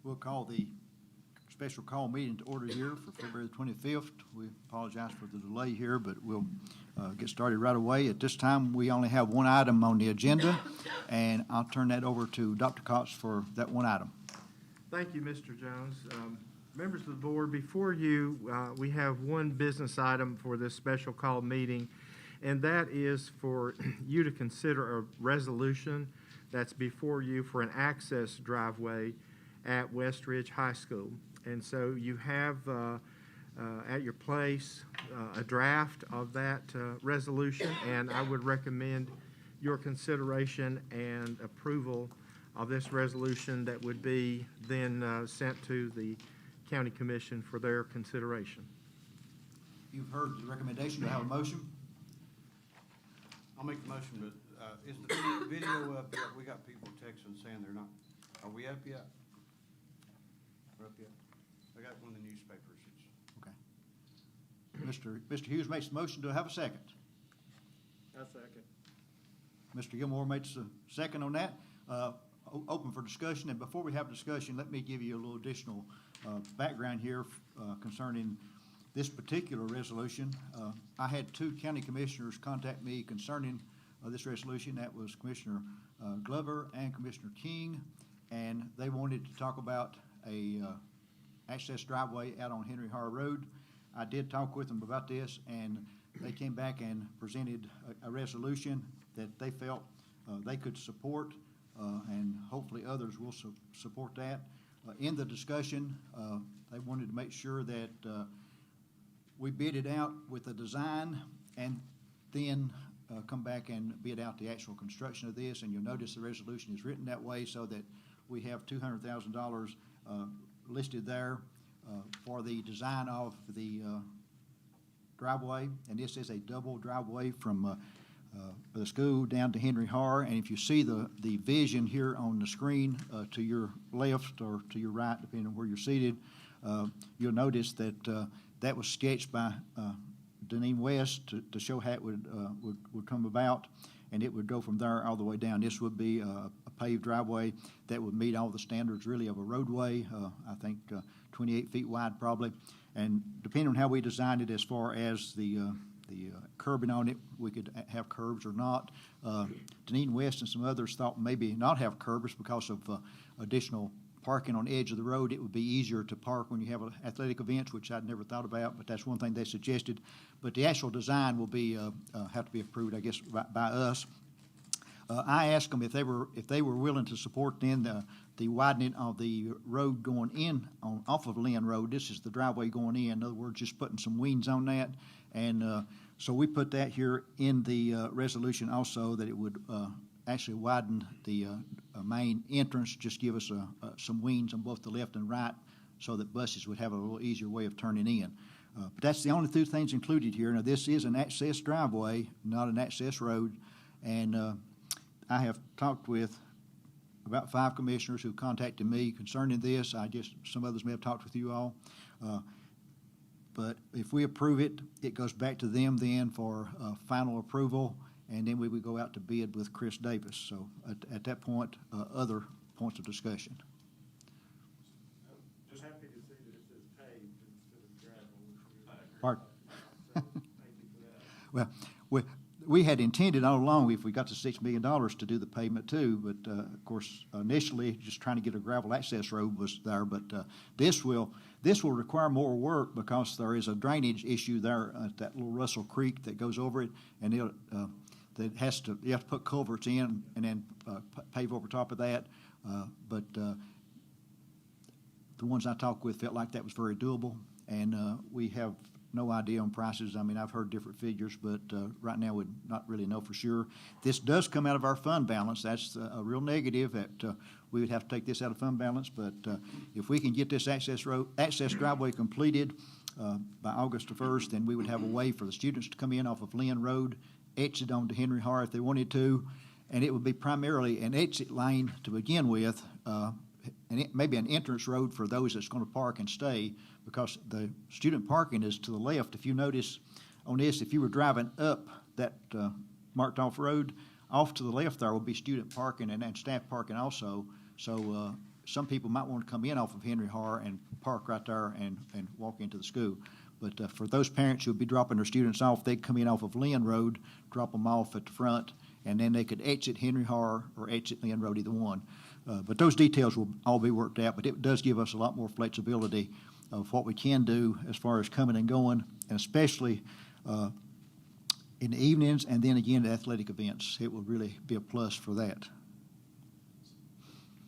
We'll call the special call meeting to order here for February the 25th. We apologize for the delay here, but we'll get started right away. At this time, we only have one item on the agenda, and I'll turn that over to Dr. Cox for that one item. Thank you, Mr. Jones. Members of the board, before you, we have one business item for this special call meeting, and that is for you to consider a resolution that's before you for an access driveway at West Ridge High School. And so you have at your place a draft of that resolution, and I would recommend your consideration and approval of this resolution that would be then sent to the County Commission for their consideration. You've heard the recommendation. Do I have a motion? I'll make the motion, but is the video up yet? We got people texting saying they're not. Are we up yet? We're up yet? I got one of the newspapers. Okay. Mr. Hughes makes the motion. Do I have a second? A second. Mr. Gilmore makes a second on that. Open for discussion. And before we have discussion, let me give you a little additional background here concerning this particular resolution. I had two county commissioners contact me concerning this resolution. That was Commissioner Glover and Commissioner King, and they wanted to talk about a access driveway out on Henry Har Road. I did talk with them about this, and they came back and presented a resolution that they felt they could support, and hopefully others will support that. In the discussion, they wanted to make sure that we bid it out with a design and then come back and bid out the actual construction of this. And you'll notice the resolution is written that way so that we have $200,000 listed there for the design of the driveway. And this is a double driveway from the school down to Henry Har. And if you see the vision here on the screen to your left or to your right, depending on where you're seated, you'll notice that that was sketched by Deneen West to show how it would come about, and it would go from there all the way down. This would be a paved driveway that would meet all the standards really of a roadway, I think 28 feet wide probably. And depending on how we designed it as far as the curbing on it, we could have curbs or not. Deneen West and some others thought maybe not have curbs because of additional parking on the edge of the road. It would be easier to park when you have athletic events, which I'd never thought about, but that's one thing they suggested. But the actual design will be have to be approved, I guess, by us. I asked them if they were willing to support then the widening of the road going in off of Lynn Road. This is the driveway going in. In other words, just putting some wings on that. And so we put that here in the resolution also, that it would actually widen the main entrance, just give us some wings on both the left and right so that buses would have a little easier way of turning in. But that's the only two things included here. Now, this is an access driveway, not an access road. And I have talked with about 5 commissioners who contacted me concerning this. Some others may have talked with you all. But if we approve it, it goes back to them then for final approval, and then we would go out to bid with Chris Davis. So at that point, other points of discussion. Just happy to see that it says paved instead of gravel. Pardon? So thank you for that. Well, we had intended all along, if we got to $6 million, to do the pavement too, but of course, initially, just trying to get a gravel access road was there, but this will require more work because there is a drainage issue there at that little Russell Creek that goes over it, and you have to put culverts in and then pave over top of that, but the ones I talked with felt like that was very doable, and we have no idea on prices. I mean, I've heard different figures, but right now we'd not really know for sure. This does come out of our fund balance. That's a real negative that we would have to take this out of fund balance, but if we can get this access driveway completed by August the 1st, then we would have a way for the students to come in off of Lynn Road, exit onto Henry Har if they wanted to, and it would be primarily an exit lane to begin with, and maybe an entrance road for those that's going to park and stay, because the student parking is to the left. If you notice on this, if you were driving up that marked off road, off to the left there will be student parking and staff parking also. So some people might want to come in off of Henry Har and park right there and walk into the school. But for those parents who'll be dropping their students off, they'd come in off of Lynn Road, drop them off at the front, and then they could exit Henry Har or exit Lynn Road, either one. But those details will all be worked out, but it does give us a lot more flexibility of what we can do as far as coming and going, and especially in the evenings, and then again at athletic events. It will really be a plus for that.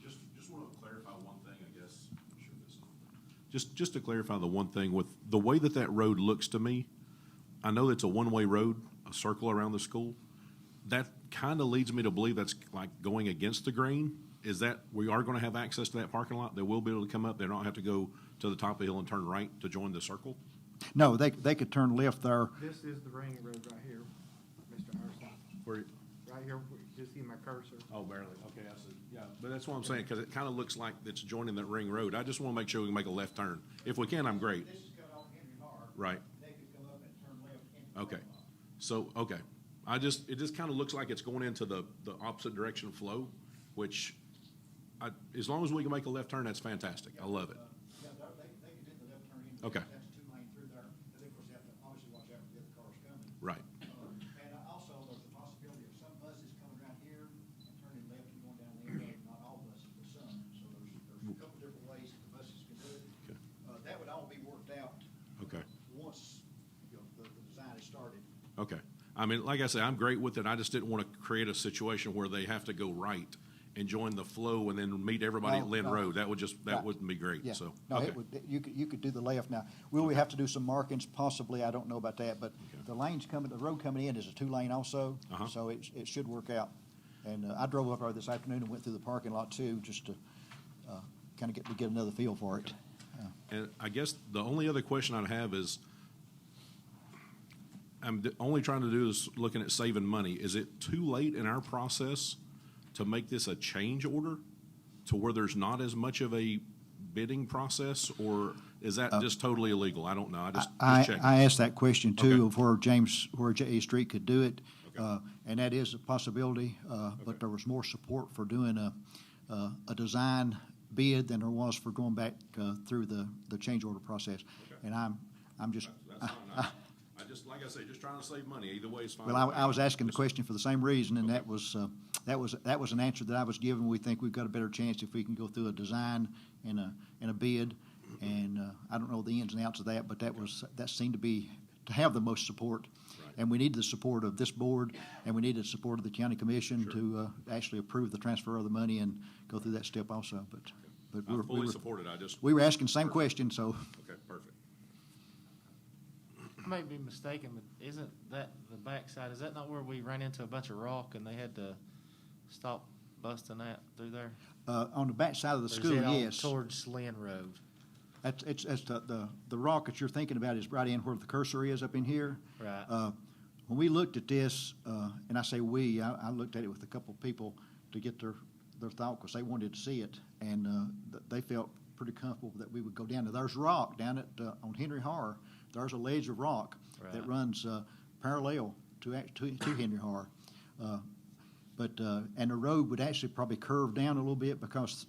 Just want to clarify one thing, I guess. Just to clarify the one thing, with the way that road looks to me, I know it's a one-way road, a circle around the school. That kind of leads me to believe that's like going against the grain. Is that we are going to have access to that parking lot? They will be able to come up. They don't have to go to the top of the hill and turn right to join the circle? No, they could turn left there. This is the ring road right here, Mr. Harrison. Where? Right here, you see my cursor? Oh, barely. Okay, I see. Yeah, but that's what I'm saying, because it kind of looks like it's joining that ring road. I just want to make sure we can make a left turn. If we can, I'm great. This is cut off Henry Har. Right. They could come up and turn left into the Okay. parking lot. So, okay. It just kind of looks like it's going into the opposite direction flow, which as long as we can make a left turn, that's fantastic. I love it. Yeah, they could do the left turn in. Okay. That's a two-lane through there. But of course, they have to obviously watch out for the other cars coming. Right. And also, there's a possibility of some buses coming around here and turning left and going down the road. Not all buses, but some. So there's a couple different ways that the buses can do it. Okay. That would all be worked out. Okay. Once, the design is started. Okay. I mean, like I said, I'm great with it. I just didn't want to create a situation where they have to go right and join the flow and then meet everybody at Lynn No. Road. That Right. wouldn't be great, Yeah. so. No, okay. it would, you could do the left now. Will we have to do some markings? Possibly, I don't know about that, but Okay. the road coming in is a two-lane also, Uh-huh. so it should work out. And I drove up there this afternoon and went through the parking lot too, just to kind of get another feel for it. And I guess the only other question I'd have is, only trying to do is looking at saving money. Is it too late in our process to make this a change order to where there's not as much of a bidding process, or is that just totally illegal? I don't know. I just checking. I asked that question too, Okay. of where J.A. Street could do it, Okay. and that is a possibility, but there was more support for doing a design bid than there was for going back through the change order process. Okay. And I'm just. That's fine. I just, like I say, just trying to save money. Either way is fine. Well, I was asking the question for the same reason, and that was an answer that I was given. We think we've got a better chance if we can go through a design and a bid, and I don't know the ins and outs of that, but that seemed to have the most support. Right. And we need the support of this board, and we need the support of the county commission Sure. to actually approve the transfer of the money and go through that step also. But I fully support it. I just, we were asking the same question, so. okay, perfect. I may be mistaken, but isn't that the backside, is that not where we ran into a bunch of rock and they had to stop busting that through there? On the back side of the Or is school, it on yes. towards Lynn Road? It's the rock that you're thinking about is right in where the cursor is up in here. Right. When we looked at this, and I say we, I looked at it with a couple of people to get their thought, because they wanted to see it, and they felt pretty comfortable that we would go down. Now, there's rock down at on Henry Har. There's a ledge of rock that Right. runs parallel to Henry Har. And the road would actually probably curve down a little bit because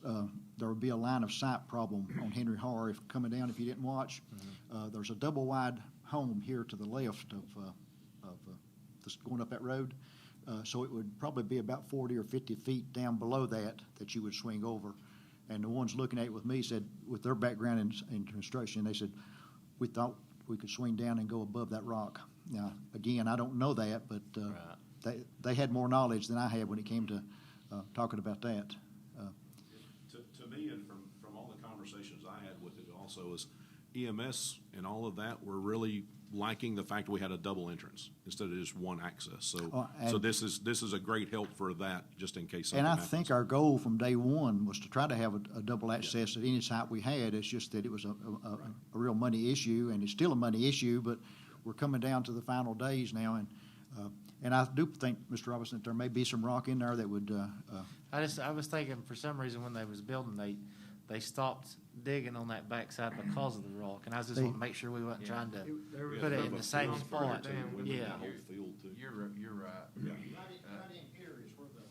there would be a line of sight problem on Henry Har if coming down if you didn't watch. There's a double wide home here to the left of going up that road. So it would probably be about 40 or 50 feet down below that you would swing over. And the ones looking at it with me said, with their background in construction, they said, we thought we could swing down and go above that rock. Now, again, I don't know that, but Right. they had more knowledge than I had when it came to talking about that. To me, and from all the conversations I had with it also, is EMS and all of that were really liking the fact we had a double entrance instead of just one access. So, and- this is a great help for that, just in case something And I happens. think our goal from day one was to try to have a double access at any site we had. It's just that it was a real money issue, and it's still a money issue, but we're coming down to the final days now. And I do think, Mr. Robinson, that there may be some rock in there that would, I was thinking for some reason when they was building, they stopped digging on that backside because of the rock. And I was just wanting to make sure we wasn't trying to put it in the same spot. Yeah. Whole field too. You're right. Yeah. right in here is where the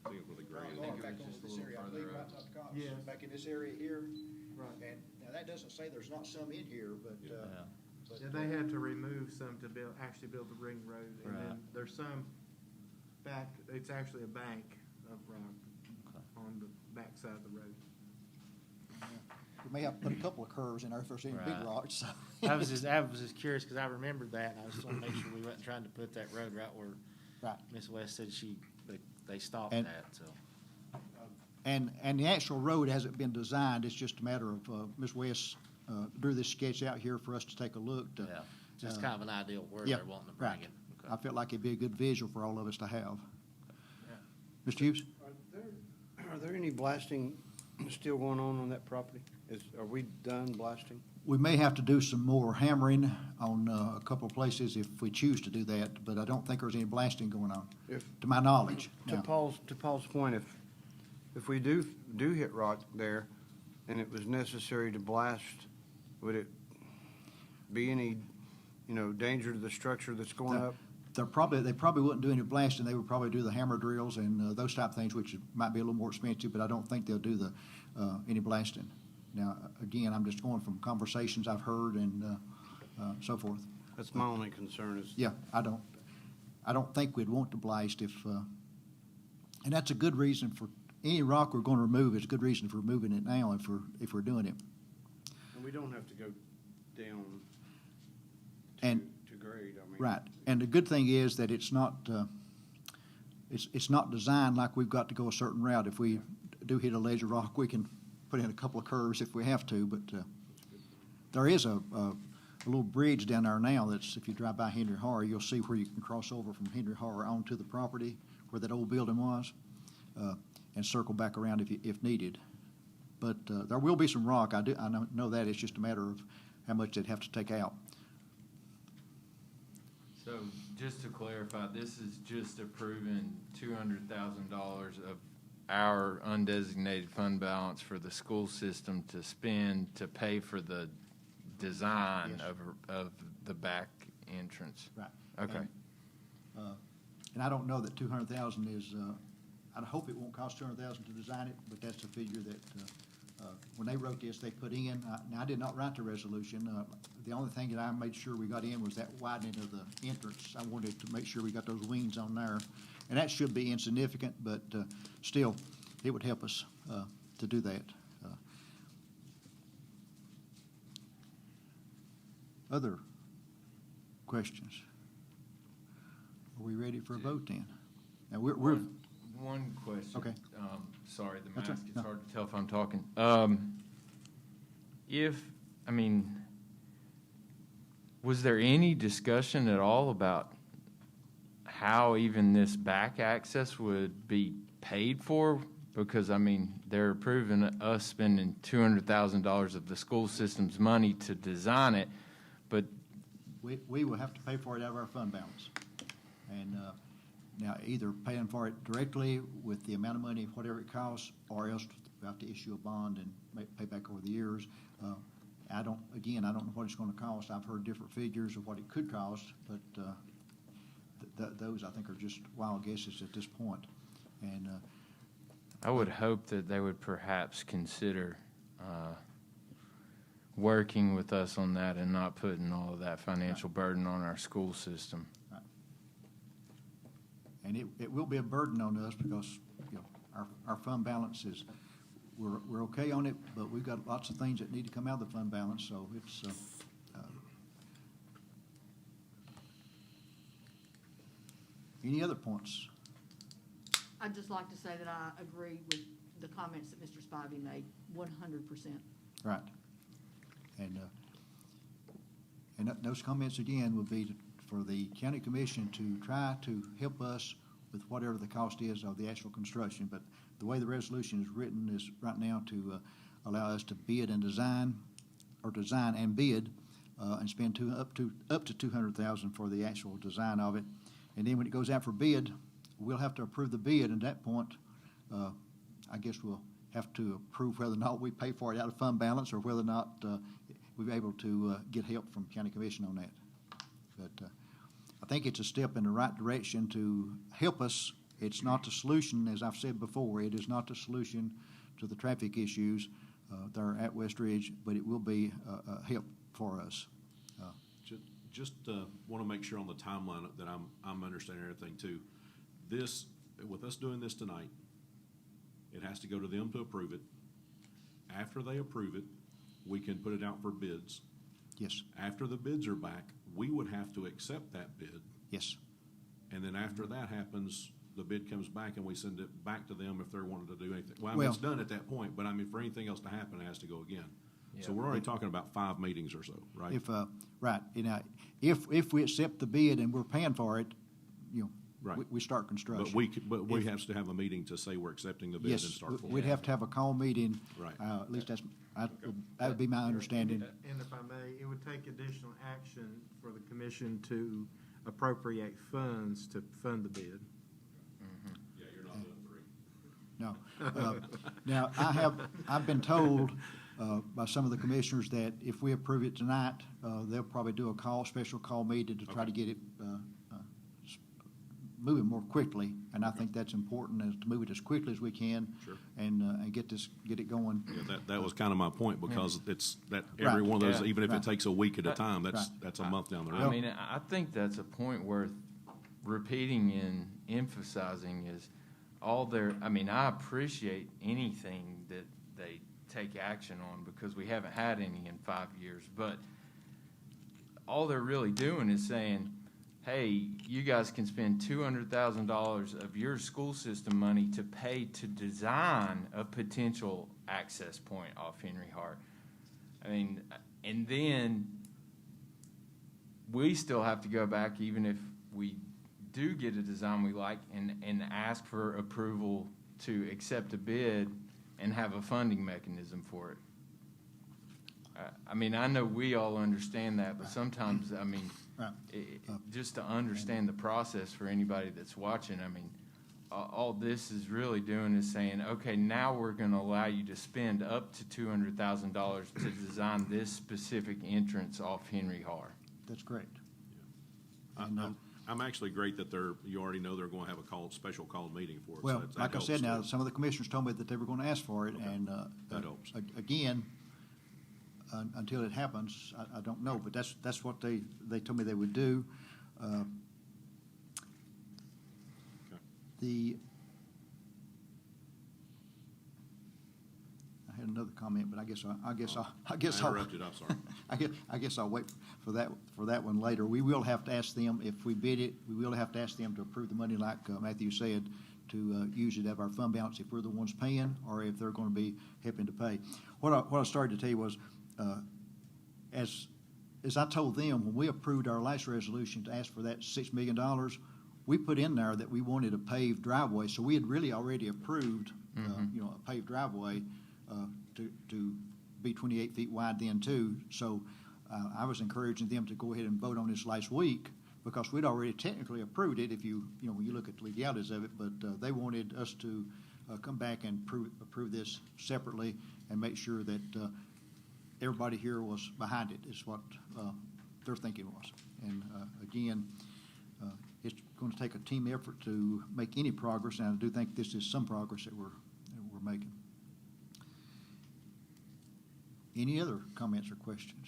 I think where the grade is. back It's over just a this little area, I further believe, right up. top of Cox. Yes. Back in this area here. Right. And now that doesn't say there's not some in here, but, Yeah. but, Yeah, they had to remove some to actually build the ring road, and then Right. there's some back, it's actually a bank of rock on the backside of the road. we may have to put a couple of curves in there if there's any big Right. rocks, so. I was just curious, because I remembered that, and I just want to make sure we wasn't trying to put that road right where Right. Miss West said they stopped And- that, so. And the actual road hasn't been designed, it's just a matter of, Ms. West, drew this sketch out here for us to take a look to. Yeah, just kind of an idea of where Yeah, they're wanting to right. bring it. I felt like it'd be a good visual for all of us to have. Yeah. Mr. Hughes? Are there any blasting still going on that property? Are we done blasting? We may have to do some more hammering on a couple of places if we choose to do that, but I don't think there's any blasting going on, If, to my knowledge. to Now, Paul's point, if we do hit rock there and it was necessary to blast, would it be any, danger to the structure that's going up? they probably wouldn't do any blasting, they would probably do the hammer drills and those type of things, which might be a little more expensive, but I don't think they'll do any blasting. Now, again, I'm just going from conversations I've heard and so forth. That's my only concern is. Yeah, I don't think we'd want to blast if, and that's a good reason for, any rock we're going to remove is a good reason for removing it now if we're doing it. And we don't have to go down And- to grade, I mean. Right, and the good thing is that it's not designed like we've got to go a certain route. If we do hit a ledge of rock, we can put in a couple of curves if we have to, but there is a little bridge down there now that's, if you drive by Henry Horror, you'll see where you can cross over from Henry Horror onto the property where that old building was, and circle back around if needed. But there will be some rock, I know that, it's just a matter of how much they'd have to take out. So, just to clarify, this is just approving $200,000 of our undesignated fund balance for the school system to spend to pay for the design Yes. of the back entrance. Right. Okay. And I don't know that 200,000 is, I hope it won't cost 200,000 to design it, but that's a figure that, when they wrote this, they put in. Now, I did not write the resolution. The only thing that I made sure we got in was that widening of the entrance. I wanted to make sure we got those wings on there. And that should be insignificant, but still, it would help us to do that. Other questions? Are we ready for a vote then? Now, we're One question. Okay. Sorry, the That's mask, right. it's No. hard to tell if I'm talking. Was there any discussion at all about how even this back access would be paid for? Because, they're approving us spending $200,000 of the school system's money to design it, but we will have to pay for it out of our fund balance. And now, either paying for it directly with the amount of money, whatever it costs, or else we have to issue a bond and pay back over the years. I don't know what it's going to cost. I've heard different figures of what it could cost, but those, I think, are just wild guesses at this point. And I would hope that they would perhaps consider working with us on that and not putting all of that financial burden on our school system. And it will be a burden on us because, our fund balance is, we're okay on it, but we've got lots of things that need to come out of the fund balance, so it's, any other points? I'd just like to say that I agree with the comments that Mr. Spivey made, 100%. Right. And those comments, again, would be for the county commission to try to help us with whatever the cost is of the actual construction. But the way the resolution is written is right now to allow us to bid and design, or design and bid, and spend up to $200,000 for the actual design of it. And then when it goes out for bid, we'll have to approve the bid. At that point, I guess we'll have to approve whether or not we pay for it out of fund balance or whether or not we're able to get help from county commission on that. But I think it's a step in the right direction to help us It's not the solution, as I've said before, it is not the solution to the traffic issues that are at West Ridge, but it will be a help for us. Just want to make sure on the timeline that I'm understanding everything too. This, with us doing this tonight, it has to go to them to approve it. After they approve it, we can put it out for bids. Yes, After the bids are back, we would have to accept that bid. yes, And then after that happens, the bid comes back and we send it back to them if they're wanting to do anything. Well, I mean, it's done at that point, but I mean, for anything else to happen, it has to go again. So Yeah. we're already talking about 5 meetings or so, right? if, right, if we accept the bid and we're paying for it, Right. we start construction. But we If- have to have a meeting to say we're accepting the bid and Yes, start for we'd it. have to have a call meeting. Right. At least that would be my understanding. And if I may, it would take additional action for the commission to appropriate funds to fund the bid. Yeah, you're not doing 3. No. Now, I've been told by some of the commissioners that if we approve it tonight, they'll probably do a special call meeting to try to get it moving more quickly. And I think that's important, is to move it as quickly as we can. Sure. And get it going. Yeah, that was kind of my point, because it's that every Right. one of those, Yeah. even if Right. it takes a week at a time, Right. that's a month down the I road. mean, I think that's a point worth repeating and emphasizing is I appreciate anything that they take action on, because we haven't had any in 5 years, but all they're really doing is saying, hey, you guys can spend $200,000 of your school system money to pay to design a potential access point off Henry Hart. I mean, and then we still have to go back, even if we do get a design we like, and ask for approval to accept a bid and have a funding mechanism for it. I mean, I know we all understand that, but sometimes, I mean, Right. just to understand the process for anybody that's watching, I mean, all this is really doing is saying, okay, now we're gonna allow you to spend up to $200,000 to design this specific entrance off Henry Hart. That's correct. I'm actually great that you already know they're going to have a special call meeting for it. so Well, that like I helps said, now, too. some of the commissioners told me that they were going to ask for it, Okay. and That helps. Again, until it happens, I don't know, but that's what they told me they would do. Okay. I had another comment, but I guess I'll I interrupted, I'm sorry. I guess I'll wait for that one later. We will have to ask them, if we bid it, we will have to ask them to approve the money, like Matthew said, to use it of our fund balance if we're the ones paying, or if they're going to be helping to pay. What I started to tell you was, as I told them, when we approved our last resolution to ask for that $6 million, we put in there that we wanted a paved driveway, so we had really already approved, a paved driveway to be 28 feet wide then too. So I was encouraging them to go ahead and vote on this last week, because we'd already technically approved it when you look at the legalities of it, but they wanted us to come back and approve this separately and make sure that everybody here was behind it, is what their thinking was. And again, it's going to take a team effort to make any progress, and I do think this is some progress that we're making. Any other comments or questions?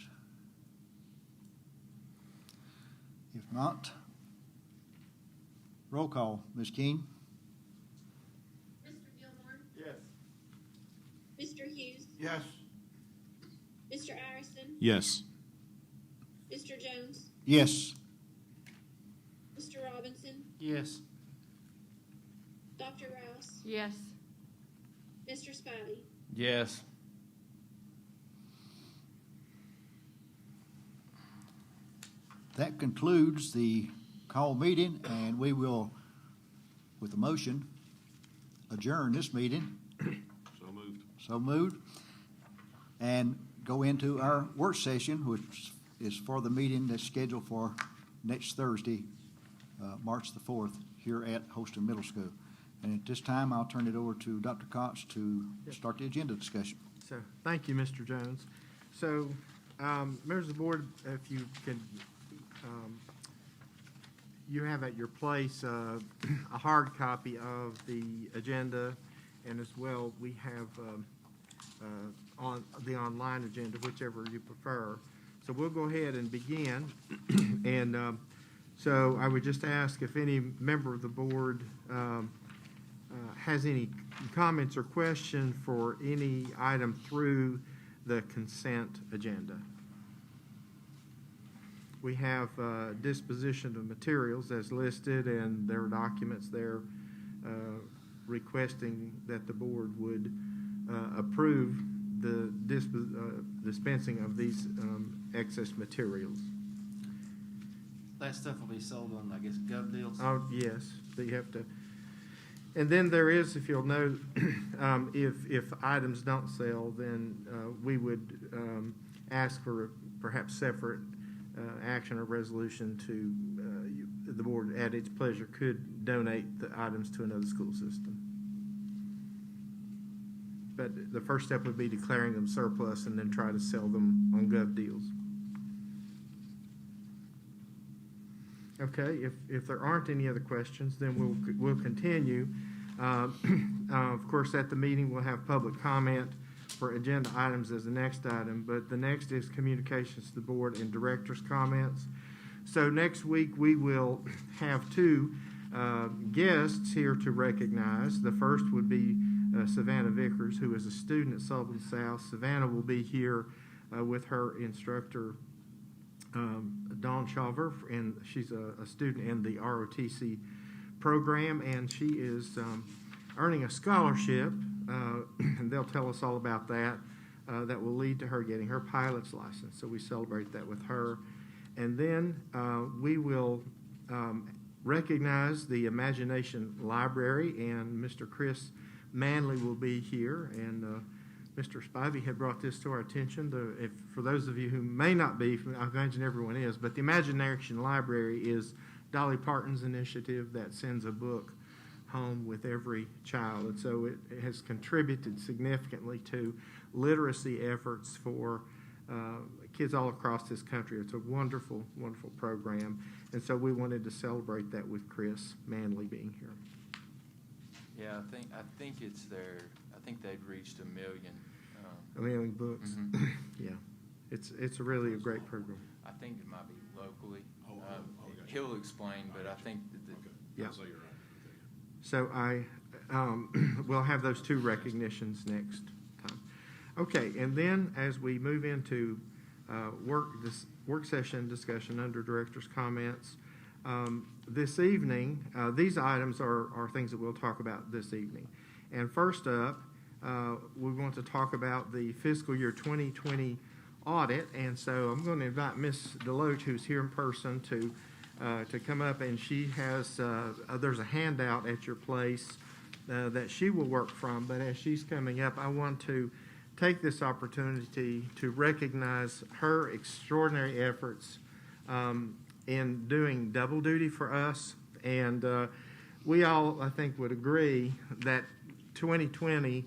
If not, roll call. Ms. King? Mr. Gilmore, Yes. Mr. Hughes, Yes. Mr. Ireson, Yes. Mr. Jones, Yes. Mr. Robinson, Yes. Dr. Rouse, Yes. Mr. Spivey. Yes. That concludes the call meeting, and we will, with a motion, adjourn this meeting. So moved. So moved. And go into our work session, which is for the meeting that's scheduled for next Thursday, March the 4th, here at Holston Middle School. And at this time, I'll turn it over to Dr. Cox to start the agenda discussion. So, thank you, Mr. Jones. So, members of the board, if you can You have at your place a hard copy of the agenda, and as well, we have on the online agenda, whichever you prefer. So we'll go ahead and begin. And so I would just ask if any member of the board has any comments or questions for any item through the consent agenda. We have disposition of materials as listed, and there are documents there requesting that the board would approve the dispensing of these excess materials. That stuff will be sold on, I guess, gov deals? Oh, yes, so you have to. And then there is, if you'll note, if items don't sell, then we would ask for perhaps separate action or resolution to, the board at its pleasure could donate the items to another school system. But the first step would be declaring them surplus and then try to sell them on gov deals. Okay, if there aren't any other questions, then we'll continue. Of course, at the meeting, we'll have public comment for agenda items as the next item, but the next is communications to the board and directors' comments. So next week, we will have two guests here to recognize. The first would be Savannah Vickers, who is a student at Sullivan South. Savannah will be here with her instructor, Dawn Shaver, and she's a student in the ROTC program, and she is earning a scholarship, and they'll tell us all about that, that will lead to her getting her pilot's license. So we celebrate that with her. And then we will recognize the Imagination Library, and Mr. Chris Manley will be here, and Mr. Spivey had brought this to our attention. For those of you who may not be, I imagine everyone is, but the Imagination Library is Dolly Parton's initiative that sends a book home with every child. And so it has contributed significantly to literacy efforts for kids all across this country. It's a wonderful, wonderful program. And so we wanted to celebrate that with Chris Manley being here. Yeah, I think it's their. I think they've reached 1 million. A million books. Mm-hmm. Yeah, it's really a great program. I think it might be locally. Okay. He'll explain, but I think that Yeah. So you're right. So we'll have those two recognitions next time. Okay, and then as we move into this work session discussion under director's comments, this evening, these items are things that we'll talk about this evening. And first up, we want to talk about the fiscal year 2020 audit. And so I'm going to invite Ms. Deloach, who's here in person, to come up, and she has, there's a handout at your place that she will work from. But as she's coming up, I want to take this opportunity to recognize her extraordinary efforts in doing double duty for us. And we all, I think, would agree that 2020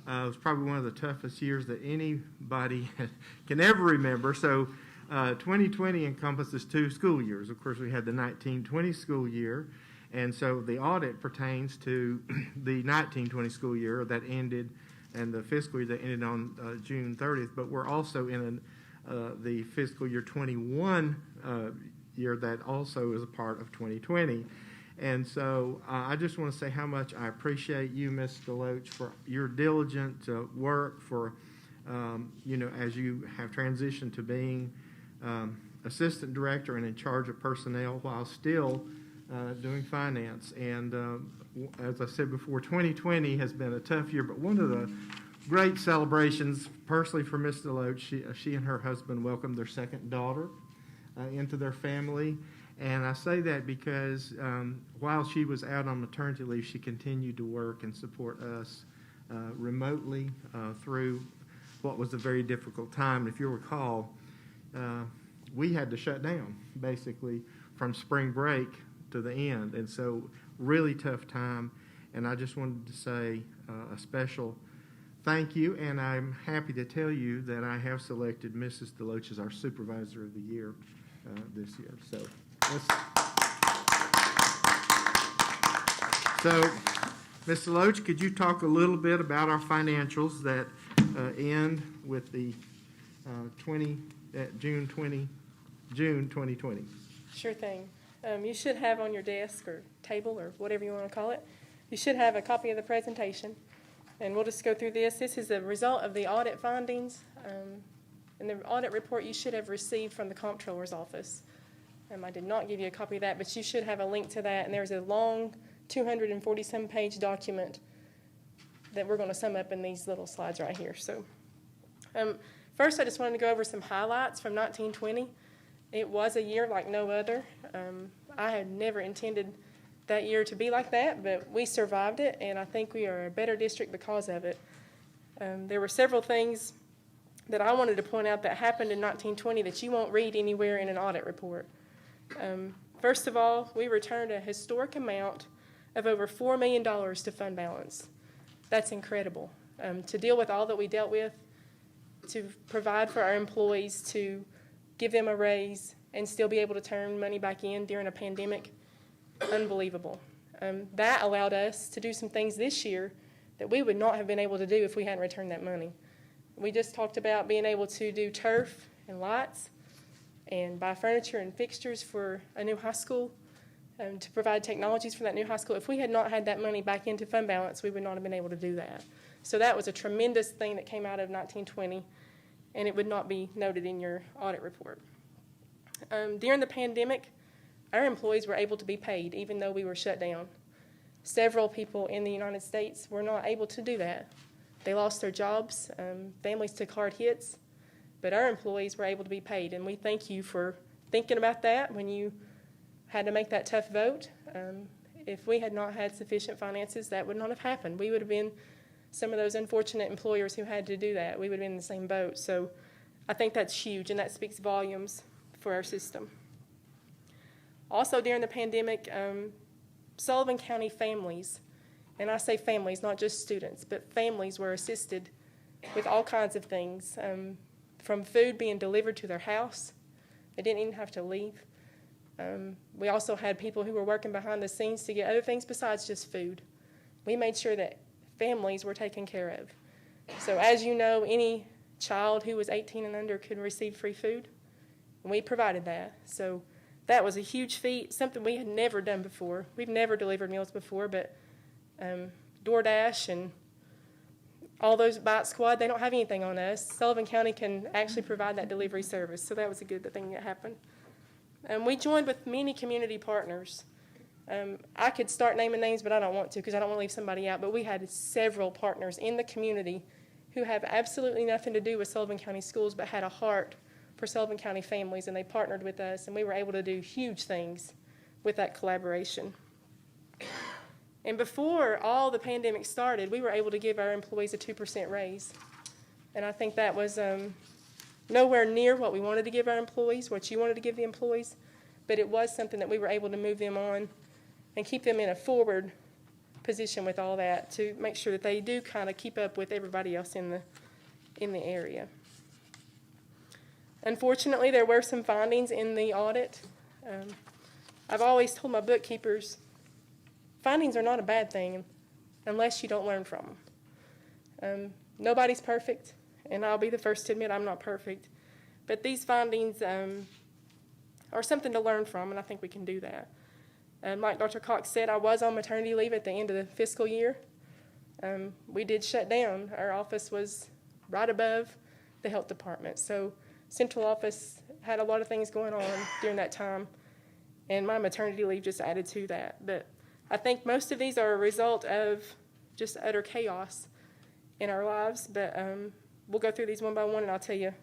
was probably one of the toughest years that anybody can ever remember. So 2020 encompasses 2 school years. Of course, we had the 1920 school year, and so the audit pertains to the 1920 school year that ended, and the fiscal year that ended on June 30th. But we're also in the fiscal year 21 year that also is a part of 2020. And so I just want to say how much I appreciate you, Ms. Deloach, for your diligent work, for, as you have transitioned to being assistant director and in charge of personnel while still doing finance. And as I said before, 2020 has been a tough year, but one of the great celebrations, personally for Ms. Deloach, she and her husband welcomed their second daughter into their family. And I say that because while she was out on maternity leave, she continued to work and support us remotely through what was a very difficult time. If you recall, we had to shut down basically from spring break to the end. And so really tough time. And I just wanted to say a special thank you. And I'm happy to tell you that I have selected Mrs. Deloach as our Supervisor of the Year this year. So let's So, Ms. Deloach, could you talk a little bit about our financials that end with the June 2020? Sure thing. You should have on your desk or table or whatever you want to call it, you should have a copy of the presentation. And we'll just go through this. This is the result of the audit findings. And the audit report you should have received from the Comptroller's office. I did not give you a copy of that, but you should have a link to that. And there's a long 247-page document that we're going to sum up in these little slides right here. So first, I just wanted to go over some highlights from 1920. It was a year like no other. I had never intended that year to be like that, but we survived it, and I think we are a better district because of it. There were several things that I wanted to point out that happened in 1920 that you won't read anywhere in an audit report. First of all, we returned a historic amount of over $4 million to fund balance. That's incredible. To deal with all that we dealt with, to provide for our employees, to give them a raise, and still be able to turn money back in during a pandemic, unbelievable. That allowed us to do some things this year that we would not have been able to do if we hadn't returned that money. We just talked about being able to do turf and lights and buy furniture and fixtures for a new high school, to provide technologies for that new high school. If we had not had that money back into fund balance, we would not have been able to do that. So that was a tremendous thing that came out of 1920, and it would not be noted in your audit report. During the pandemic, our employees were able to be paid even though we were shut down. Several people in the United States were not able to do that. They lost their jobs, families took hard hits, but our employees were able to be paid, and we thank you for thinking about that when you had to make that tough vote. If we had not had sufficient finances, that would not have happened. We would have been some of those unfortunate employers who had to do that. We would have been in the same boat. So I think that's huge, and that speaks volumes for our system. Also, during the pandemic, Sullivan County families, and I say families, not just students, but families were assisted with all kinds of things, from food being delivered to their house. They didn't even have to leave. We also had people who were working behind the scenes to get other things besides just food. We made sure that families were taken care of. So as you know, any child who was 18 and under could receive free food, and we provided that. So that was a huge feat, something we had never done before. We've never delivered meals before, but DoorDash and all those Bite Squad, they don't have anything on us. Sullivan County can actually provide that delivery service, so that was a good thing that happened. We joined with many community partners. I could start naming names, but I don't want to because I don't want to leave somebody out, but we had several partners in the community who have absolutely nothing to do with Sullivan County schools but had a heart for Sullivan County families, and they partnered with us, and we were able to do huge things with that collaboration. And before all the pandemic started, we were able to give our employees a 2% raise. And I think that was nowhere near what we wanted to give our employees, what you wanted to give the employees, but it was something that we were able to move them on and keep them in a forward position with all that to make sure that they do kind of keep up with everybody else in the area. Unfortunately, there were some findings in the audit. I've always told my bookkeepers, findings are not a bad thing unless you don't learn from them. Nobody's perfect, and I'll be the first to admit I'm not perfect. But these findings are something to learn from, and I think we can do that. Like Dr. Cox said, I was on maternity leave at the end of the fiscal year. We did shut down. Our office was right above the health department. So central office had a lot of things going on during that time, and my maternity leave just added to that. But I think most of these are a result of just utter chaos in our lives, but we'll go through these one by one, and I'll tell you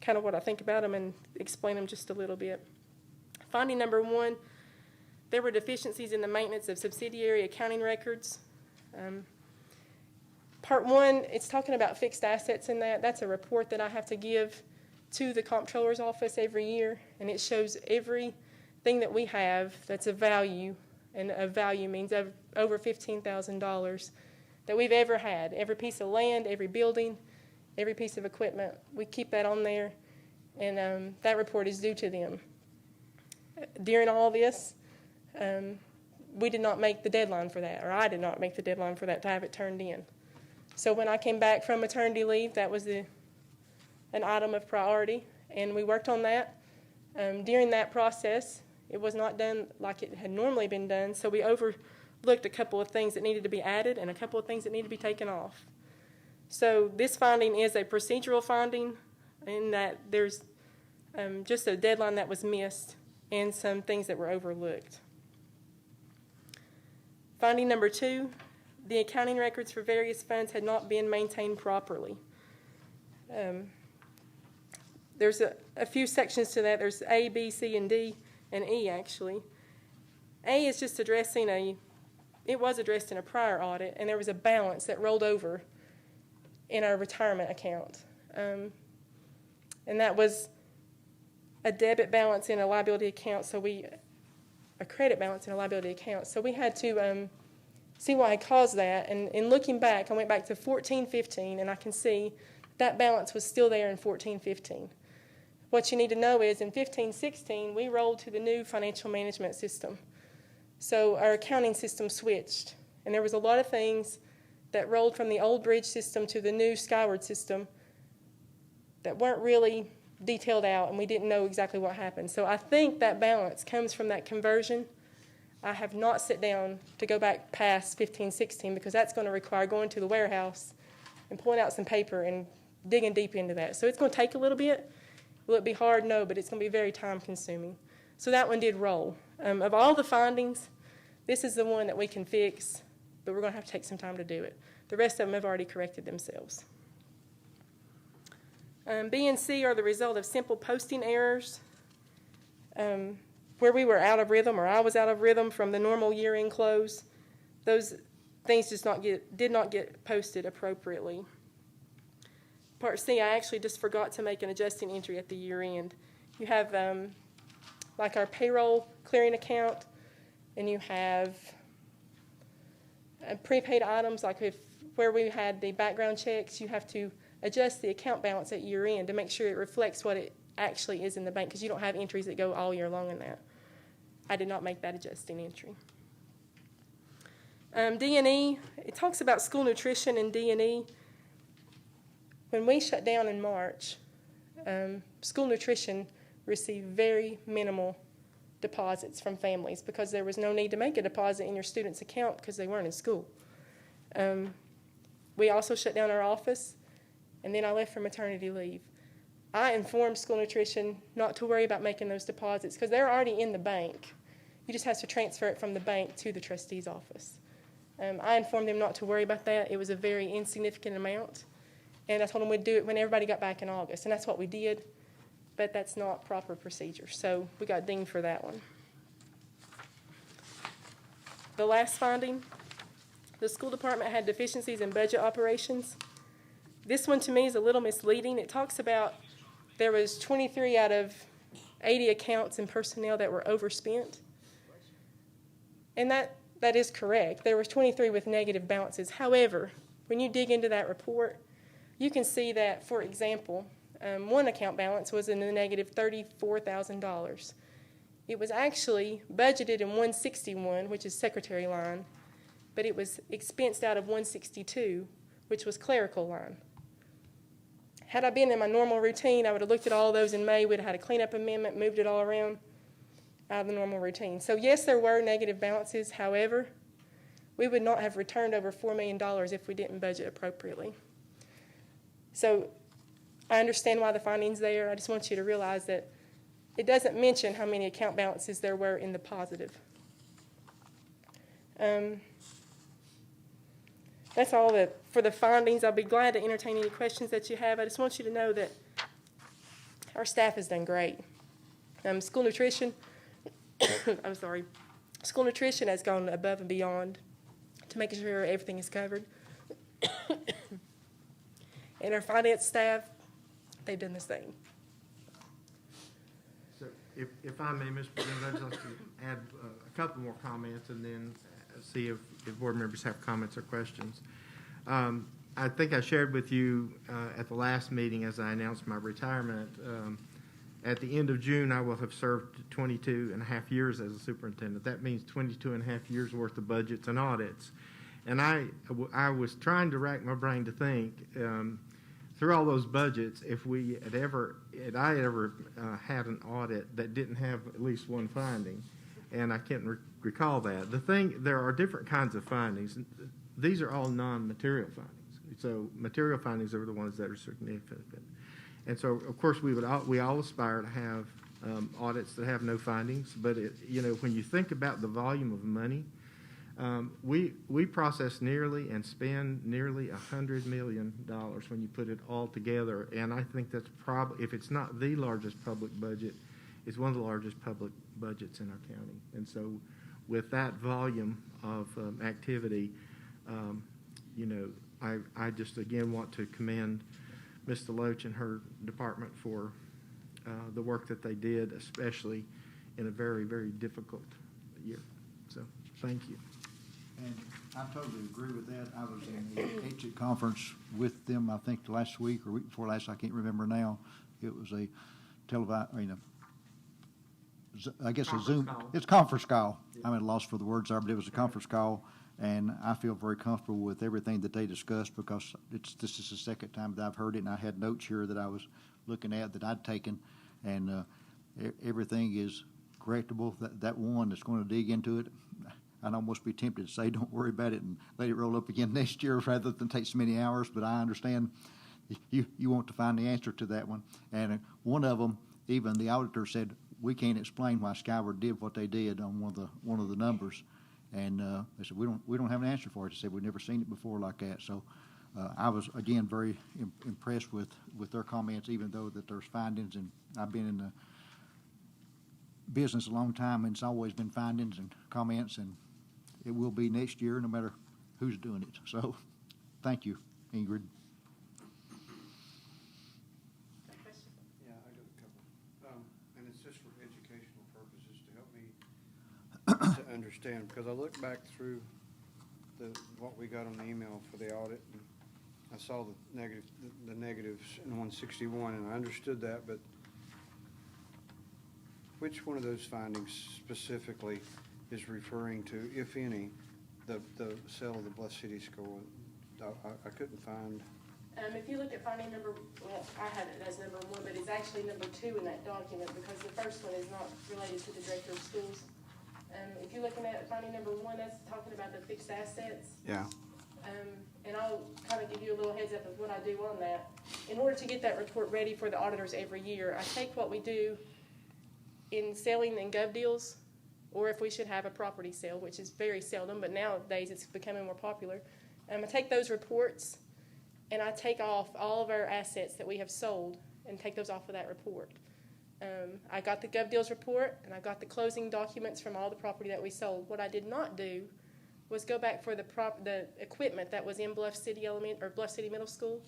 kind of what I think about them and explain them just a little bit. Finding number one, there were deficiencies in the maintenance of subsidiary accounting records. Part one, it's talking about fixed assets in that. That's a report that I have to give to the Comptroller's office every year, and it shows everything that we have that's of value, and of value means over $15,000 that we've ever had. Every piece of land, every building, every piece of equipment, we keep that on there, and that report is due to them. During all this, we did not make the deadline for that, or I did not make the deadline for that to have it turned in. So when I came back from maternity leave, that was an item of priority, and we worked on that. During that process, it was not done like it had normally been done, so we overlooked a couple of things that needed to be added and a couple of things that needed to be taken off. So this finding is a procedural finding in that there's just a deadline that was missed and some things that were overlooked. Finding number 2, the accounting records for various funds had not been maintained properly. There's a few sections to that. There's A, B, C, and D, and E, actually. A is just addressing it was addressed in a prior audit, and there was a balance that rolled over in our retirement account. And that was a debit balance in a liability account, a credit balance in a liability account. So we had to see what had caused that. And in looking back, I went back to 14-15, and I can see that balance was still there in 14-15. What you need to know is in 15-16, we rolled to the new financial management system. So our accounting system switched, and there was a lot of things that rolled from the old bridge system to the new Skyward system that weren't really detailed out, and we didn't know exactly what happened. So I think that balance comes from that conversion. I have not sat down to go back past 15-16 because that's going to require going to the warehouse and pulling out some paper and digging deep into that. So it's going to take a little bit. Will it be hard? No, but it's going to be very time-consuming. So that one did roll. Of all the findings, this is the one that we can fix, but we're going to have to take some time to do it. The rest of them have already corrected themselves. B and C are the result of simple posting errors. Where we were out of rhythm, or I was out of rhythm from the normal year-end close, those things did not get posted appropriately. Part C, I actually just forgot to make an adjusting entry at the year-end. You have like our payroll clearing account, and you have prepaid items, like where we had the background checks, you have to adjust the account balance at year-end to make sure it reflects what it actually is in the bank, because you don't have entries that go all year long in that. I did not make that adjusting entry. D&E, it talks about school nutrition in D&E. When we shut down in March, school nutrition received very minimal deposits from families because there was no need to make a deposit in your student's account because they weren't in school. We also shut down our office, and then I left for maternity leave. I informed school nutrition not to worry about making those deposits because they're already in the bank. You just have to transfer it from the bank to the trustee's office. I informed them not to worry about that. It was a very insignificant amount. And I told them we'd do it when everybody got back in August. And that's what we did. But that's not proper procedure. So we got dinged for that one. The last finding, the school department had deficiencies in budget operations. This one to me is a little misleading. It talks about there was 23 out of 80 accounts and personnel that were overspent. And that is correct. There was 23 with negative balances. However, when you dig into that report, you can see that, for example, one account balance was in the negative $34,000. It was actually budgeted in 161, which is secretary line, but it was expensed out of 162, which was clerical line. Had I been in my normal routine, I would have looked at all those in May. We'd have had a cleanup amendment, moved it all around out of the normal routine. So yes, there were negative balances. However, we would not have returned over $4 million if we didn't budget appropriately. So I understand why the finding's there. I just want you to realize that it doesn't mention how many account balances there were in the positive. That's all for the findings. I'll be glad to entertain any questions that you have. I just want you to know that our staff has done great. School nutrition, School nutrition has gone above and beyond to making sure everything is covered. And our finance staff, they've done the same. So if I may, Mr. President, I'd just like to add a couple more comments and then see if board members have comments or questions. I think I shared with you at the last meeting as I announced my retirement At the end of June, I will have served 22 and a half years as a superintendent. That means 22 and a half years worth of budgets and audits. And I was trying to rack my brain to think, through all those budgets, if I ever had an audit that didn't have at least one finding, and I can't recall that. There are different kinds of findings. These are all non-material findings. So material findings are the ones that are significant. And so, of course, we all aspire to have audits that have no findings. But when you think about the volume of money, we process nearly and spend nearly $100 million when you put it all together. And I think that's probably, if it's not the largest public budget, it's one of the largest public budgets in our county. And so, with that volume of activity, I just again want to commend Ms. Deloach and her department for the work that they did, especially in a very, very difficult year. So, thank you. And I totally agree with that. I was in the HIT conference with them, I think, last week or week before last, I can't remember now. It was a televised, I guess a Zoom. Call. It's a conference call. I'm at a loss for the words there, but it was a conference call. And I feel very comfortable with everything that they discussed because this is the second time that I've heard it, and I had notes here that I was looking at that I'd taken, and everything is correctable. That one that's going to dig into it, I'd almost be tempted to say, don't worry about it and let it roll up again next year rather than take so many hours, but I understand you want to find the answer to that one. And one of them, even the auditor said, we can't explain why Skyward did what they did on one of the numbers. And they said, we don't have an answer for it. They said, we've never seen it before like that. So I was, again, very impressed with their comments, even though that there's findings. And I've been in the business a long time, and it's always been findings and comments, and it will be next year no matter who's doing it. So thank you, Ingrid. Yeah, I got a couple. And it's just for educational purposes to help me to understand, because I looked back through what we got on the email for the audit, and I saw the negatives in 161, and I understood that, but which one of those findings specifically is referring to, if any, the sale of the Blessed City School? I couldn't find. If you look at finding I have it as number 1, but it's actually number 2 in that document because the first one is not related to the director of schools. If you're looking at finding number 1, that's talking about the fixed assets. Yeah. And I'll kind of give you a little heads up of what I do on that. In order to get that report ready for the auditors every year, I take what we do in selling and gov deals, or if we should have a property sale, which is very seldom, but nowadays it's becoming more popular. I take those reports and I take off all of our assets that we have sold and take those off of that report. I got the gov deals report and I got the closing documents from all the property that we sold. What I did not do was go back for the equipment that was in Bluff City Middle School.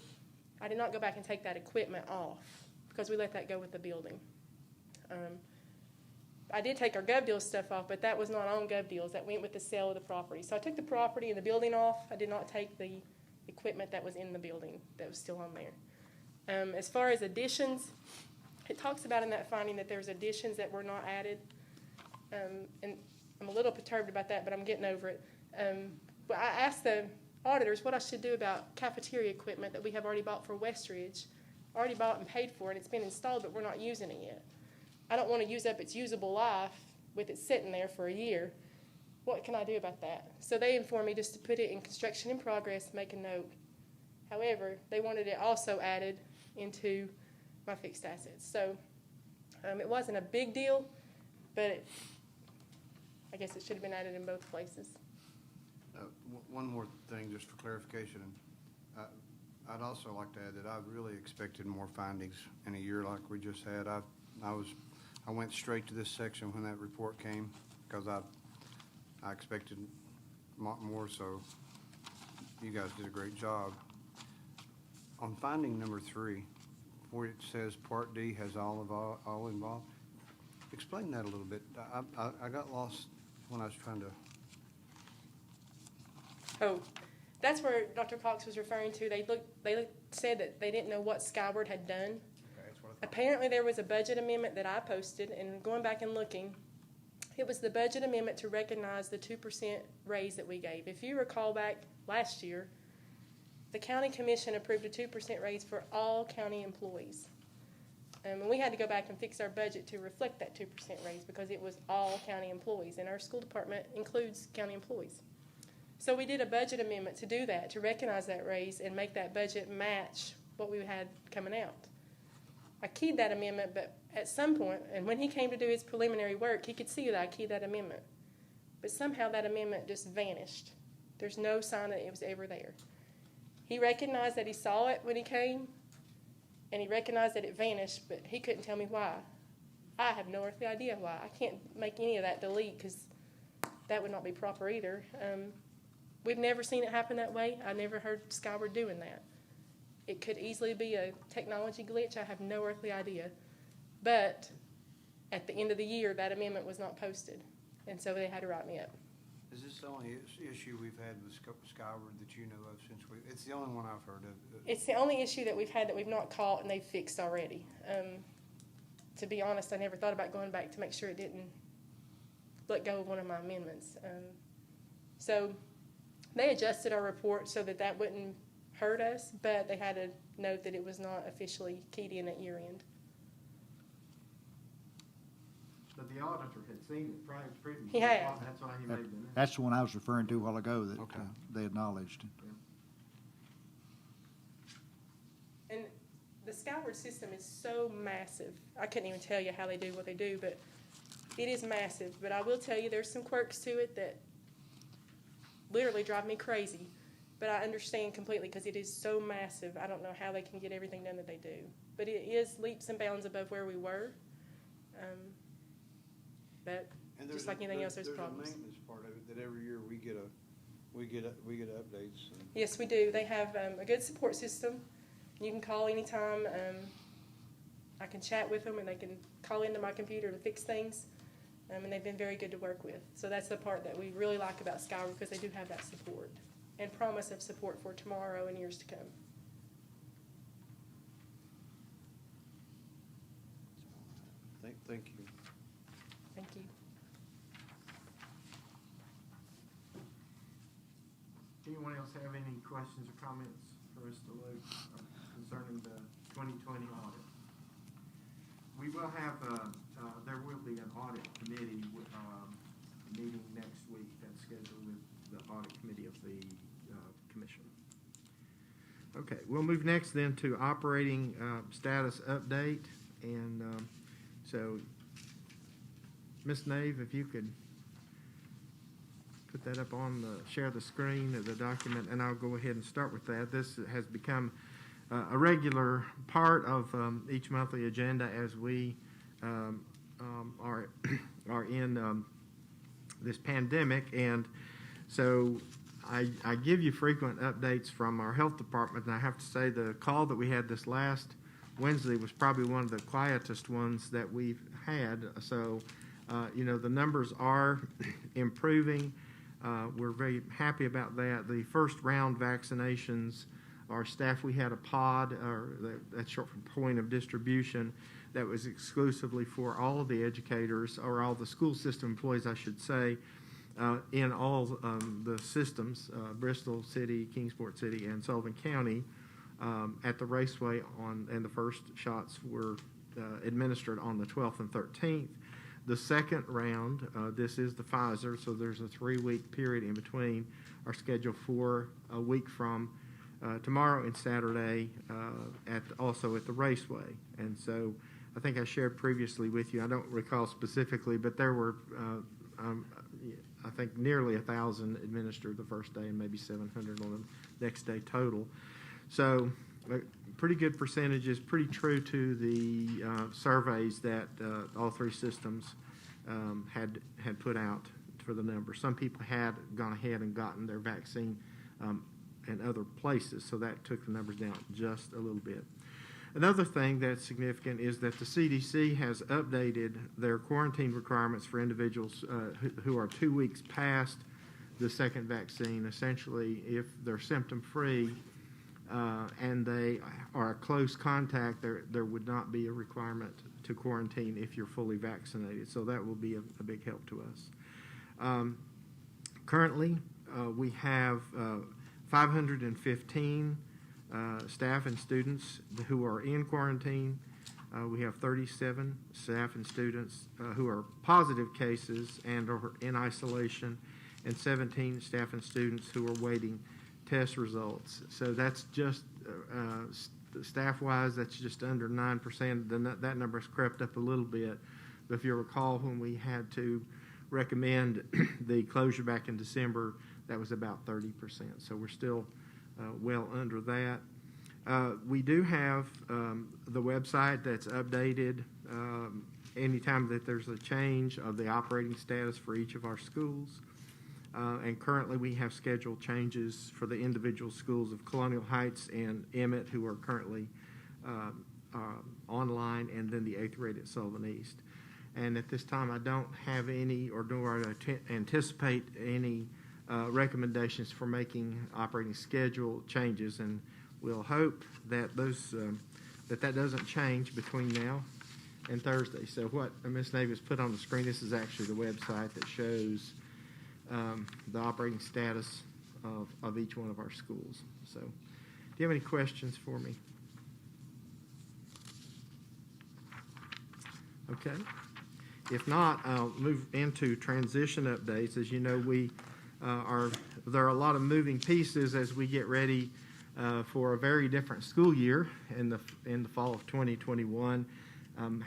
I did not go back and take that equipment off because we let that go with the building. I did take our gov deals stuff off, but that was not on gov deals. That went with the sale of the property. So I took the property and the building off. I did not take the equipment that was in the building that was still on there. As far as additions, it talks about in that finding that there's additions that were not added. And I'm a little perturbed about that, but I'm getting over it. But I asked the auditors what I should do about cafeteria equipment that we have already bought for Westridge, already bought and paid for, and it's been installed, but we're not using it yet. I don't want to use up its usable life with it sitting there for a year. What can I do about that? So they informed me just to put it in construction in progress, make a note. However, they wanted it also added into my fixed assets. So it wasn't a big deal, but I guess it should have been added in both places. One more thing, just for clarification. I'd also like to add that I really expected more findings in a year like we just had. I went straight to this section when that report came because I expected more, so you guys did a great job. On finding number 3, where it says Part D has all involved, explain that a little bit. I got lost when I was trying to. Oh, that's where Dr. Cox was referring to. They said that they didn't know what Skyward had done. Okay, that's what I Apparently, there was a budget amendment that I posted, and going back and looking, it was the budget amendment to recognize the 2% raise that we gave. If you recall back last year, the county commission approved a 2% raise for all county employees. And we had to go back and fix our budget to reflect that 2% raise because it was all county employees, and our school department includes county employees. So we did a budget amendment to do that, to recognize that raise and make that budget match what we had coming out. I keyed that amendment, but at some point, and when he came to do his preliminary work, he could see that I keyed that amendment. But somehow that amendment just vanished. There's no sign that it was ever there. He recognized that he saw it when he came, and he recognized that it vanished, but he couldn't tell me why. I have no earthly idea why. I can't make any of that delete because that would not be proper either. We've never seen it happen that way. I never heard Skyward doing that. It could easily be a technology glitch. I have no earthly idea. But at the end of the year, that amendment was not posted, and so they had to write me up. Is this the only issue we've had with Skyward that you know of since it's the only one I've heard of? It's the only issue that we've had that we've not caught and they've fixed already. To be honest, I never thought about going back to make sure it didn't let go of one of my amendments. So they adjusted our report so that that wouldn't hurt us, but they had to note that it was not officially keyed in at year end. But the auditor had seen it previously. He had. That's why he made the note. That's the one I was referring to a while ago that Okay. they acknowledged. And the Skyward system is so massive. I couldn't even tell you how they do what they do, but it is massive. But I will tell you there's some quirks to it that literally drive me crazy. But I understand completely because it is so massive. I don't know how they can get everything done that they do. But it is leaps and bounds above where we were. But just like anything else, there's problems. There's a maintenance part of it that every year we get updates. And Yes, we do. They have a good support system. You can call anytime. I can chat with them, and they can call into my computer to fix things. And they've been very good to work with. So that's the part that we really like about Skyward because they do have that support and promise of support for tomorrow and years to come. Thank you. Thank you. Anyone else have any questions or comments for Mr. Luke concerning the 2020 audit? We will have, there will be an audit committee meeting next week that's scheduled with the audit committee of the commission. Okay, we'll move next then to operating status update. And so, Ms. Nave, if you could put that up on share the screen of the document, and I'll go ahead and start with that. This has become a regular part of each monthly agenda as we are in this pandemic, and so I give you frequent updates from our health department, and I have to say the call that we had this last Wednesday was probably one of the quietest ones that we've had. So, the numbers are improving. We're very happy about that. The first round vaccinations, our staff, we had a pod, or that's short for point of distribution, that was exclusively for all of the educators, or all the school system employees, I should say, in all the systems, Bristol City, Kingsport City, and Sullivan County, at the Raceway and the first shots were administered on the 12th and 13th. The second round, this is the Pfizer, so there's a 3-week period in between, are scheduled for a week from tomorrow and Saturday, also at the Raceway. And so I think I shared previously with you, I don't recall specifically, but there were, I think, nearly 1,000 administered the first day and maybe 700 on the next day total. So pretty good percentages, pretty true to the surveys that all three systems had put out for the numbers. Some people had gone ahead and gotten their vaccine in other places, so that took the numbers down just a little bit. Another thing that's significant is that the CDC has updated their quarantine requirements for individuals who are 2 weeks past the second vaccine. Essentially, if they're symptom-free, and they are a close contact, there would not be a requirement to quarantine if you're fully vaccinated. So that will be a big help to us. Currently, we have 515 staff and students who are in quarantine. We have 37 staff and students who are positive cases and are in isolation, and 17 staff and students who are waiting test results. So that's just, staff-wise, that's just under 9%. Then that number has crept up a little bit. But if you recall, when we had to recommend the closure back in December, that was about 30%. So we're still well under that. We do have the website that's updated anytime that there's a change of the operating status for each of our schools. And currently we have scheduled changes for the individual schools of Colonial Heights and Emmett, who are currently online, and then the 8th grade at Sullivan East. And at this time, I don't have any, or do I anticipate any recommendations for making operating schedule changes, and we'll hope that those that doesn't change between now and Thursday. So what Ms. Navis put on the screen, this is actually the website that shows the operating status of each one of our schools. So do you have any questions for me? Okay. If not, I'll move into transition updates. As you know, there are a lot of moving pieces as we get ready for a very different school year in the fall of 2021.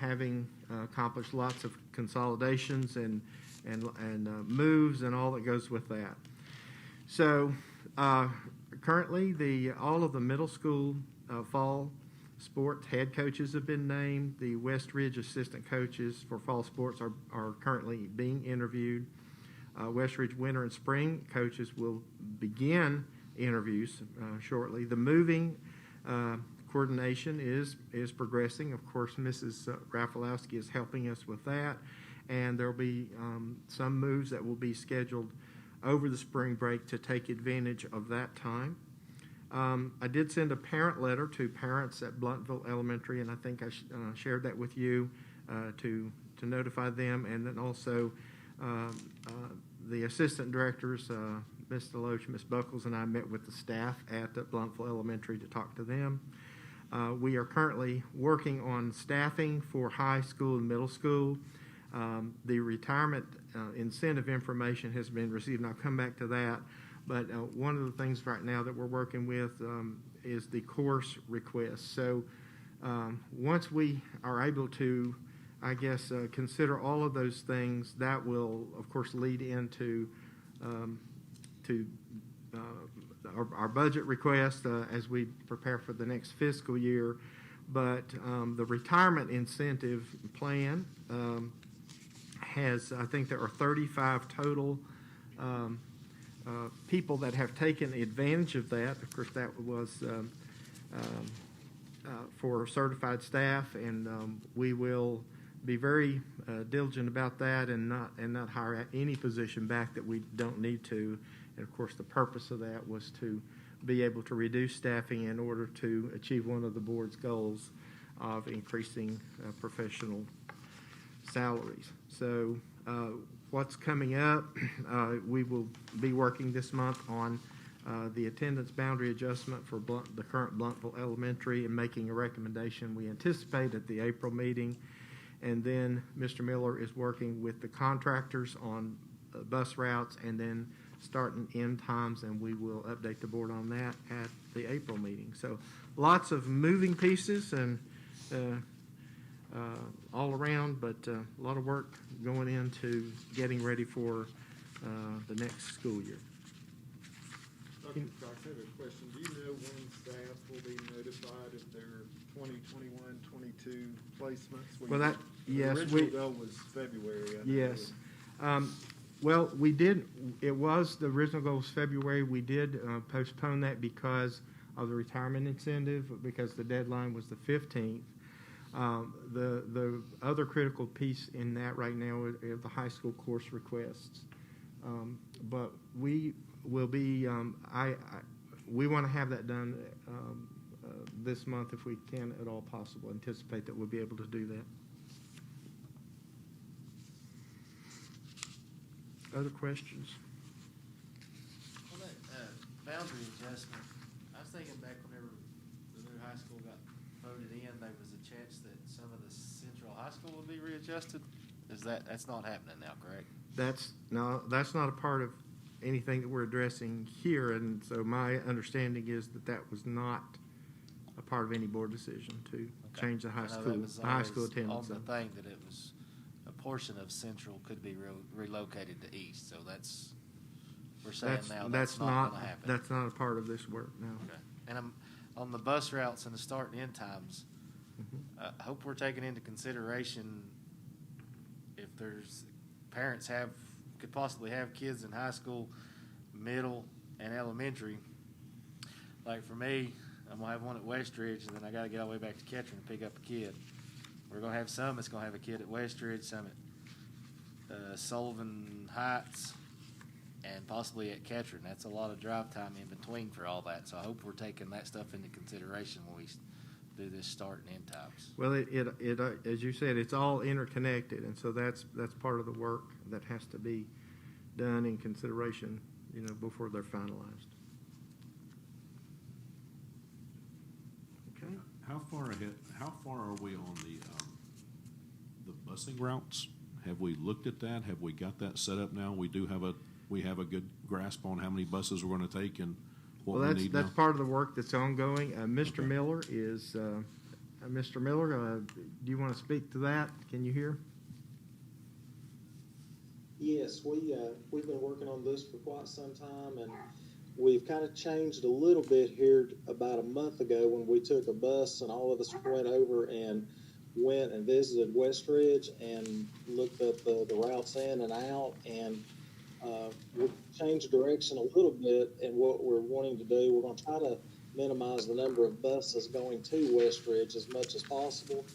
Having accomplished lots of consolidations and moves and all that goes with that. So currently, all of the middle school fall sports head coaches have been named. The West Ridge assistant coaches for fall sports are currently being interviewed. West Ridge winter and spring coaches will begin interviews shortly. The moving coordination is progressing. Of course, Mrs. Rafalowski is helping us with that, and there will be some moves that will be scheduled over the spring break to take advantage of that time. I did send a parent letter to parents at Bluntville Elementary, and I think I shared that with you to notify them, and then also the assistant directors, Ms. Deloach, Ms. Buckles, and I met with the staff at Bluntville Elementary to talk to them. We are currently working on staffing for high school and middle school. The retirement incentive information has been received, and I'll come back to that. But one of the things right now that we're working with is the course requests. So once we are able to, I guess, consider all of those things, that will, of course, lead into our budget request as we prepare for the next fiscal year. But the retirement incentive plan has, I think there are 35 total people that have taken advantage of that. Of course, that was for certified staff, and we will be very diligent about that and not hire any position back that we don't need to. And of course, the purpose of that was to be able to reduce staffing in order to achieve one of the board's goals of increasing professional salaries. So what's coming up, we will be working this month on the attendance boundary adjustment for the current Bluntville Elementary and making a recommendation we anticipate at the April meeting. And then Mr. Miller is working with the contractors on bus routes and then start and end times, and we will update the board on that at the April meeting. So lots of moving pieces and all around, but a lot of work going into getting ready for the next school year. Dr. Cox, I have a question. Do you know when staff will be notified if their 2021, 22 placements? Well, yes. The original goal was February. I know. Yes. Well, we did, the original goal was February. We did postpone that because of the retirement incentive, because the deadline was the 15th. The other critical piece in that right now is the high school course requests. But we will be, we want to have that done this month if we can at all possible. Anticipate that we'll be able to do that. Other questions? On that, boundary adjustment, I was thinking back whenever the new high school got voted in, there was a chance that some of the central high school would be readjusted. That's not happening now, correct? That's not a part of anything that we're addressing here, and so my understanding is that that was not a part of any board decision to change the high I know school, that was the high always school attendance. on the thing that it was, a portion of central could be relocated to east, so we're saying now that's not gonna happen. That's not a part of this work, no. Okay. And on the bus routes and the start and end times, I hope we're taking into consideration if there's, parents could possibly have kids in high school, middle, and elementary. Like for me, I'm gonna have one at Westridge, and then I gotta get all the way back to Kettering to pick up a kid. We're gonna have some that's gonna have a kid at Westridge, some at Sullivan Heights, and possibly at Kettering. That's a lot of drive time in between for all that, so I hope we're taking that stuff into consideration when we do this start and end times. Well, it as you said, it's all interconnected, and so that's part of the work that has to be done in consideration, before they're finalized. Okay. How far are we on the busing routes? Have we looked at that? Have we got that set up now? We have a good grasp on how many buses we're gonna take and what we need now? That's part of the work that's ongoing. Mr. Miller is, Mr. Miller, do you want to speak to that? Can you hear? Yes, we've been working on this for quite some time, and we've kind of changed a little bit here about a month ago when we took a bus and all of us went over and went and visited Westridge and looked at the routes in and out, and we've changed direction a little bit. And what we're wanting to do, we're going to try to minimize the number of buses going to Westridge as much as possible,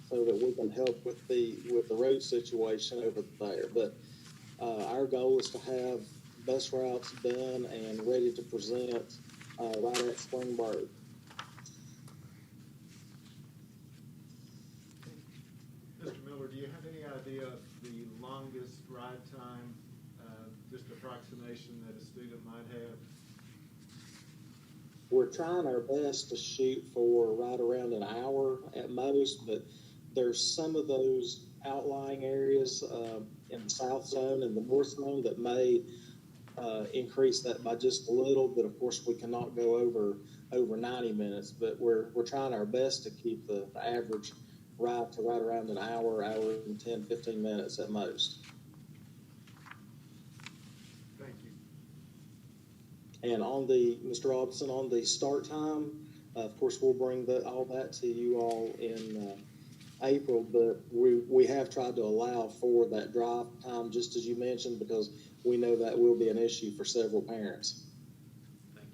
so that we can help with the road situation over there. But our goal is to have bus routes done and ready to present right at spring break. Mr. Miller, do you have any idea of the longest ride time, just approximation that a student might have? We're trying our best to shoot for right around an hour at most, but there's some of those outlying areas in the south zone and the north zone that may increase that by just a little. But of course, we cannot go over 90 minutes. But we're trying our best to keep the average ride to right around an hour and 10, 15 minutes at most. Thank you. And Mr. Robinson, on the start time, of course, we'll bring all that to you all in April, but we have tried to allow for that drive time, just as you mentioned, because we know that will be an issue for several parents. Thank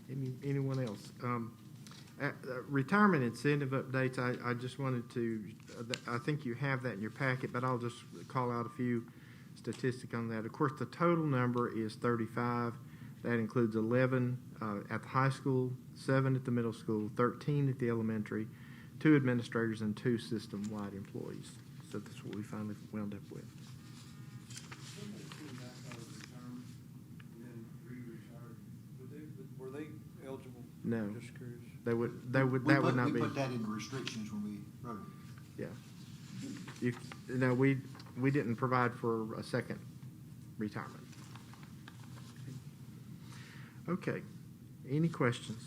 you. Anyone else? Retirement incentive updates, I just wanted to, I think you have that in your packet, but I'll just call out a few statistics on that. Of course, the total number is 35. That includes 11 at the high school, 7 at the middle school, 13 at the elementary, 2 administrators, and 2 system-wide employees. So that's what we finally wound up with. Were they eligible? No. Just curious. That would not be. We put that in the restrictions when we wrote it. Yeah. We didn't provide for a second retirement. Okay. Any questions?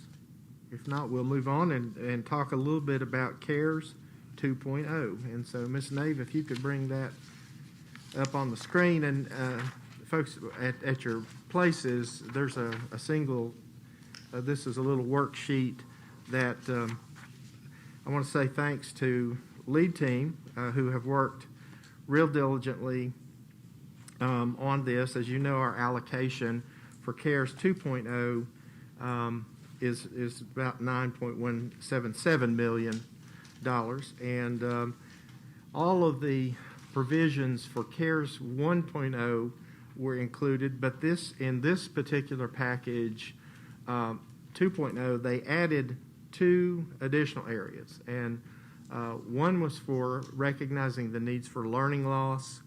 If not, we'll move on and talk a little bit about CARES 2.0. And so, Ms. Nave, if you could bring that up on the screen. And folks, at your places, there's a single, this is a little worksheet that I want to say thanks to lead team who have worked real diligently on this. As you know, our allocation for CARES 2.0 is about $9.177 million. And all of the provisions for CARES 1.0 were included, but in this particular package, 2.0, they added 2 additional areas. And one was for recognizing the needs for learning loss,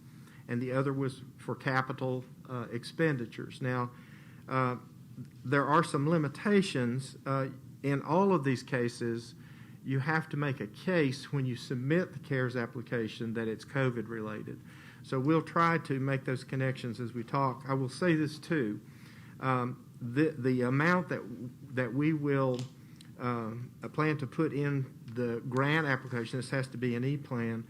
and the other was for capital expenditures. Now, there are some limitations. In all of these cases, you have to make a case when you submit the CARES application that it's COVID-related. So we'll try to make those connections as we talk. I will say this too. The amount that we will plan to put in the grant application, this has to be an E-plan,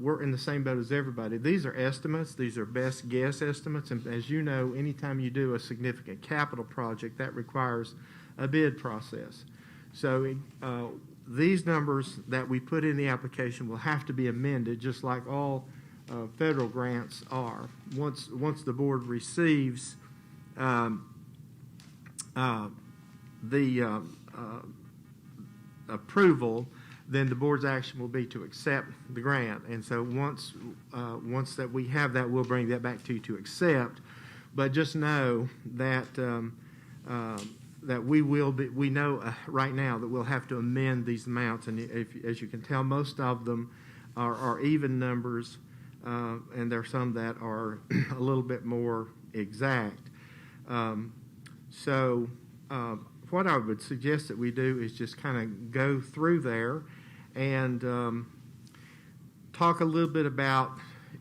we're in the same boat as everybody. These are estimates. These are best guess estimates. And as you know, anytime you do a significant capital project, that requires a bid process. So these numbers that we put in the application will have to be amended, just like all federal grants are. Once the board receives the approval, then the board's action will be to accept the grant. And so once that we have that, we'll bring that back to you to accept. But just know that that we know right now that we'll have to amend these amounts. And as you can tell, most of them are even numbers, and there are some that are a little bit more exact. What I would suggest that we do is just kind of go through there and talk a little bit about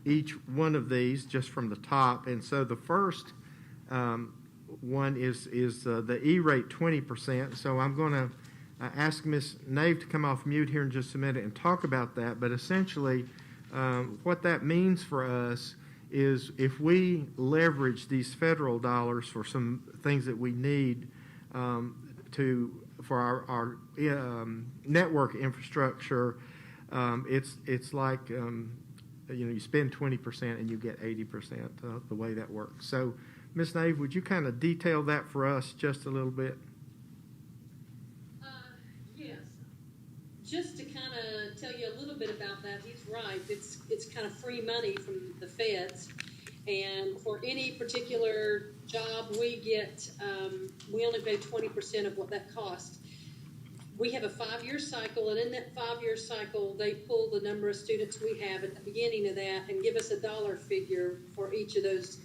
each one of these just from the top. And so the first one is the E-rate 20%. So I'm going to ask Ms. Nave to come off mute here in just a minute and talk about that. But essentially, what that means for us is if we leverage these federal dollars for some things that we need for our network infrastructure, it's like you spend 20% and you get 80% the way that works. So, Ms. Nave, would you kind of detail that for us just a little bit? Yes. Just to kind of tell you a little bit about that, he's right. It's kind of free money from the feds, and for any particular job we get, we only pay 20% of what that costs. We have a 5-year cycle, and in that 5-year cycle, they pull the number of students we have at the beginning of that and give us a dollar figure for each of those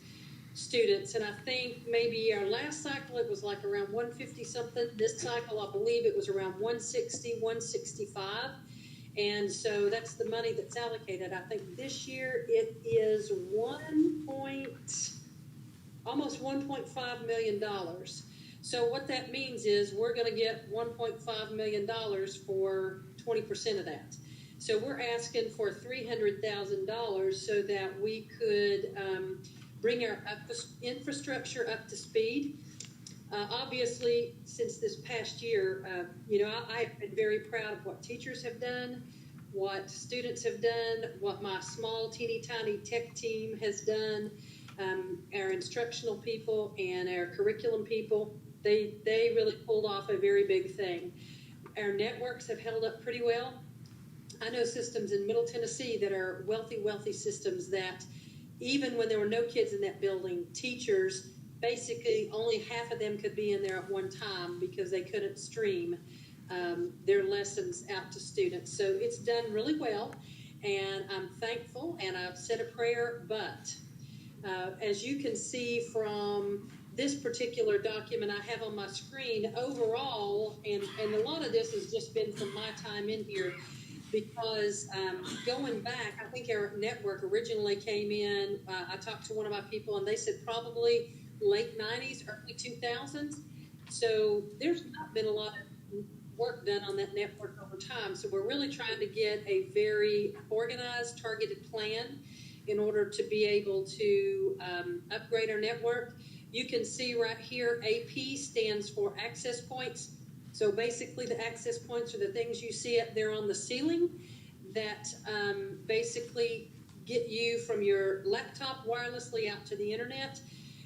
students. And I think maybe our last cycle, it was like around 150 something. This cycle, I believe it was around 160, 165. And so that's the money that's allocated. I think this year it is almost $1.5 million. So what that means is we're going to get $1.5 million for 20% of that. So we're asking for $300,000 so that we could bring our infrastructure up to speed. Obviously, since this past year, I've been very proud of what teachers have done, what students have done, what my small, teeny tiny tech team has done, our instructional people and our curriculum people. They really pulled off a very big thing. Our networks have held up pretty well. I know systems in Middle Tennessee that are wealthy systems that even when there were no kids in that building, teachers, basically only half of them could be in there at one time because they couldn't stream their lessons out to students. So it's done really well, and I'm thankful, and I've said a prayer, but as you can see from this particular document I have on my screen, overall, and a lot of this has just been from my time in here, because going back, I think our network originally came in, I talked to one of my people, and they said probably late 90s, early 2000s. So there's not been a lot of work done on that network over time. So we're really trying to get a very organized, targeted plan in order to be able to upgrade our network. You can see right here, AP stands for access points. So basically the access points are the things you see up there on the ceiling that basically get you from your laptop wirelessly out to the internet.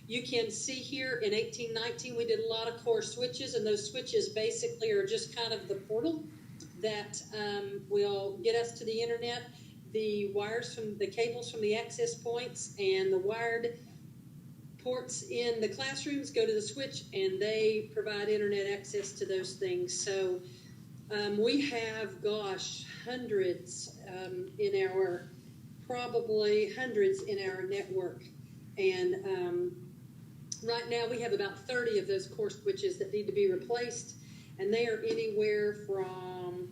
You can see here in 1819, we did a lot of core switches, and those switches basically are just kind of the portal that will get us to the internet. The wires from the cables from the access points and the wired ports in the classrooms go to the switch, and they provide internet access to those things. So we have, hundreds probably hundreds in our network. And right now we have about 30 of those core switches that need to be replaced, and they are anywhere from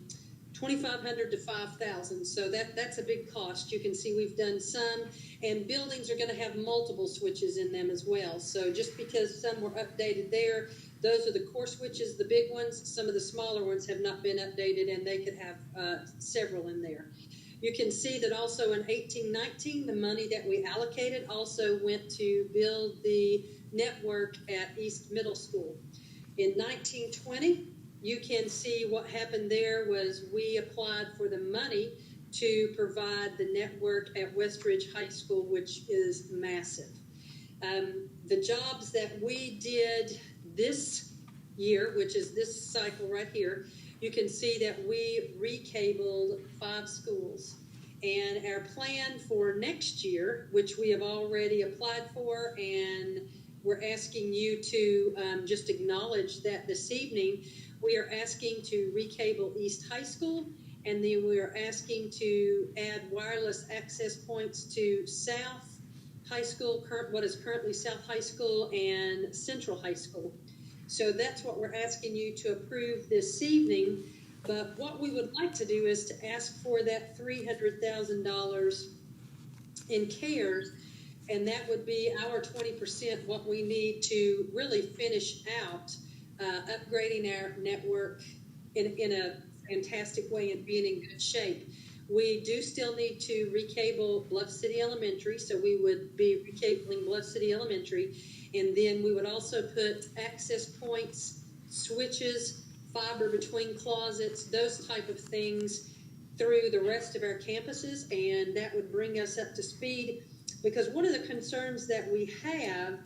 $2,500 to $5,000. So that's a big cost. You can see we've done some, and buildings are going to have multiple switches in them as well. So just because some were updated there, those are the core switches, the big ones. Some of the smaller ones have not been updated, and they could have several in there. You can see that also in 1819, the money that we allocated also went to build the network at East Middle School. In 1920, you can see what happened there was we applied for the money to provide the network at Westridge High School, which is massive. The jobs that we did this year, which is this cycle right here, you can see that we recabled 5 schools. And our plan for next year, which we have already applied for, and we're asking you to just acknowledge that this evening, we are asking to recable East High School, and then we are asking to add wireless access points to South High School, what is currently South High School, and Central High School. So that's what we're asking you to approve this evening. But what we would like to do is to ask for that $300,000 in CARES, and that would be our 20%, what we need to really finish out upgrading our network in a fantastic way and being in good shape. We do still need to recable Bluff City Elementary, so we would be recabling Bluff City Elementary, and then we would also put access points, switches, fiber between closets, those type of things through the rest of our campuses, and that would bring us up to speed, because one of the concerns that we have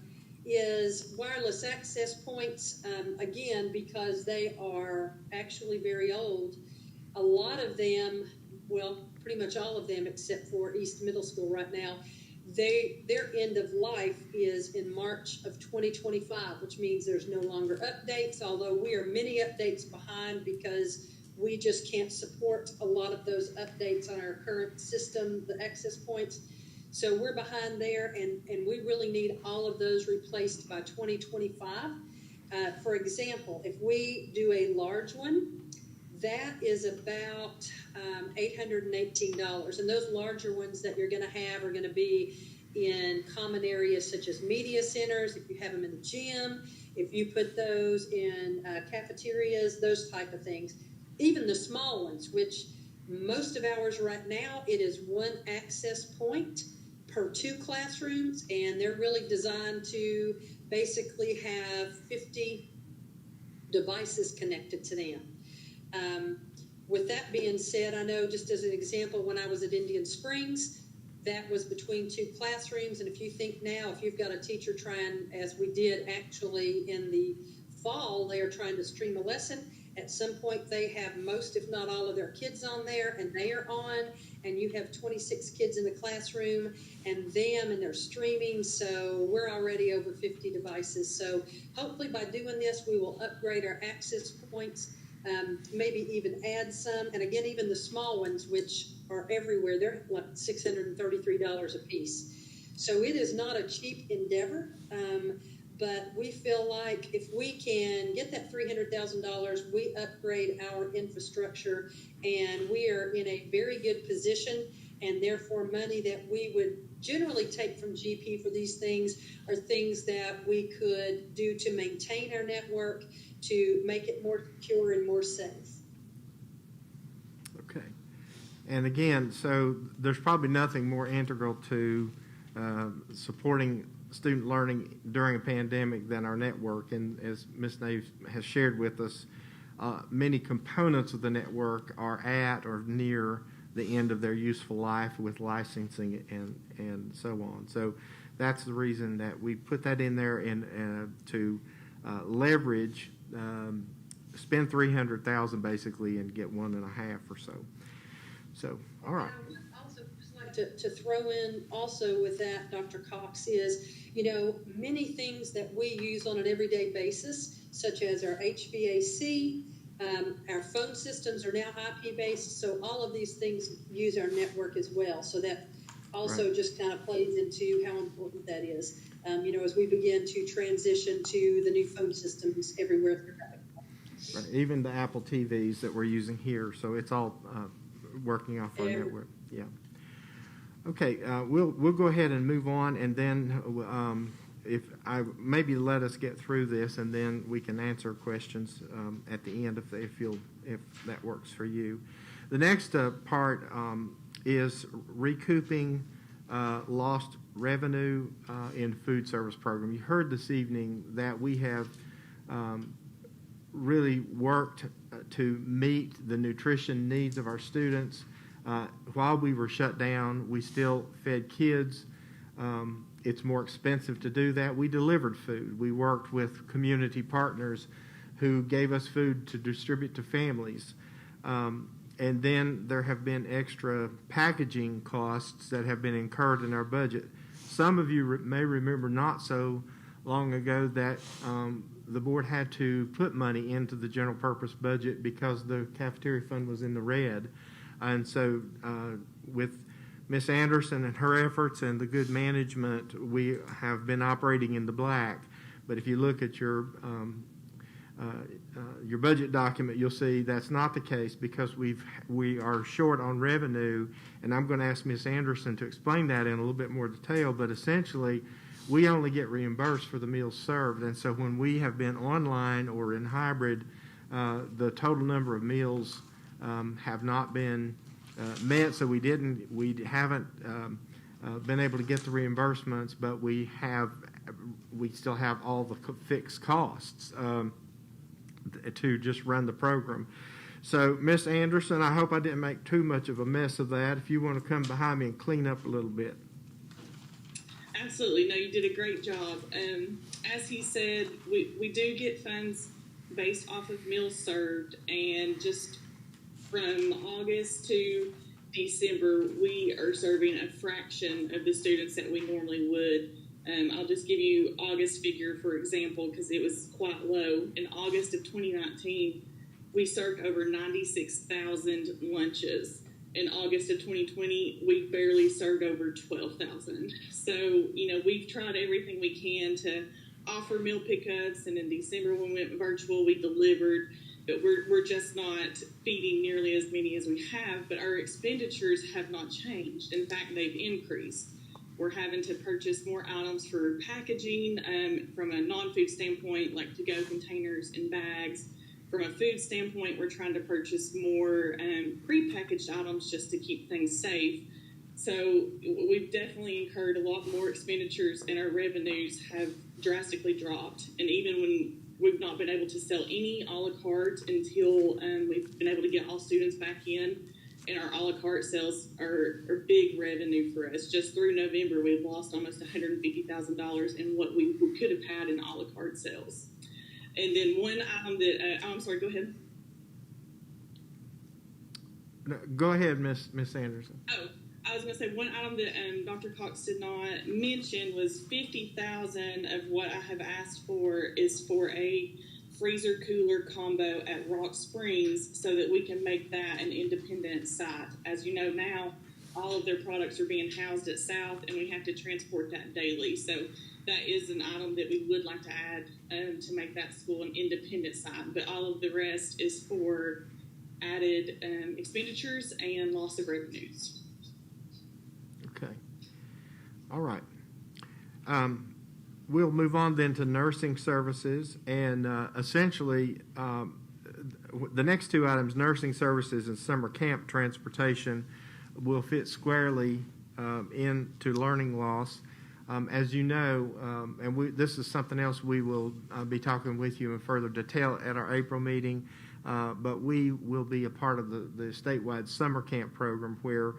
is wireless access points, again, because they are actually very old. A lot of them, well, pretty much all of them except for East Middle School right now, their end of life is in March of 2025, which means there's no longer updates, although we are many updates behind because we just can't support a lot of those updates on our current system, the access points. So we're behind there, and we really need all of those replaced by 2025. For example, if we do a large one, that is about $818. And those larger ones that you're going to have are going to be in common areas such as media centers, if you have them in the gym, if you put those in cafeterias, those type of things. Even the small ones, which most of ours right now, it is 1 access point per 2 classrooms, and they're really designed to basically have 50 devices connected to them. With that being said, I know just as an example, when I was at Indian Springs, that was between 2 classrooms. And if you think now, if you've got a teacher trying, as we did actually in the fall, they are trying to stream a lesson. At some point, they have most, if not all, of their kids on there, and they are on, and you have 26 kids in the classroom, and they're streaming, so we're already over 50 devices. So hopefully by doing this, we will upgrade our access points, maybe even add some, and again, even the small ones, which are everywhere, they're like $633 a piece. So it is not a cheap endeavor, but we feel like if we can get that $300,000, we upgrade our infrastructure, and we are in a very good position, and therefore money that we would generally take from GP for these things are things that we could do to maintain our network, to make it more secure and more safe. Okay. And again, so there's probably nothing more integral to supporting student learning during a pandemic than our network. And as Ms. Nave has shared with us, many components of the network are at or near the end of their useful life with licensing and so on. So that's the reason that we put that in there to leverage, spend $300,000 basically and get 1.5 or so. So, all right. I would also just like like to throw in also with that, Dr. Cox, is, many things that we use on an everyday basis, such as our HVAC, our phone systems are now IP-based, so all of these things use our network as well. So that also just kind of plays into how important that is, as we begin to transition to the new phone systems everywhere throughout. Right, even the Apple TVs that we're using here, so it's all working off our network. Yeah. Okay, we'll go ahead and move on, and then if I maybe let us get through this, and then we can answer questions at the end if that works for you. The next part is recouping lost revenue in food service program. You heard this evening that we have really worked to meet the nutrition needs of our students. While we were shut down, we still fed kids. It's more expensive to do that. We delivered food. We worked with community partners who gave us food to distribute to families. And then there have been extra packaging costs that have been incurred in our budget. Some of you may remember not so long ago that the board had to put money into the general purpose budget because the cafeteria fund was in the red. And so with Ms. Anderson and her efforts and the good management, we have been operating in the black. But if you look at your budget document, you'll see that's not the case because we are short on revenue. And I'm going to ask Ms. Anderson to explain that in a little bit more detail. But essentially, we only get reimbursed for the meals served. And so when we have been online or in hybrid, the total number of meals have not been met, so we haven't been able to get the reimbursements, but we still have all the fixed costs to just run the program. So, Ms. Anderson, I hope I didn't make too much of a mess of that. If you want to come behind me and clean up a little bit. Absolutely. No, you did a great job. As he said, we do get funds based off of meals served, and just from August to December, we are serving a fraction of the students that we normally would. I'll just give you August figure, for example, because it was quite low. In August of 2019, we served over 96,000 lunches. In August of 2020, we barely served over 12,000. So, we've tried everything we can to offer meal pickups, and in December when we went virtual, we delivered. But we're just not feeding nearly as many as we have, but our expenditures have not changed. In fact, they've increased. We're having to purchase more items for packaging from a non-food standpoint, like to-go containers and bags. From a food standpoint, we're trying to purchase more pre-packaged items just to keep things safe. So we've definitely incurred a lot more expenditures, and our revenues have drastically dropped. And even when we've not been able to sell any a la carte until we've been able to get all students back in, and our a la carte sales are big revenue for us. Just through November, we've lost almost $150,000 in what we could have had in a la carte sales. And then one item that I'm sorry, go ahead. No, go ahead, Miss Anderson. Oh, I was going to say one item that Dr. Cox did not mention was $50,000 of what I have asked for is for a freezer cooler combo at Rock Springs so that we can make that an independent site. As you know now, all of their products are being housed at South, and we have to transport that daily. So that is an item that we would like to add to make that school an independent site. But all of the rest is for added expenditures and loss of revenues. Okay. All right. We'll move on then to nursing services, and essentially the next two items, nursing services and summer camp transportation, will fit squarely into learning loss. As you know, this is something else we will be talking with you in further detail at our April meeting, but we will be a part of the statewide summer camp program where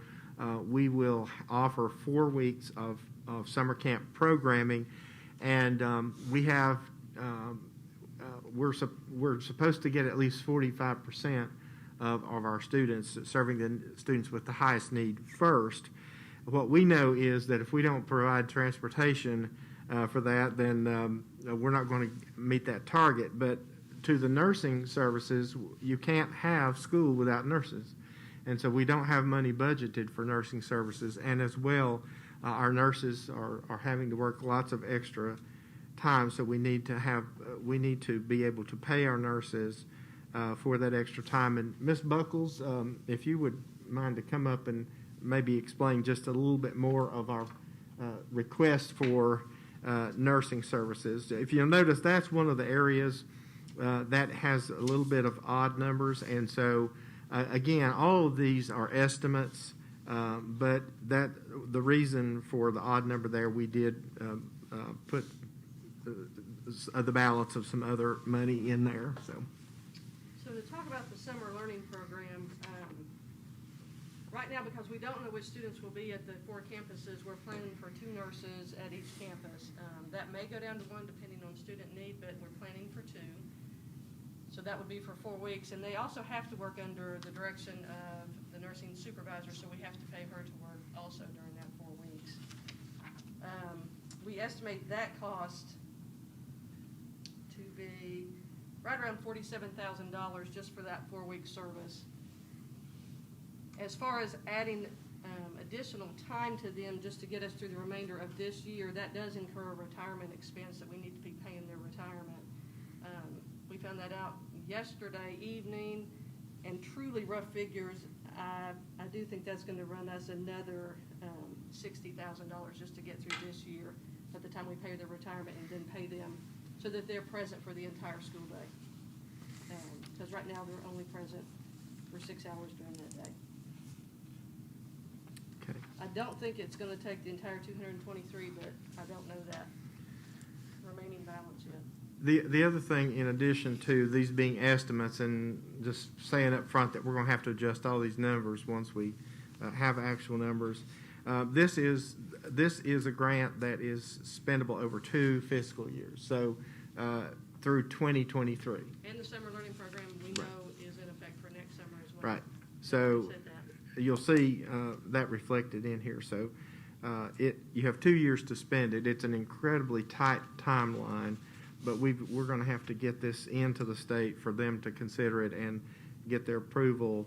we will offer 4 weeks of summer camp programming, and we're supposed to get at least 45% of our students, serving the students with the highest need first. what we know is that if we don't provide transportation for that, then we're not going to meet that target. But to the nursing services, you can't have school without nurses. And so we don't have money budgeted for nursing services. And as well, our nurses are having to work lots of extra time. So we need to be able to pay our nurses for that extra time. And Ms. Buckles, if you would mind to come up and maybe explain just a little bit more of our request for nursing services. If you'll notice, that's one of the areas that has a little bit of odd numbers. And so, again, all of these are estimates, but the reason for the odd number there, we did put the balance of some other money in there. So to talk about the summer learning program, right now, because we don't know which students will be at the 4 campuses, we're planning for 2 nurses at each campus. That may go down to 1 depending on student need, but we're planning for 2. So that would be for 4 weeks. And they also have to work under the direction of the nursing supervisor, so we have to pay her to work also during that 4 weeks. We estimate that cost to be right around $47,000 just for that 4-week service. As far as adding additional time to them just to get us through the remainder of this year, that does incur a retirement expense that we need to be paying their retirement. We found that out yesterday evening, and truly rough figures, I do think that's going to run us another $60,000 just to get through this year by the time we pay their retirement and then pay them so that they're present for the entire school day. Because right now they're only present for 6 hours during that day. okay. I don't think it's going to take the entire 223, but I don't know that remaining balance yet. The other thing, in addition to these being estimates, and just saying up front that we're going to have to adjust all these numbers once we have actual numbers, this is a grant that is spendable over 2 fiscal years, so through 2023. And the summer learning program we know is in effect for next summer as well. Right. So Said that. you'll see that reflected in here. So you have 2 years to spend it. It's an incredibly tight timeline. But we're going to have to get this into the state for them to consider it and get their approval.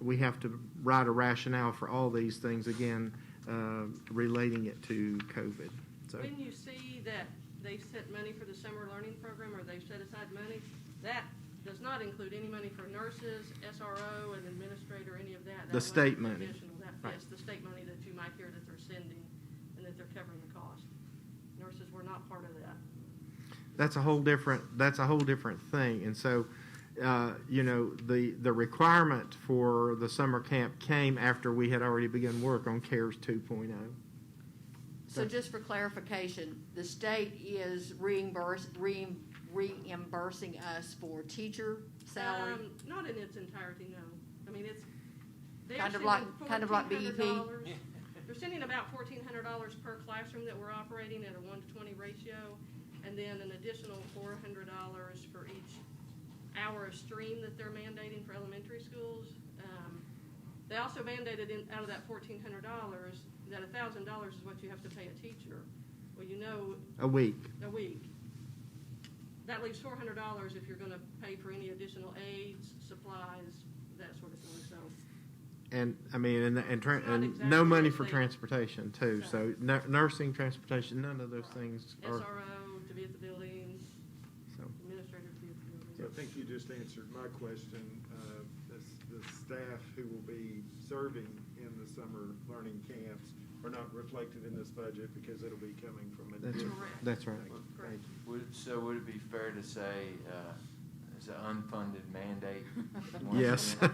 We have to write a rationale for all these things, again, relating it to COVID. So When you see that they've set money for the summer learning program, or they've set aside money, that does not include any money for nurses, SRO, and administrator, any of that. The state money. Right. Yes, the state money that you might hear that they're sending and that they're covering the cost. Nurses were not part of that. that's a whole different thing. And so, the requirement for the summer camp came after we had already begun work on CARES 2.0. So just for clarification, the state is reimbursing us for teacher salary? Not in its entirety, no. I mean, Kind of like BEP? They're sending about $1,400 per classroom that we're operating at a 1-to-20 ratio, and then an additional $400 for each hour of stream that they're mandating for elementary schools. They also mandated out of that $1,400 that $1,000 is what you have to pay a teacher. Well, a week. That leaves $400 if you're going to pay for any additional aids, supplies, that sort of thing. So. And I mean, and exactly no money what for they- transportation too. So nursing, transportation, none of those things are. SRO to be at the buildings, So. administrator to be at the buildings. So I think you just answered my question. The staff who will be serving in the summer learning camps are not reflected in this budget because it'll be coming from a different. That's right. Correct. Would it be fair to say it's an unfunded mandate? Yes. Well,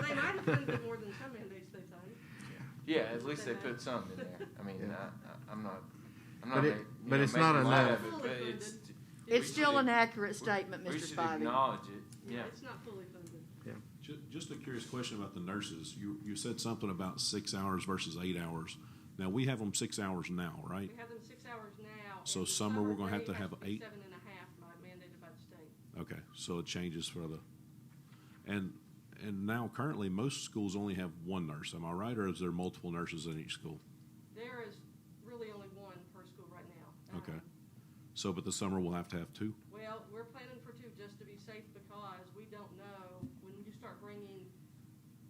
they might have funded more than some mandates, they say. Yeah, at least they put something in there. I mean, Yeah. I'm not But it's not making light enough. of it, but it's. It's we still should- an accurate statement, We Mr. should Spivey. acknowledge it, yeah. It's not fully funded. Just a curious question about the nurses. You said something about 6 hours versus 8 hours. Now, we have them 6 hours now, right? We have them 6 hours now. So and the summer, we're gonna have they to have be 8? 7.5 mandated by the state. Okay, so it changes for the, and And now currently, most schools only have one nurse, am I right, or is there multiple nurses in each school? There is really only one per school right now. Okay. So, but the summer we'll have to have two? Well, we're planning for two just to be safe because we don't know when you start bringing,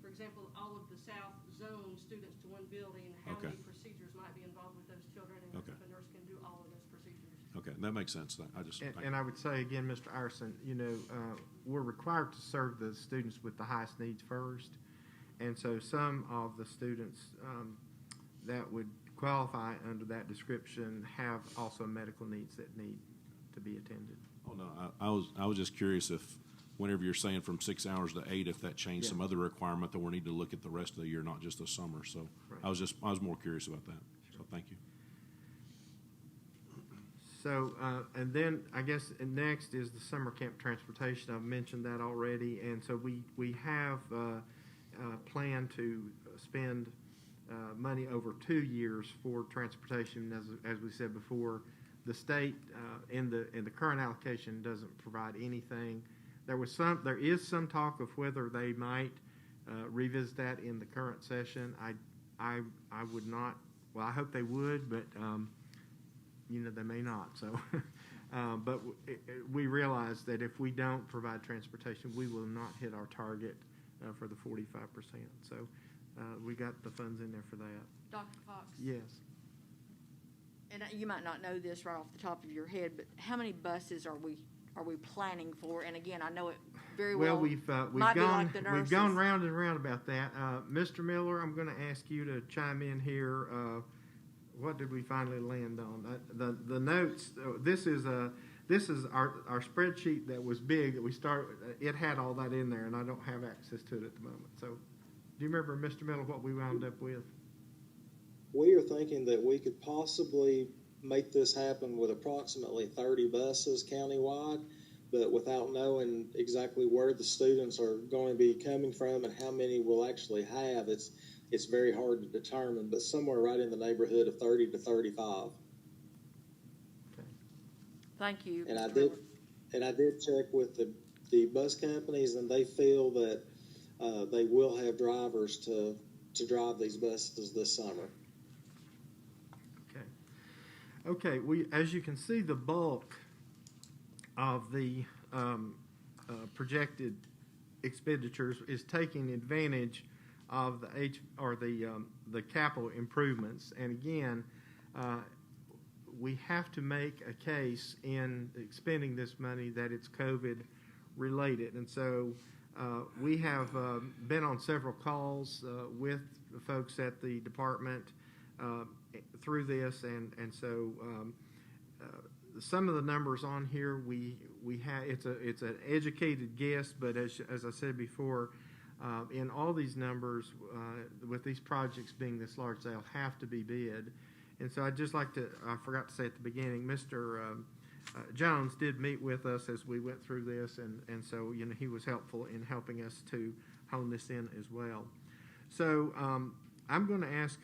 for example, all of the South Zone students to one building, how Okay. many procedures might be involved with those children and Okay. if a nurse can do all of those procedures. Okay, that makes sense. I just, And I would say again, Mr. Iverson, we're required to serve the students with the highest needs first. And so some of the students that would qualify under that description have also medical needs that need to be attended. oh, no, I was just curious if, whenever you're saying from 6 hours to 8, if that changed some Yeah. other requirement that we need to look at the rest of the year, not just the summer. So Right. I was more curious about that. So thank you. So, and then I guess next is the summer camp transportation. I've mentioned that already. And so we have planned to spend money over 2 years for transportation. As we said before, the state in the current allocation doesn't provide anything. There is some talk of whether they might revisit that in the current session. I would not. Well, I hope they would, but they may not. So, but we realize that if we don't provide transportation, we will not hit our target for the 45%. So, we got the funds in there for that. Dr. Fox? Yes. And you might not know this right off the top of your head, but how many buses are we planning for? And again, I know it very well. Well, we've might be like the we've nurses. gone round and round about that. Mr. Miller, I'm going to ask you to chime in here. What did we finally land on? The notes. This is our spreadsheet that was big that we started. It had all that in there, and I don't have access to it at the moment. So, do you remember, Mr. Miller, what we wound up with? We are thinking that we could possibly make this happen with approximately 30 buses countywide, but without knowing exactly where the students are going to be coming from and how many we'll actually have, it's very hard to determine, but somewhere right in the neighborhood of 30 to 35. Okay. Thank you. And Mr. I did check with the bus companies, and they feel that they will have drivers to drive these buses this summer. Okay, as you can see, the bulk of the projected expenditures is taking advantage of the capital improvements. And again, we have to make a case in expending this money that it's COVID related. And so we have been on several calls with the folks at the department through this, and so some of the numbers on here we have it's an educated guess, but as I said before, in all these numbers, with these projects being this large, they'll have to be bid. And so I'd just like to, I forgot to say at the beginning, Mr. Jones did meet with us as we went through this, and so he was helpful in helping us to hone this in as well. So I'm going to ask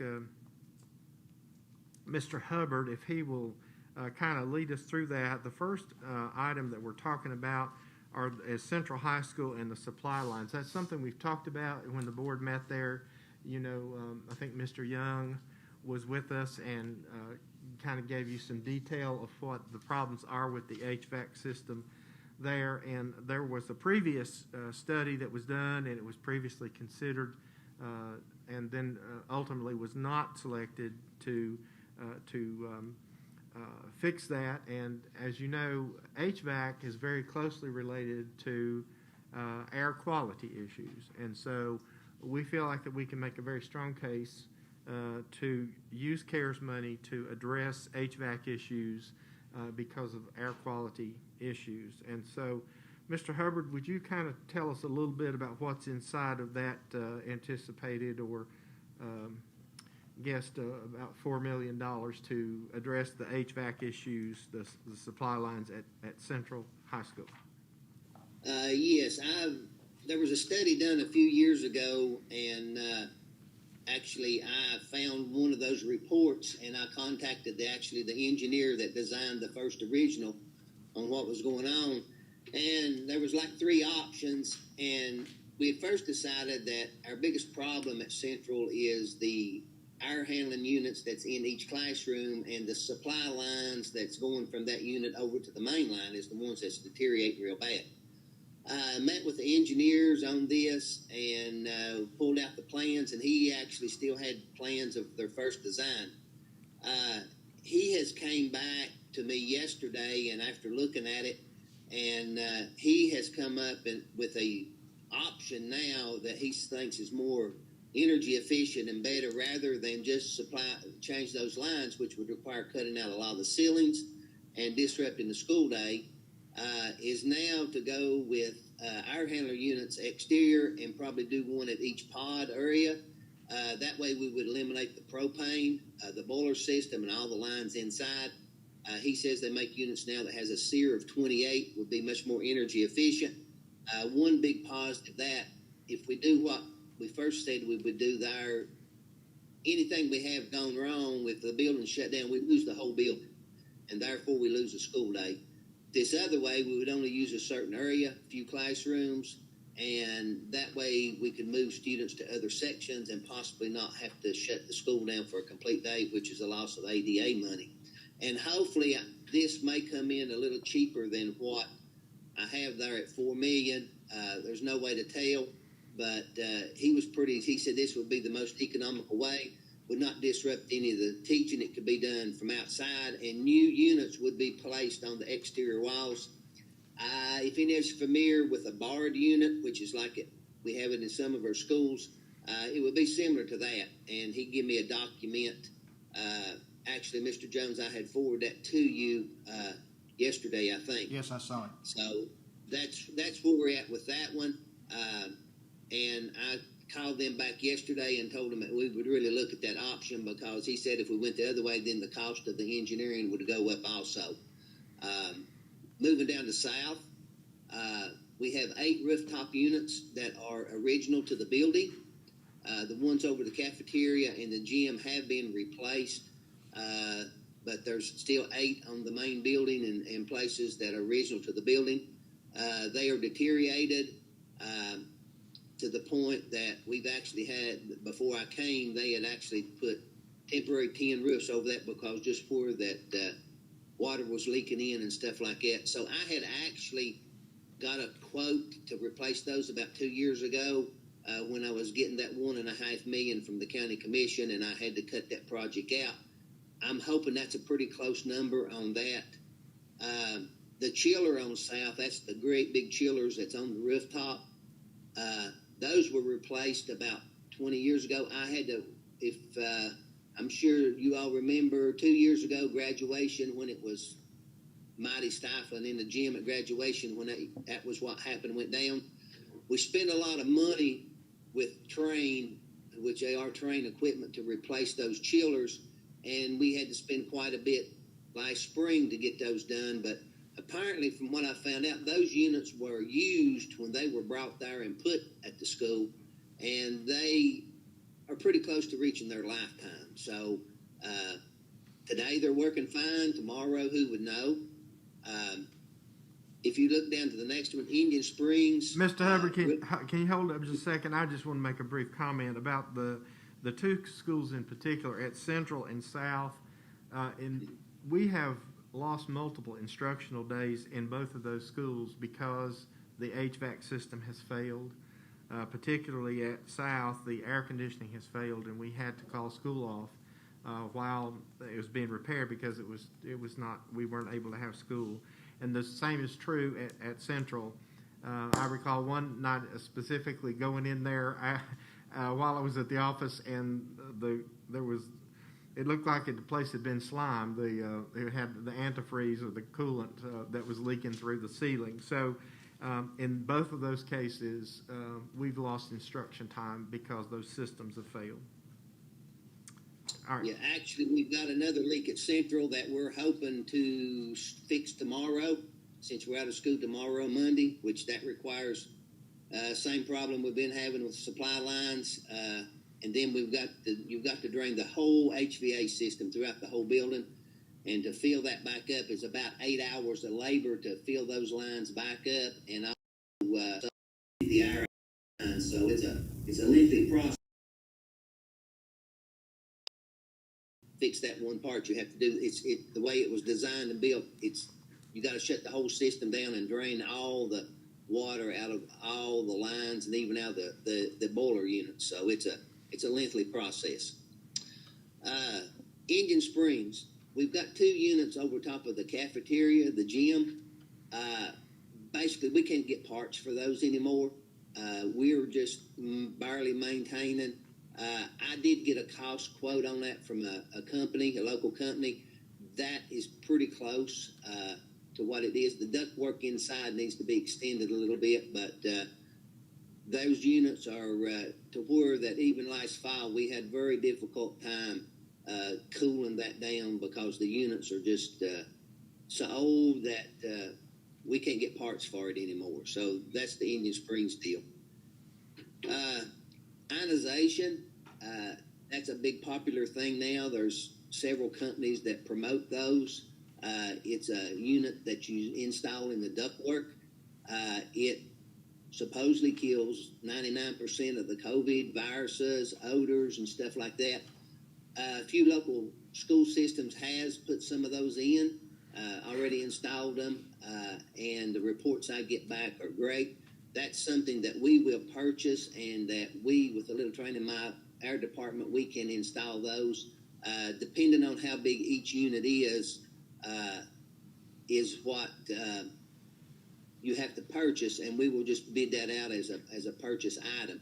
Mr. Hubbard if he will kind of lead us through that. The first item that we're talking about is Central High School and the supply lines. That's something we've talked about when the board met there. I think Mr. Young was with us and kind of gave you some detail of what the problems are with the HVAC system there. And there was a previous study that was done, and it was previously considered, and then ultimately was not selected to fix that. And as you know, HVAC is very closely related to air quality issues, and so we feel like that we can make a very strong case to use CARES money to address HVAC issues because of air quality issues. And so, Mr. Hubbard, would you kind of tell us a little bit about what's inside of that anticipated or guessed about $4 million to address the HVAC issues, the supply lines at Central High School? Yes, there was a study done a few years ago, and actually I found one of those reports, and I contacted the engineer that designed the first original on what was going on. And there was like 3 options, and we had first decided that our biggest problem at Central is the air handling units that's in each classroom, and the supply lines that's going from that unit over to the main line is the ones that's deteriorating real bad. Met with the engineers on this and pulled out the plans, and he actually still had plans of their first design. He has came back to me yesterday, and after looking at it, and he has come up with a option now that he thinks is more energy efficient and better, rather than just change those lines, which would require cutting out a lot of the ceilings and disrupting the school day, is now to go with air handler units exterior and probably do one at each pod area. That way we would eliminate the propane, the boiler system, and all the lines inside. He says they make units now that has a SEER of 28, would be much more energy efficient. One big positive that if we do what we first said we would do there, anything we have gone wrong with the building shut down, we lose the whole building, and therefore we lose a school day. This other way, we would only use a certain area, a few classrooms, and that way we could move students to other sections and possibly not have to shut the school down for a complete day, which is a loss of ADA money. And hopefully this may come in a little cheaper than what I have there at $4 million. There's no way to tell, but he said this would be the most economical way, would not disrupt any of the teaching. It could be done from outside, and new units would be placed on the exterior walls. If any of us are familiar with a barred unit, which is like we have it in some of our schools, it would be similar to that. And he gave me a document. Actually, Mr. Jones, I had forwarded that to you yesterday, I think. Yes, I saw it. So that's where we're at with that one. And I called them back yesterday and told them that we would really look at that option, because he said if we went the other way, then the cost of the engineering would go up also. Moving down to south, we have 8 rooftop units that are original to the building. The ones over the cafeteria and the gym have been replaced, but there's still 8 on the main building and places that are original to the building. They are deteriorated to the point that we've actually had, before I came, they had actually put temporary tin roofs over that, because just where that water was leaking in and stuff like that. So I had actually got a quote to replace those about 2 years ago when I was getting that $1.5 million from the county commission, and I had to cut that project out. I'm hoping that's a pretty close number on that. The chiller on south, that's the great big chillers that's on the rooftop. Those were replaced about 20 years ago. I had to, I'm sure you all remember 2 years ago, graduation, when it was mighty stifling in the gym at graduation, when that was what happened, went down. We spent a lot of money with Train, which they are Train equipment, to replace those chillers, and we had to spend quite a bit last spring to get those done. But apparently, from what I found out, those units were used when they were brought there and put at the school, and they are pretty close to reaching their lifetime. So today they're working fine. Tomorrow, who would know? If you look down to the next one, Indian Springs. Mr. Hubbard, can you hold up just a second? I just want to make a brief comment about the 2 schools in particular at Central and South. And we have lost multiple instructional days in both of those schools because the HVAC system has failed. Particularly at South, the air conditioning has failed, and we had to call school off while it was being repaired, because we weren't able to have school. And the same is true at Central. I recall one night specifically going in there while I was at the office, and it looked like the place had been slimed. It had the antifreeze or the coolant that was leaking through the ceiling. So in both of those cases, we've lost instruction time because those systems have failed. All right. Yeah, actually, we've got another leak at Central that we're hoping to fix tomorrow, since we're out of school tomorrow, Monday, which that requires same problem we've been having with supply lines. And then you've got to drain the whole HVA system throughout the whole building. And to fill that back up is about 8 hours of labor to fill those lines back up. And the And so it's a lengthy process. Fix that one part, you have to do, the way it was designed and built, you gotta shut the whole system down and drain all the water out of all the lines and even out of the boiler units. So it's a lengthy process. Engine springs. We've got 2 units over top of the cafeteria, the gym. Basically, we can't get parts for those anymore. We're just barely maintaining. I did get a cost quote on that from a company, a local company. That is pretty close to what it is. The ductwork inside needs to be extended a little bit, but those units are to where that even last fall we had very difficult time cooling that down because the units are just so old that we can't get parts for it anymore. So that's the engine springs deal. Ionization, that's a big popular thing now. There's several companies that promote those. It's a unit that you install in the ductwork. It supposedly kills 99% of the COVID viruses, odors, and stuff like that. A few local school systems has put some of those in, already installed them, and the reports I get back are great. That's something that we will purchase and that we, with a little training in our department, we can install those. Depending on how big each unit is what you have to purchase, and we will just bid that out as a purchase item.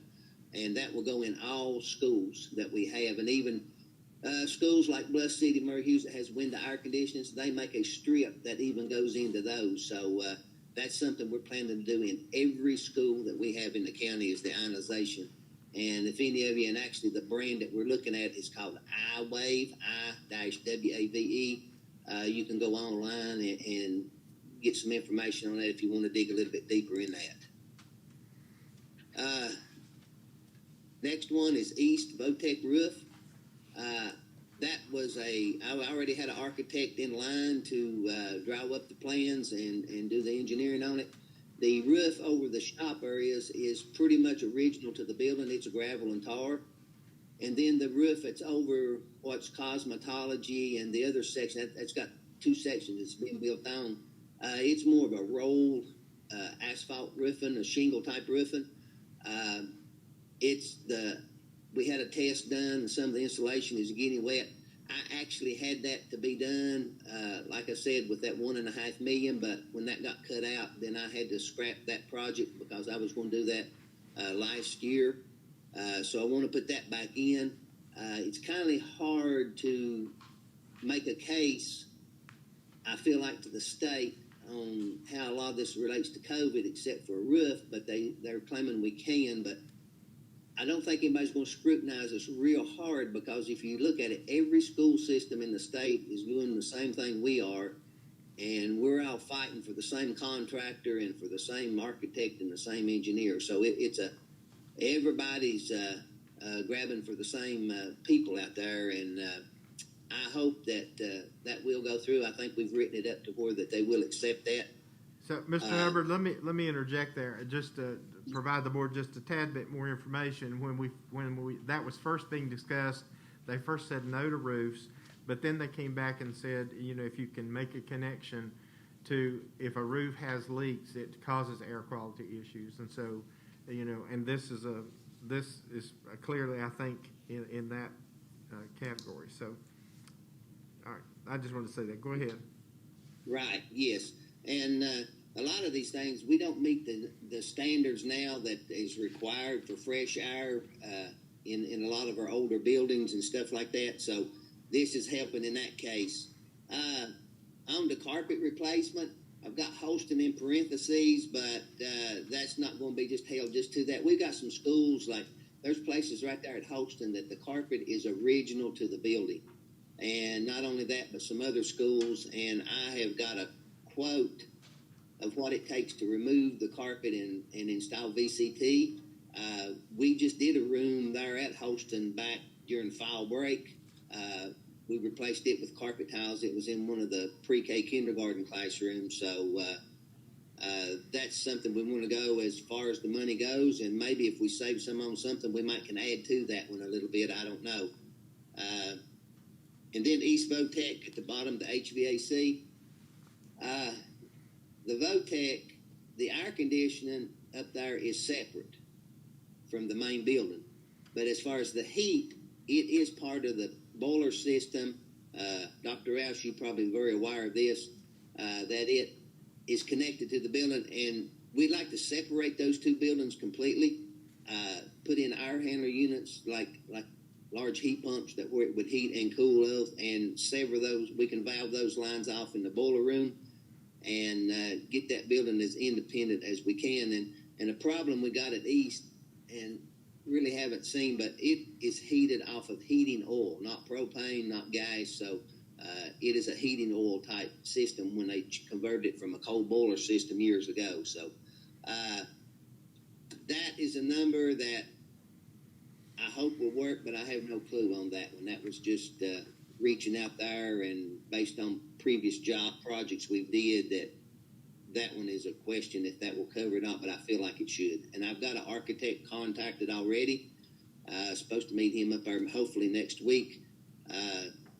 And that will go in all schools that we have, and even schools like Bluff City, Murray Hughes, that has window air conditioners, they make a strip that even goes into those. So that's something we're planning to do in every school that we have in the county is the ionization. And if any of you, and actually the brand that we're looking at is called iWave, I-W-A-V-E. You can go online and get some information on that if you want to dig a little bit deeper in that. Next one is East Votech Roof. That was I already had an architect in line to draw up the plans and do the engineering on it. The roof over the shop areas is pretty much original to the building. It's a gravel and tar. And then the roof that's over what's cosmetology and the other section, that's got 2 sections it's been built on. It's more of a rolled asphalt roofing, a shingle type roofing. We had a test done, and some of the insulation is getting wet. I actually had that to be done, like I said, with that $1.5 million, but when that got cut out, then I had to scrap that project because I was going to do that last year. So I want to put that back in. It's kind of hard to make a case, I feel like, to the state on how a lot of this relates to COVID, except for a roof, but they're claiming we can, but I don't think anybody's going to scrutinize us real hard because if you look at it, every school system in the state is doing the same thing we are, and we're all fighting for the same contractor and for the same architect and the same engineer. So everybody's grabbing for the same people out there, and I hope that that will go through. I think we've written it up to where that they will accept that. So, Mr. Hubbard, let me interject there, just to provide the board just a tad bit more information. When that was first being discussed, they first said no to roofs, but then they came back and said, if you can make a connection to if a roof has leaks, it causes air quality issues, and so, and this is clearly, I think, in that category. So, all right, I just wanted to say that. Go ahead. Right. Yes. And a lot of these things, we don't meet the standards now that is required for fresh air in a lot of our older buildings and stuff like that. So this is helping in that case. On the carpet replacement, I've got Holston in parentheses, but that's not going to be just held just to that. We've got some schools, like there's places right there at Holston that the carpet is original to the building. And not only that, but some other schools, and I have got a quote of what it takes to remove the carpet and install VCT. We just did a room there at Holston back during fall break. We replaced it with carpet tiles. It was in one of the pre-K kindergarten classrooms. So That's something we want to go as far as the money goes, and maybe if we save some on something, we might can add to that one a little bit. I don't know. And then East Votech at the bottom, the HVAC. The Votech, the air conditioning up there is separate from the main building. But as far as the heat, it is part of the boiler system. Dr. Rouse, you're probably very aware of this, that it is connected to the building, and we'd like to separate those two buildings completely, put in air handler units like large heat pumps that where it would heat and cool us, and sever those. We can valve those lines off in the boiler room and get that building as independent as we can. And the problem we got at East, and really haven't seen, but it is heated off of heating oil, not propane, not gas. So it is a heating oil type system when they converted it from a coal boiler system years ago. So that is a number that I hope will work, but I have no clue on that one. That was just reaching out there, and based on previous job projects we did, that one is a question if that will cover it up, but I feel like it should. And I've got an architect contacted already. Supposed to meet him up there hopefully next week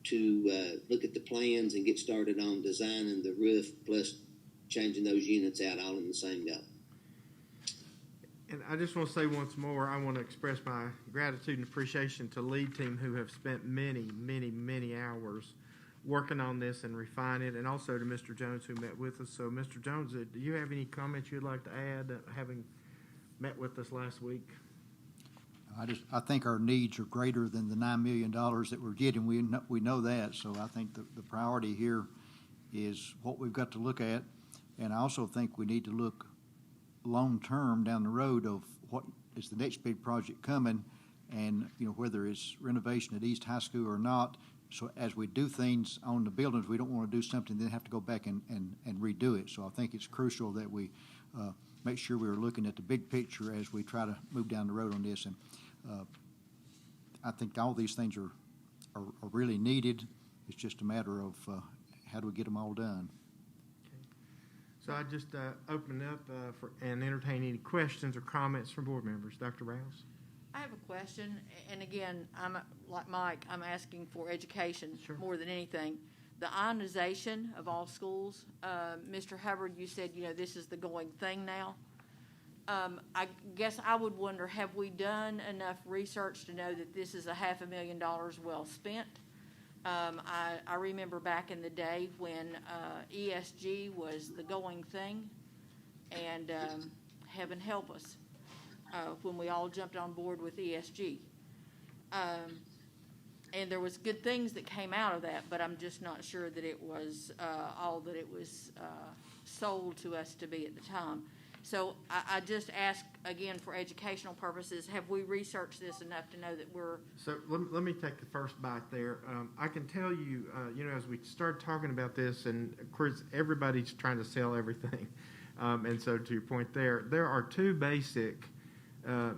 to look at the plans and get started on designing the roof plus changing those units out all in the same go. And I just want to say once more, I want to express my gratitude and appreciation to lead team who have spent many, many, many hours working on this and refining it, and also to Mr. Jones who met with us. So, Mr. Jones, do you have any comments you'd like to add, having met with us last week? I think our needs are greater than the $9 million that we're getting. We know that. So I think the priority here is what we've got to look at, and I also think we need to look long-term down the road of what is the next big project coming, and whether it's renovation at East High School or not. So as we do things on the buildings, we don't want to do something and then have to go back and redo it. So I think it's crucial that we make sure we're looking at the big picture as we try to move down the road on this. And I think all these things are really needed. It's just a matter of how do we get them all done. So I just open up for and entertain any questions or comments from board members. Dr. Rouse? I have a question, and again, I'm like Mike, I'm asking for education more than anything. The ionization of all schools, Mr. Hubbard, you said, this is the going thing now. I guess I would wonder, have we done enough research to know that this is $500,000 well spent? I remember back in the day when ESG was the going thing, and heaven help us when we all jumped on board with ESG. And there was good things that came out of that, but I'm just not sure that it was all that it was sold to us to be at the time. So I just ask, again, for educational purposes, have we researched this enough to know that we're... So let me take the first bite there. I can tell you, as we start talking about this, and of course everybody's trying to sell everything, and so to your point there are two basic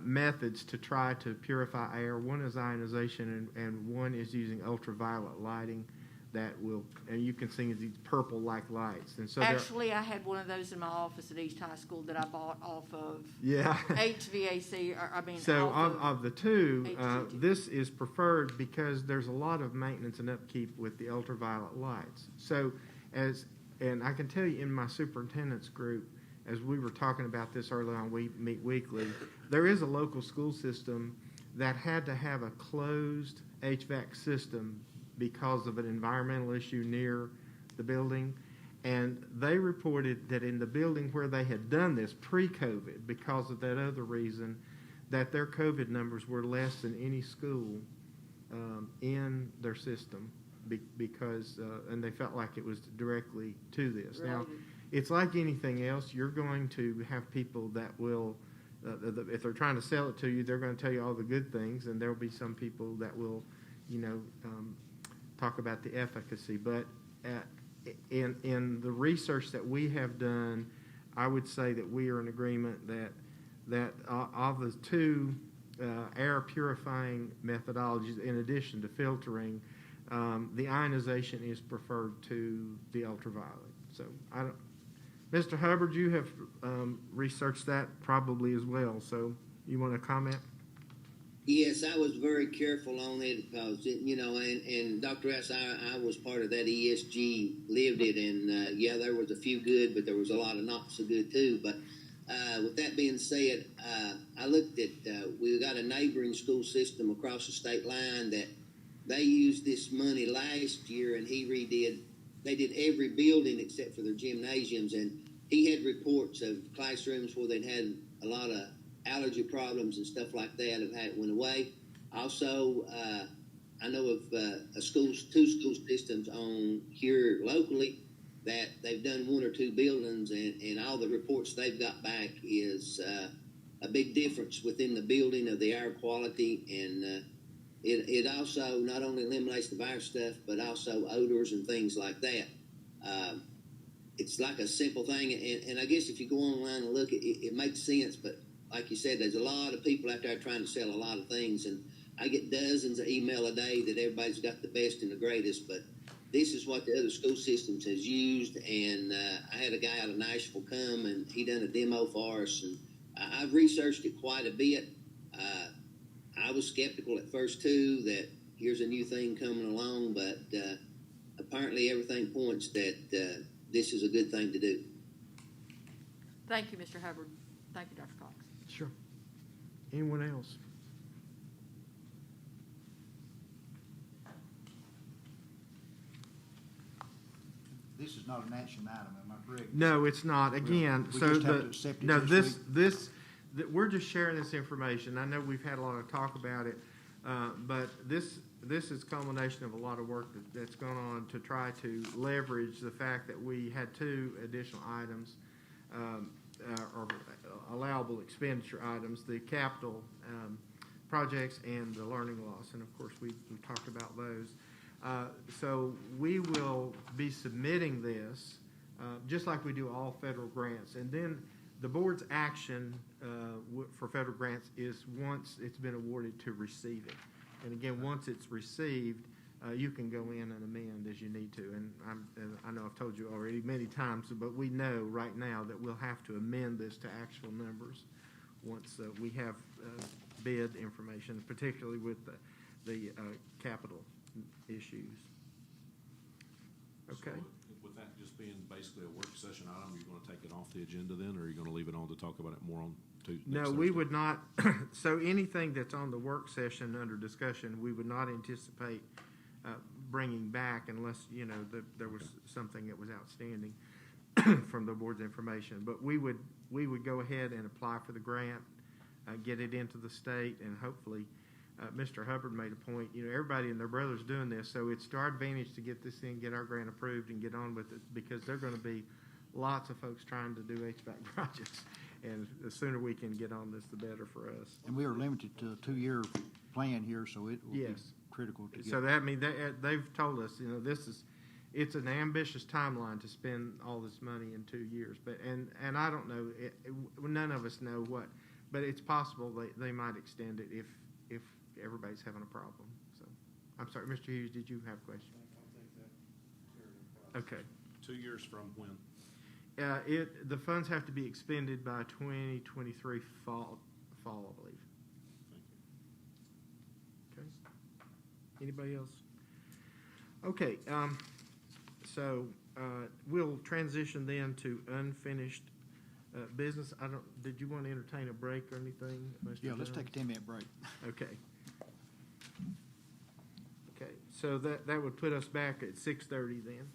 methods to try to purify air. One is ionization, and one is using ultraviolet lighting that will, and you can see these purple-like lights. And so actually, I had one of those in my office at East High School that I bought off of HVAC. So of the two, this is preferred because there's a lot of maintenance and upkeep with the ultraviolet lights. So and I can tell you in my superintendent's group, as we were talking about this early on, we meet weekly, there is a local school system that had to have a closed HVAC system because of an environmental issue near the building. And they reported that in the building where they had done this pre-COVID, because of that other reason, that their COVID numbers were less than any school in their system because, and they felt like it was directly to this. Now, it's like anything else. You're going to have people that will, if they're trying to sell it to you, they're going to tell you all the good things, and there'll be some people that will, talk about the efficacy. But in the research that we have done, I would say that we are in agreement that of the two air purifying methodologies, in addition to filtering, the ionization is preferred to the ultraviolet. So Mr. Hubbard, you have researched that probably as well, so you want to comment? Yes, I was very careful on it because, and Dr. S., I was part of that ESG, lived it, and yeah, there was a few good, but there was a lot of not so good too. But with that being said, I looked at, we got a neighboring school system across the state line that they used this money last year, and they did every building except for their gymnasiums, and he had reports of classrooms where they'd had a lot of allergy problems and stuff like that went away. Also, I know of two school systems on here locally that they've done one or two buildings, and all the reports they've got back is a big difference within the building of the air quality, and it also not only eliminates the virus stuff, but also odors and things like that. It's like a simple thing, and I guess if you go online and look, it makes sense, but like you said, there's a lot of people out there trying to sell a lot of things, and I get dozens of email a day that everybody's got the best and the greatest, but this is what the other school systems has used, and I had a guy out of Nashville come, and he done a demo for us, and I've researched it quite a bit. I was skeptical at first, too, that here's a new thing coming along, but apparently everything points that this is a good thing to do. Thank you, Mr. Hubbard. Thank you, Dr. Cox. Sure. Anyone else? This is not an action item, am I correct? No, it's not. Again, We so just have to accept it no, this we're just sharing this information. I know we've had a lot of talk about it, but this is culmination of a lot of work that's gone on to try to leverage the fact that we had two additional items, or allowable expenditure items, the capital projects and the learning loss, and of course we talked about those. So we will be submitting this just like we do all federal grants, and then the board's action for federal grants is once it's been awarded to receive it. And again, once it's received, you can go in and amend as you need to. And I know I've told you already many times, but we know right now that we'll have to amend this to actual numbers once we have bid information, particularly with the capital issues. Okay. So with that just being basically a work session item, you're going to take it off the agenda then, or are you going to leave it on to talk about it more on Tuesday? No, we would not. So anything that's on the work session under discussion, we would not anticipate bringing back unless, there was something that was outstanding from the board's information. But we would go ahead and apply for the grant, get it into the state, and hopefully, Mr. Hubbard made a point, everybody and their brother's doing this, so it's to our advantage to get this thing, get our grant approved and get on with it, because there are going to be lots of folks trying to do HVAC projects, and the sooner we can get on this, the better for us. And we are limited to a 2-year plan here, so it will be critical to get. So that they've told us, it's an ambitious timeline to spend all this money in 2 years, but and I don't know, none of us know what, but it's possible they might extend it if everybody's having a problem. So, I'm sorry, Mr. Hughes, did you have a question? Okay. 2 years from when? The funds have to be expended by 2023 fall, I believe. Thank you. Okay. Anybody else? Okay. So we'll transition then to unfinished business. Did you want to entertain a break or anything, Mr. Yeah, let's Jones? take a 10-minute break. Okay. Okay, so that would put us back at 6:30 then.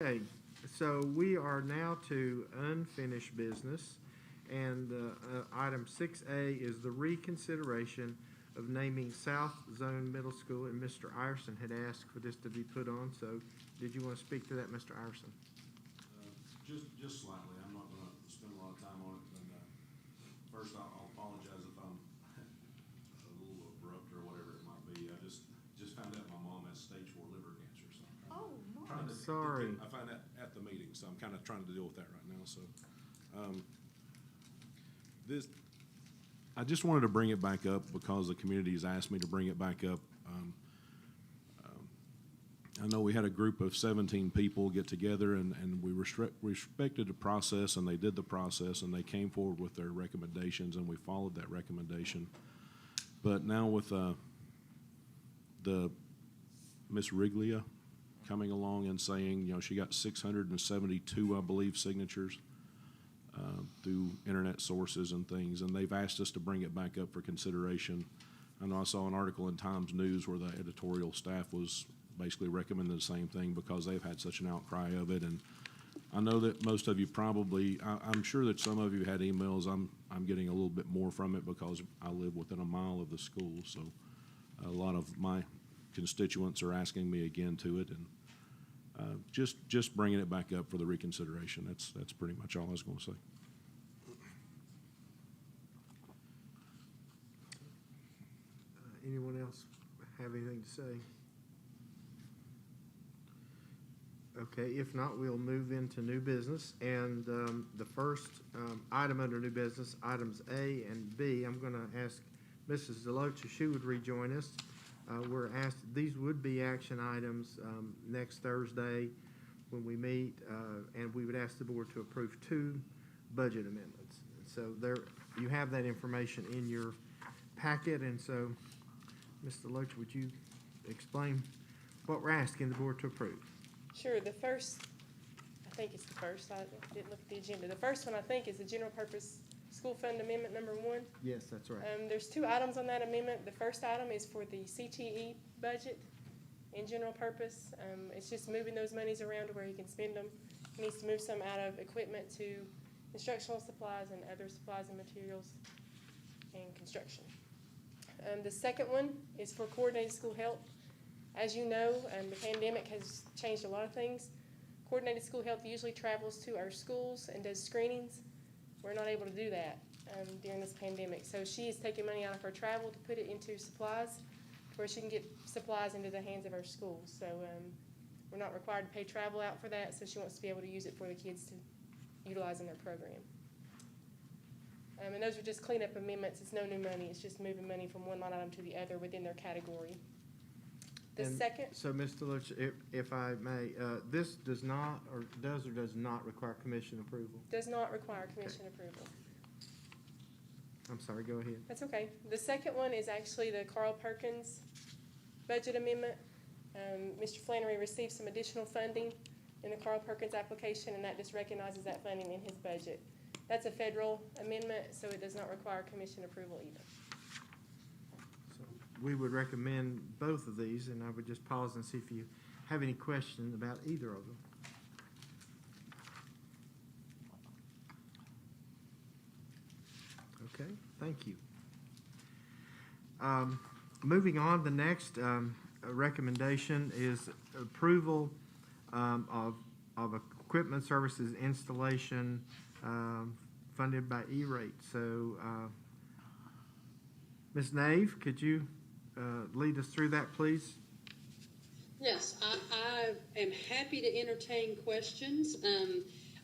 Okay, so we are now to unfinished business, and item 6A is the reconsideration of naming South Zone Middle School, and Mr. Iverson had asked for this to be put on, so did you want to speak to that, Mr. Iverson? Just slightly. I'm not gonna spend a lot of time on it. And, first, I'll apologize if I'm a little abrupt or whatever it might be. I just found out my mom has stage 4 liver cancer, so I'm trying to. Sorry. I found that at the meeting, so I'm kind of trying to deal with that right now, so. I just wanted to bring it back up because the community has asked me to bring it back up. I know we had a group of 17 people get together, and we respected the process, and they did the process, and they came forward with their recommendations, and we followed that recommendation. But now with the Miss Riglia coming along and saying, she got 672, I believe, signatures through internet sources and things, and they've asked us to bring it back up for consideration. I know I saw an article in Times News where the editorial staff was basically recommending the same thing because they've had such an outcry of it. And I know that most of you probably, I'm sure that some of you had emails. I'm getting a little bit more from it because I live within a mile of the school. So a lot of my constituents are asking me again to it, and just bringing it back up for the reconsideration. That's pretty much all I was going to say. Anyone else have anything to say? Okay, if not, we'll move into new business. And the first item under new business, items A and B, I'm going to ask Mrs. Deloach if she would rejoin us. We're asked, these would be action items next Thursday when we meet, and we would ask the board to approve 2 budget amendments. So there, you have that information in your packet, and so, Mr. Deloach, would you explain what we're asking the board to approve? Sure, the first, I think it's the first, I didn't look at the agenda. The first one, I think, is the general purpose school fund amendment number 1. Yes, that's right. There's 2 items on that amendment. The first item is for the CTE budget in general purpose. It's just moving those monies around to where he can spend them. He needs to move some out of equipment to instructional supplies and other supplies and materials and construction. The second one is for coordinated school help. As you know, the pandemic has changed a lot of things. Coordinated school health usually travels to our schools and does screenings. We're not able to do that during this pandemic. So she is taking money out of her travel to put it into supplies, where she can get supplies into the hands of our schools. So we're not required to pay travel out for that, so she wants to be able to use it for the kids to utilize in their program. And those are just cleanup amendments. It's no new money. It's just moving money from one line item to the other within their category. The second. So, Mr. Lutz, if I may, this does not, or does not require commission approval? Does not require commission approval. I'm sorry, go ahead. That's okay. The second one is actually the Carl Perkins budget amendment. Mr. Flannery received some additional funding in the Carl Perkins application, and that just recognizes that funding in his budget. That's a federal amendment, so it does not require commission approval either. So we would recommend both of these, and I would just pause and see if you have any question about either of them. Okay, thank you. Moving on, the next recommendation is approval of equipment services installation funded by E-rate. So, Ms. Nave, could you lead us through that, please? Yes, I am happy to entertain questions.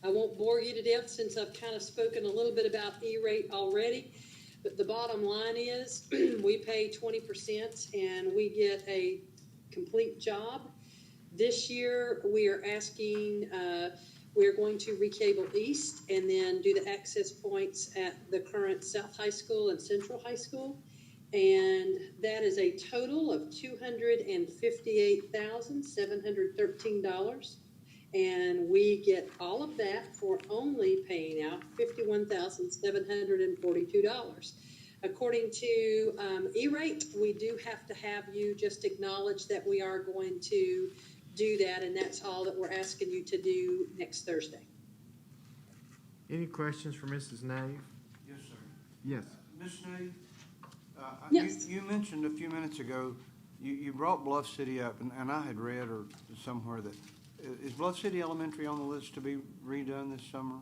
I won't bore you to death since I've kind of spoken a little bit about E-rate already. But the bottom line is we pay 20% and we get a complete job. This year we are asking, we are going to recable east and then do the access points at the current South High School and Central High School. And that is a total of $258,713. And we get all of that for only paying out $51,742. According to E-rate, we do have to have you just acknowledge that we are going to do that, and that's all that we're asking you to do next Thursday. Any questions for Mrs. Nave? Yes, sir. Yes. Ms. Nave, Yes. you mentioned a few minutes ago, you brought Bluff City up, and I had read or somewhere that, is Bluff City Elementary on the list to be redone this summer?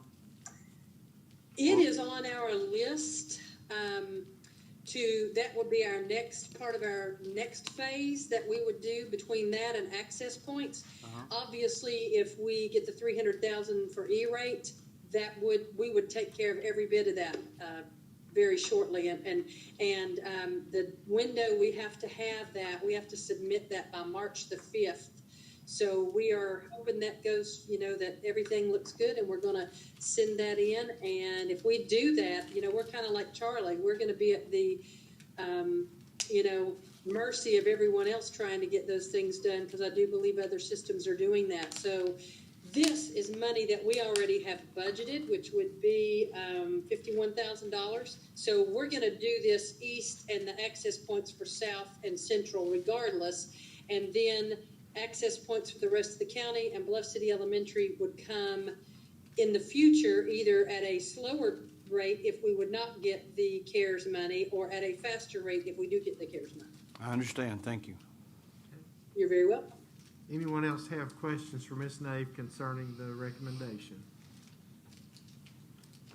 It is on our list, that would be our next, part of our next phase that we would do between that and access points. Obviously, if we get the 300,000 for E-rate, we would take care of every bit of that, very shortly, and the window we have to submit that by March the 5th. So we are hoping that goes, that everything looks good, and we're going to send that in. And if we do that, we're kind of like Charlie. We're going to be at the, mercy of everyone else trying to get those things done, because I do believe other systems are doing that. So this is money that we already have budgeted, which would be $51,000. So we're going to do this east and the access points for south and central regardless. And then access points for the rest of the county, and Bluff City Elementary would come in the future either at a slower rate if we would not get the CARES money, or at a faster rate if we do get the CARES money. I understand, thank you. You're very welcome. Anyone else have questions for Ms. Nave concerning the recommendation?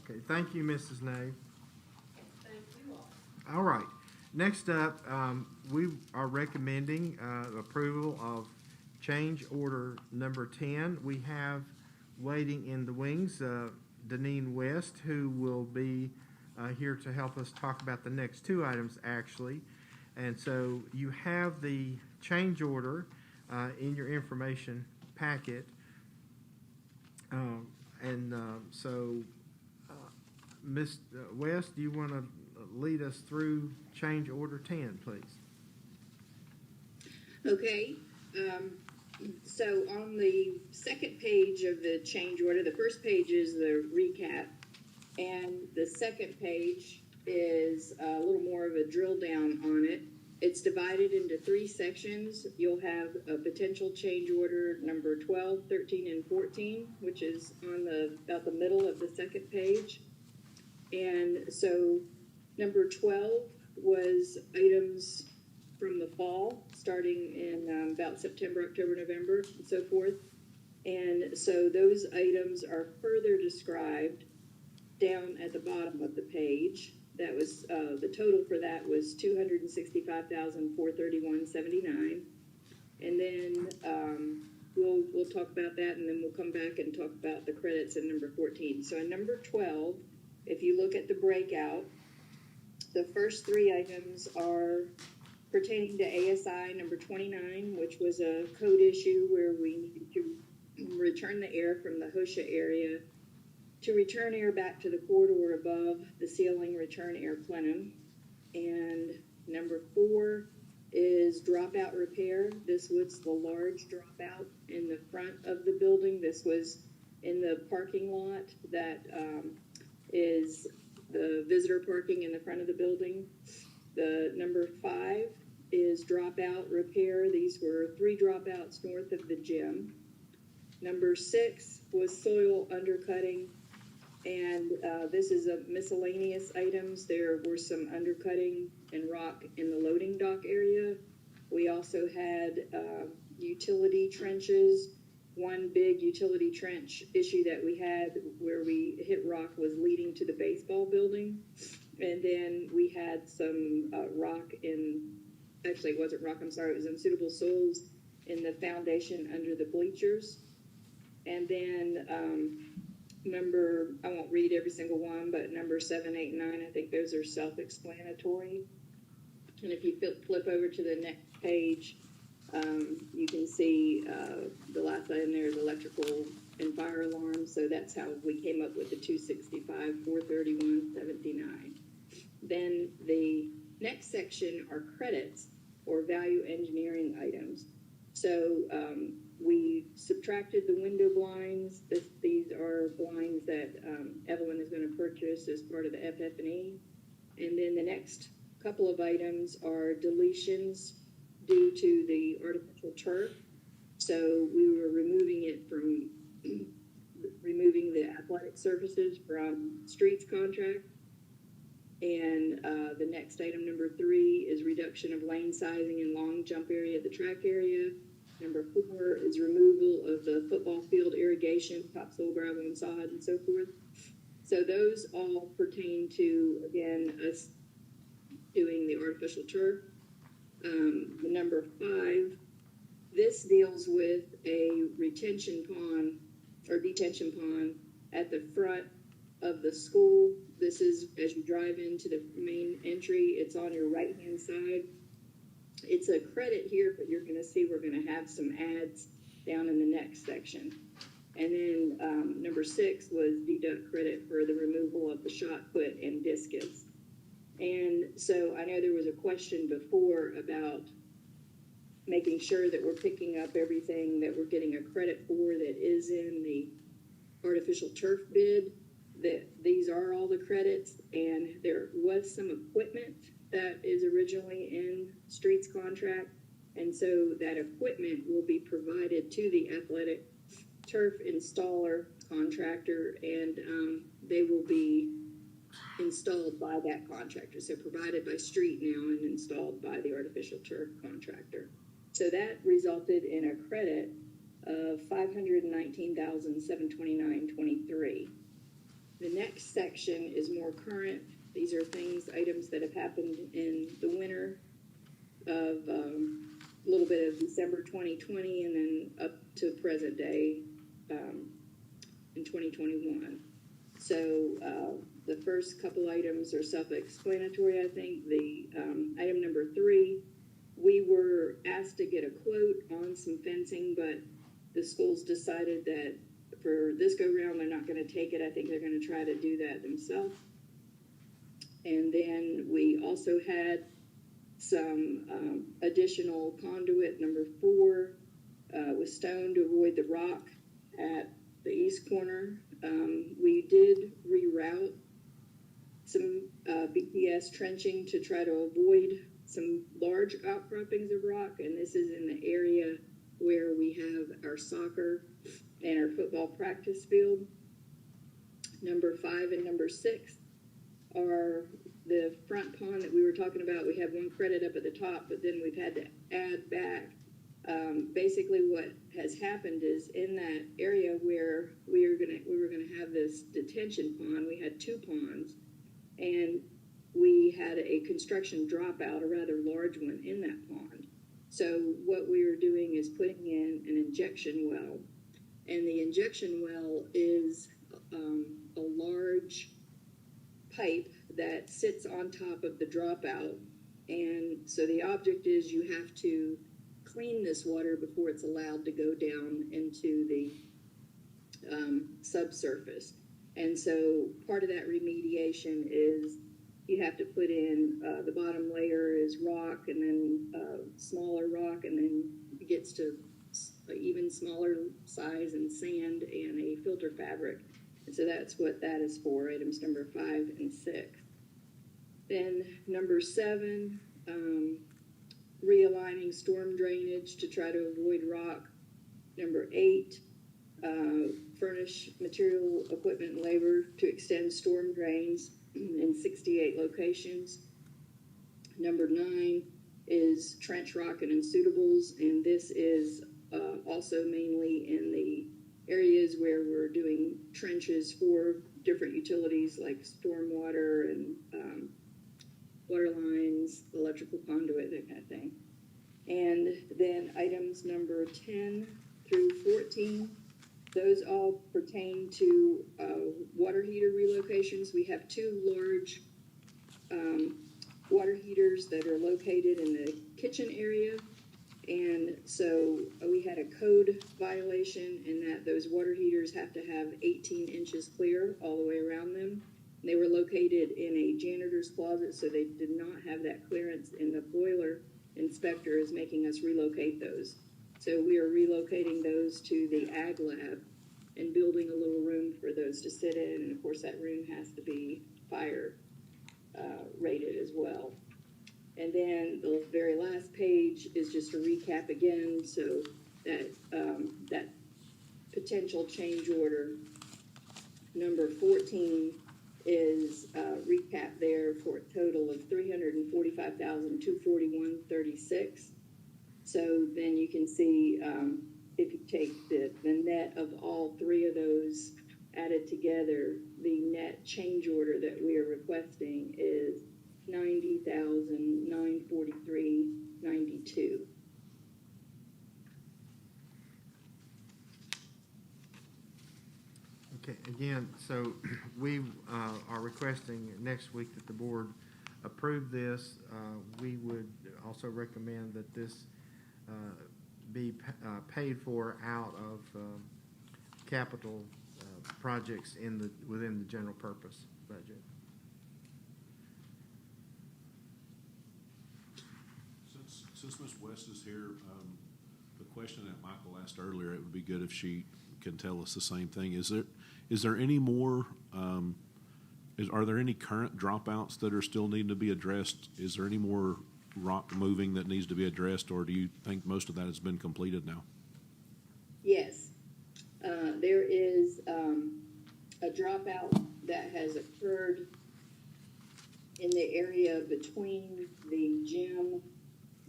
Okay, thank you, Mrs. Nave. Thank you all. All right, next up, we are recommending approval of change order number 10. We have waiting in the wings, Deneen West, who will be here to help us talk about the next two items, actually. And so you have the change order in your information packet. So, Ms. West, do you want to lead us through change order 10, please? Okay. So on the second page of the change order, the first page is the recap, and the second page is a little more of a drill down on it. It's divided into three sections. You'll have a potential change order number 12, 13, and 14, which is on about the middle of the second page. And so number 12 was items from the fall, starting in about September, October, November, and so forth. And so those items are further described down at the bottom of the page. That was the total for that was $265,431.79. And then we'll talk about that, and then we'll come back and talk about the credits in number 14. So in number 12, if you look at the breakout, the first three items are pertaining to ASI number 29, which was a code issue where we needed to return the air from the HOSHA area to return air back to the corridor above the ceiling, return air plenum. And number 4 is dropout repair. This was the large dropout in the front of the building. This was in the parking lot that is the visitor parking in the front of the building. The number 5 is dropout repair. These were 3 dropouts north of the gym. Number 6 was soil undercutting, and this is a miscellaneous items. There were some undercutting and rock in the loading dock area. We also had utility trenches. One big utility trench issue that we had where we hit rock was leading to the baseball building. And then we had some rock actually it wasn't rock, I'm sorry, it was unsuitable soils in the foundation under the bleachers. And then I won't read every single one, but number 7, 8, 9, I think those are self-explanatory. And if you flip over to the next page, you can see the last item there is electrical and fire alarms. So that's how we came up with the $265,431.79. Then the next section are credits or value engineering items. So we subtracted the window blinds. These are blinds that Evelyn is going to purchase as part of the FF&E. And then the next couple of items are deletions due to the artificial turf. So we were removing it from, removing the athletic surfaces from streets contract. And the next item, number 3, is reduction of lane sizing and long jump area at the track area. Number 4 is removal of the football field irrigation, topsoil, gravel, and sod, and so forth. So those all pertain to, again, us doing the artificial turf. Number 5, this deals with a retention pond or detention pond at the front of the school. This is as you drive into the main entry. It's on your right-hand side. It's a credit here, but you're going to see we're going to have some ads down in the next section. And then number 6 was deduct credit for the removal of the shot put and discus. And so I know there was a question before about making sure that we're picking up everything that we're getting a credit for that is in the artificial turf bid, that these are all the credits, and there was some equipment that is originally in streets contract, and so that equipment will be provided to the athletic turf installer contractor, and they will be installed by that contractor. So provided by street now and installed by the artificial turf contractor. So that resulted in a credit of $519,729.23. The next section is more current. These are items that have happened in the winter of a little bit of December 2020 and then up to present day in 2021. So the first couple items are self-explanatory, I think. The item number 3, we were asked to get a quote on some fencing, but the schools decided that for this go-round, they're not going to take it. I think they're going to try to do that themselves. And then we also had some additional conduit, number 4, with stone to avoid the rock at the east corner. We did reroute some BPS trenching to try to avoid some large outcroppings of rock, and this is in the area where we have our soccer and our football practice field. Number 5 and number 6 are the front pond that we were talking about. We have one credit up at the top, but then we've had to add back. Basically what has happened is in that area where we were gonna have this detention pond, we had 2 ponds, and we had a construction dropout, a rather large one in that pond. So what we were doing is putting in an injection well, and the injection well is a large pipe that sits on top of the dropout. And so the object is you have to clean this water before it's allowed to go down into the subsurface. And so part of that remediation is you have to put in the bottom layer is rock, and then smaller rock, and then it gets to even smaller size and sand and a filter fabric. And so that's what that is for, items number 5 and 6. Then number 7, realigning storm drainage to try to avoid rock. Number 8, furnish material, equipment, and labor to extend storm drains in 68 locations. Number 9 is trench rock and unsuitables, and this is also mainly in the areas where we're doing trenches for different utilities like stormwater and water lines, electrical conduit, that kind of thing. And then items number 10 through 14, those all pertain to water heater relocations. We have 2 large water heaters that are located in the kitchen area. And so we had a code violation in that those water heaters have to have 18 inches clear all the way around them. They were located in a janitor's closet, so they did not have that clearance, and the boiler inspector is making us relocate those. So we are relocating those to the ag lab and building a little room for those to sit in, and of course that room has to be fire rated as well. And then the very last page is just a recap again. So that potential change order. Number 14 is recap there for a total of $345,241.36. So then you can see if you take the net of all three of those added together, the net change order that we are requesting is $90,943.92. Okay, again, so we are requesting next week that the board approve this. We would also recommend that this be paid for out of capital projects within the general purpose budget. Since Ms. West is here, the question that Michael asked earlier, it would be good if she can tell us the same thing. Is there any more, are there any current dropouts that are still needing to be addressed? Is there any more rock moving that needs to be addressed, or do you think most of that has been completed now? Yes. There is a dropout that has occurred in the area between the gym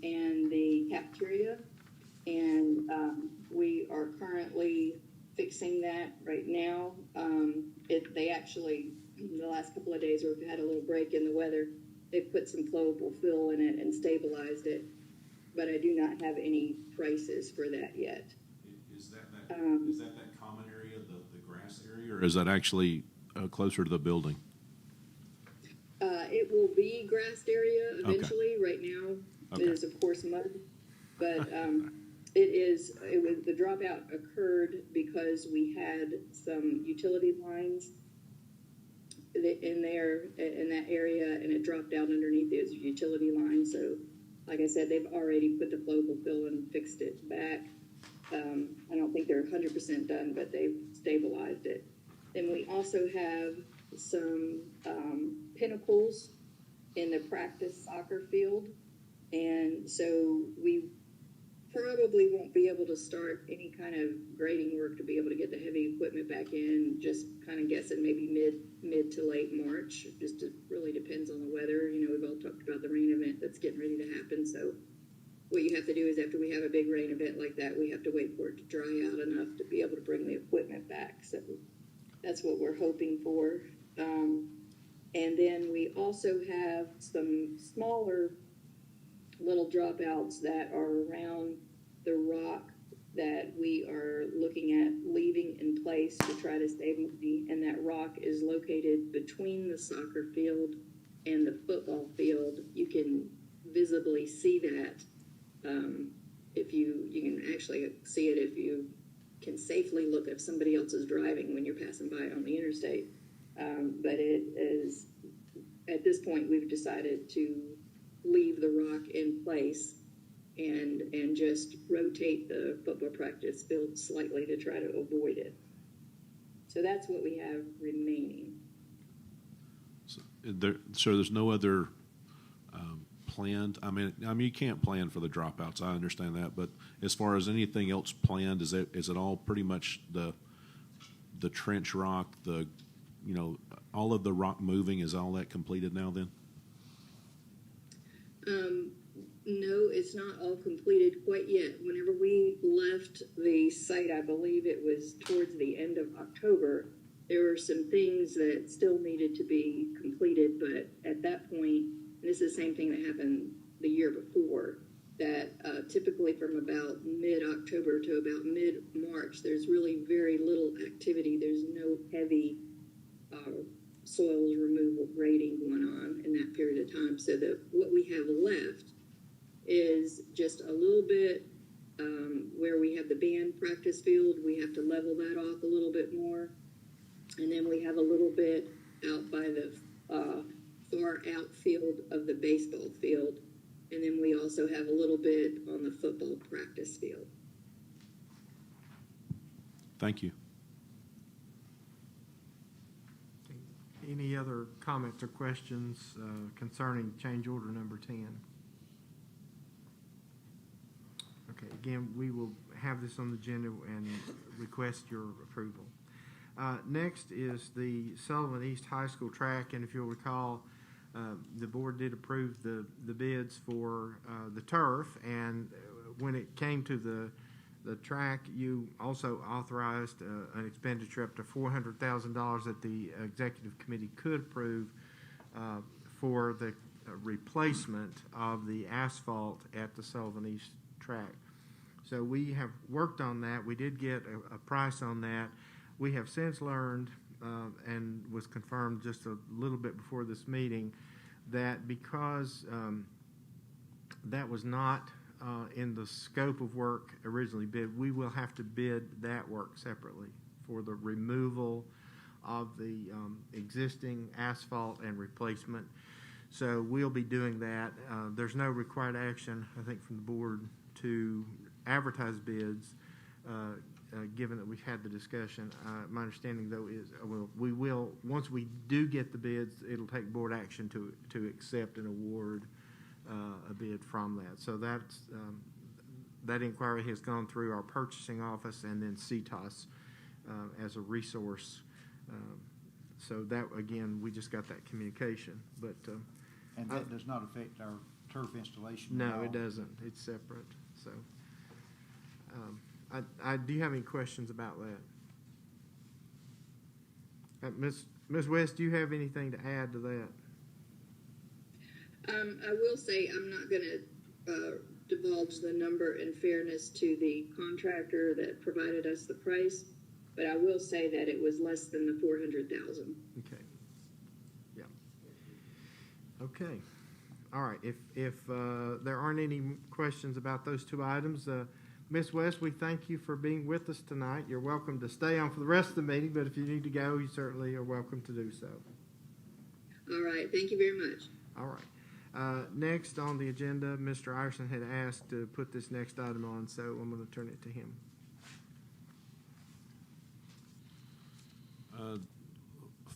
and the cafeteria, and we are currently fixing that right now. They actually, the last couple of days, we've had a little break in the weather, they've put some flowable fill in it and stabilized it, but I do not have any prices for that yet. Is that common area, the grass area, or is that actually closer to the building? It will be grassed area eventually. Okay. Right now, Okay. it is of course mud, but the dropout occurred because we had some utility lines in that area, and it dropped out underneath those utility lines. So, like I said, they've already put the flowable fill and fixed it back. I don't think they're 100% done, but they've stabilized it. Then we also have some pinnacles in the practice soccer field, and so we probably won't be able to start any kind of grading work to be able to get the heavy equipment back in. Just kind of guessing maybe mid to late March. Just it really depends on the weather. You know, we've all talked about the rain event that's getting ready to happen. So what you have to do is after we have a big rain event like that, we have to wait for it to dry out enough to be able to bring the equipment back. So that's what we're hoping for. And then we also have some smaller little dropouts that are around the rock that we are looking at leaving in place to try to save money. And that rock is located between the soccer field and the football field. You can visibly see that. If you can actually see it if you can safely look if somebody else is driving when you're passing by on the interstate. But it is, at this point, we've decided to leave the rock in place and just rotate the football practice field slightly to try to avoid it. So that's what we have remaining. So there's no other planned. I mean, you can't plan for the dropouts. I understand that, but as far as anything else planned, is it all pretty much the trench rock, all of the rock moving? Is all that completed now then? No, it's not all completed quite yet. Whenever we left the site, I believe it was towards the end of October, there were some things that still needed to be completed, but at that point, and this is the same thing that happened the year before, that typically from about mid-October to about mid-March, there's really very little activity. There's no heavy soils removal grading going on in that period of time. So that what we have left is just a little bit where we have the band practice field. We have to level that off a little bit more. And then we have a little bit out by the far outfield of the baseball field. And then we also have a little bit on the football practice field. Thank you. Any other comments or questions concerning change order number 10? Okay, again, we will have this on the agenda and request your approval. Next is the Sullivan East High School track, and if you'll recall, the board did approve the bids for the turf, and when it came to the track, you also authorized an expenditure up to $400,000 that the executive committee could approve for the replacement of the asphalt at the Sullivan East track. So we have worked on that. We did get a price on that. We have since learned, and was confirmed just a little bit before this meeting, that because that was not in the scope of work originally bid, we will have to bid that work separately for the removal of the existing asphalt and replacement. So we'll be doing that. There's no required action, I think, from the board to advertise bids, given that we've had the discussion. My understanding, though, is we will, once we do get the bids, it'll take board action to accept and award a bid from that. So that's, that inquiry has gone through our purchasing office and then CTOS as a resource. So that, again, we just got that communication. But and that does not affect our turf installation? No, it doesn't. It's separate. So do you have any questions about that? Ms. West, do you have anything to add to that? I will say I'm not going to divulge the number in fairness to the contractor that provided us the price, but I will say that it was less than the $400,000. Okay. Yeah. Okay. All right. If there aren't any questions about those two items, Ms. West, we thank you for being with us tonight. You're welcome to stay on for the rest of the meeting, but if you need to go, you certainly are welcome to do so. All right. Thank you very much. All right. Next on the agenda, Mr. Iverson had asked to put this next item on, so I'm going to turn it to him.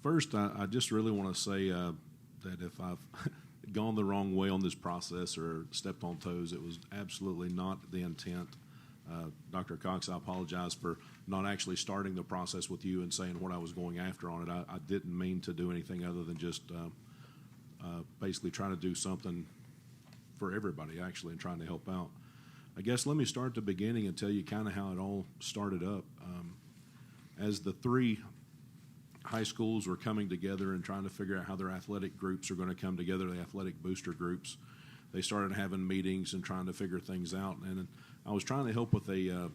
First, I just really want to say that if I've gone the wrong way on this process or stepped on toes, it was absolutely not the intent. Dr. Cox, I apologize for not actually starting the process with you and saying what I was going after on it. I didn't mean to do anything other than just basically trying to do something for everybody, actually, and trying to help out. I guess let me start at the beginning and tell you kind of how it all started up. As the three high schools were coming together and trying to figure out how their athletic groups are going to come together, the athletic booster groups, they started having meetings and trying to figure things out. And I was trying to help with a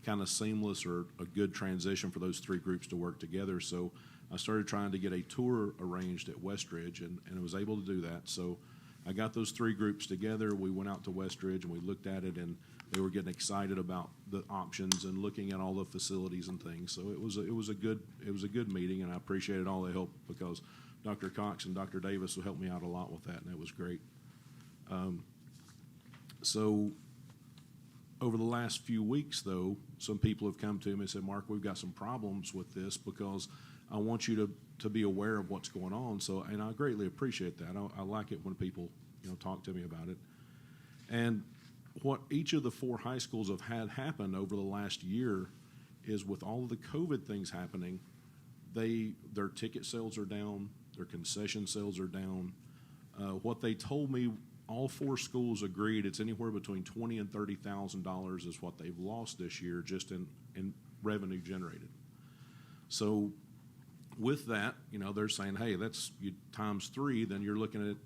kind of seamless or a good transition for those three groups to work together. So I started trying to get a tour arranged at Westridge, and I was able to do that. So I got those three groups together. We went out to Westridge and we looked at it, and they were getting excited about the options and looking at all the facilities and things. So it was a good meeting, and I appreciated all the help because Dr. Cox and Dr. Davis helped me out a lot with that, and it was great. So over the last few weeks, though, some people have come to me and said, Mark, we've got some problems with this because I want you to be aware of what's going on. So, and I greatly appreciate that. I like it when people, talk to me about it. And what each of the four high schools have had happen over the last year is with all of the COVID things happening, their ticket sales are down, their concession sales are down. What they told me, all four schools agreed it's anywhere between $20,000 and $30,000 is what they've lost this year just in revenue generated. So with that, they're saying, hey, that's times three, then you're looking at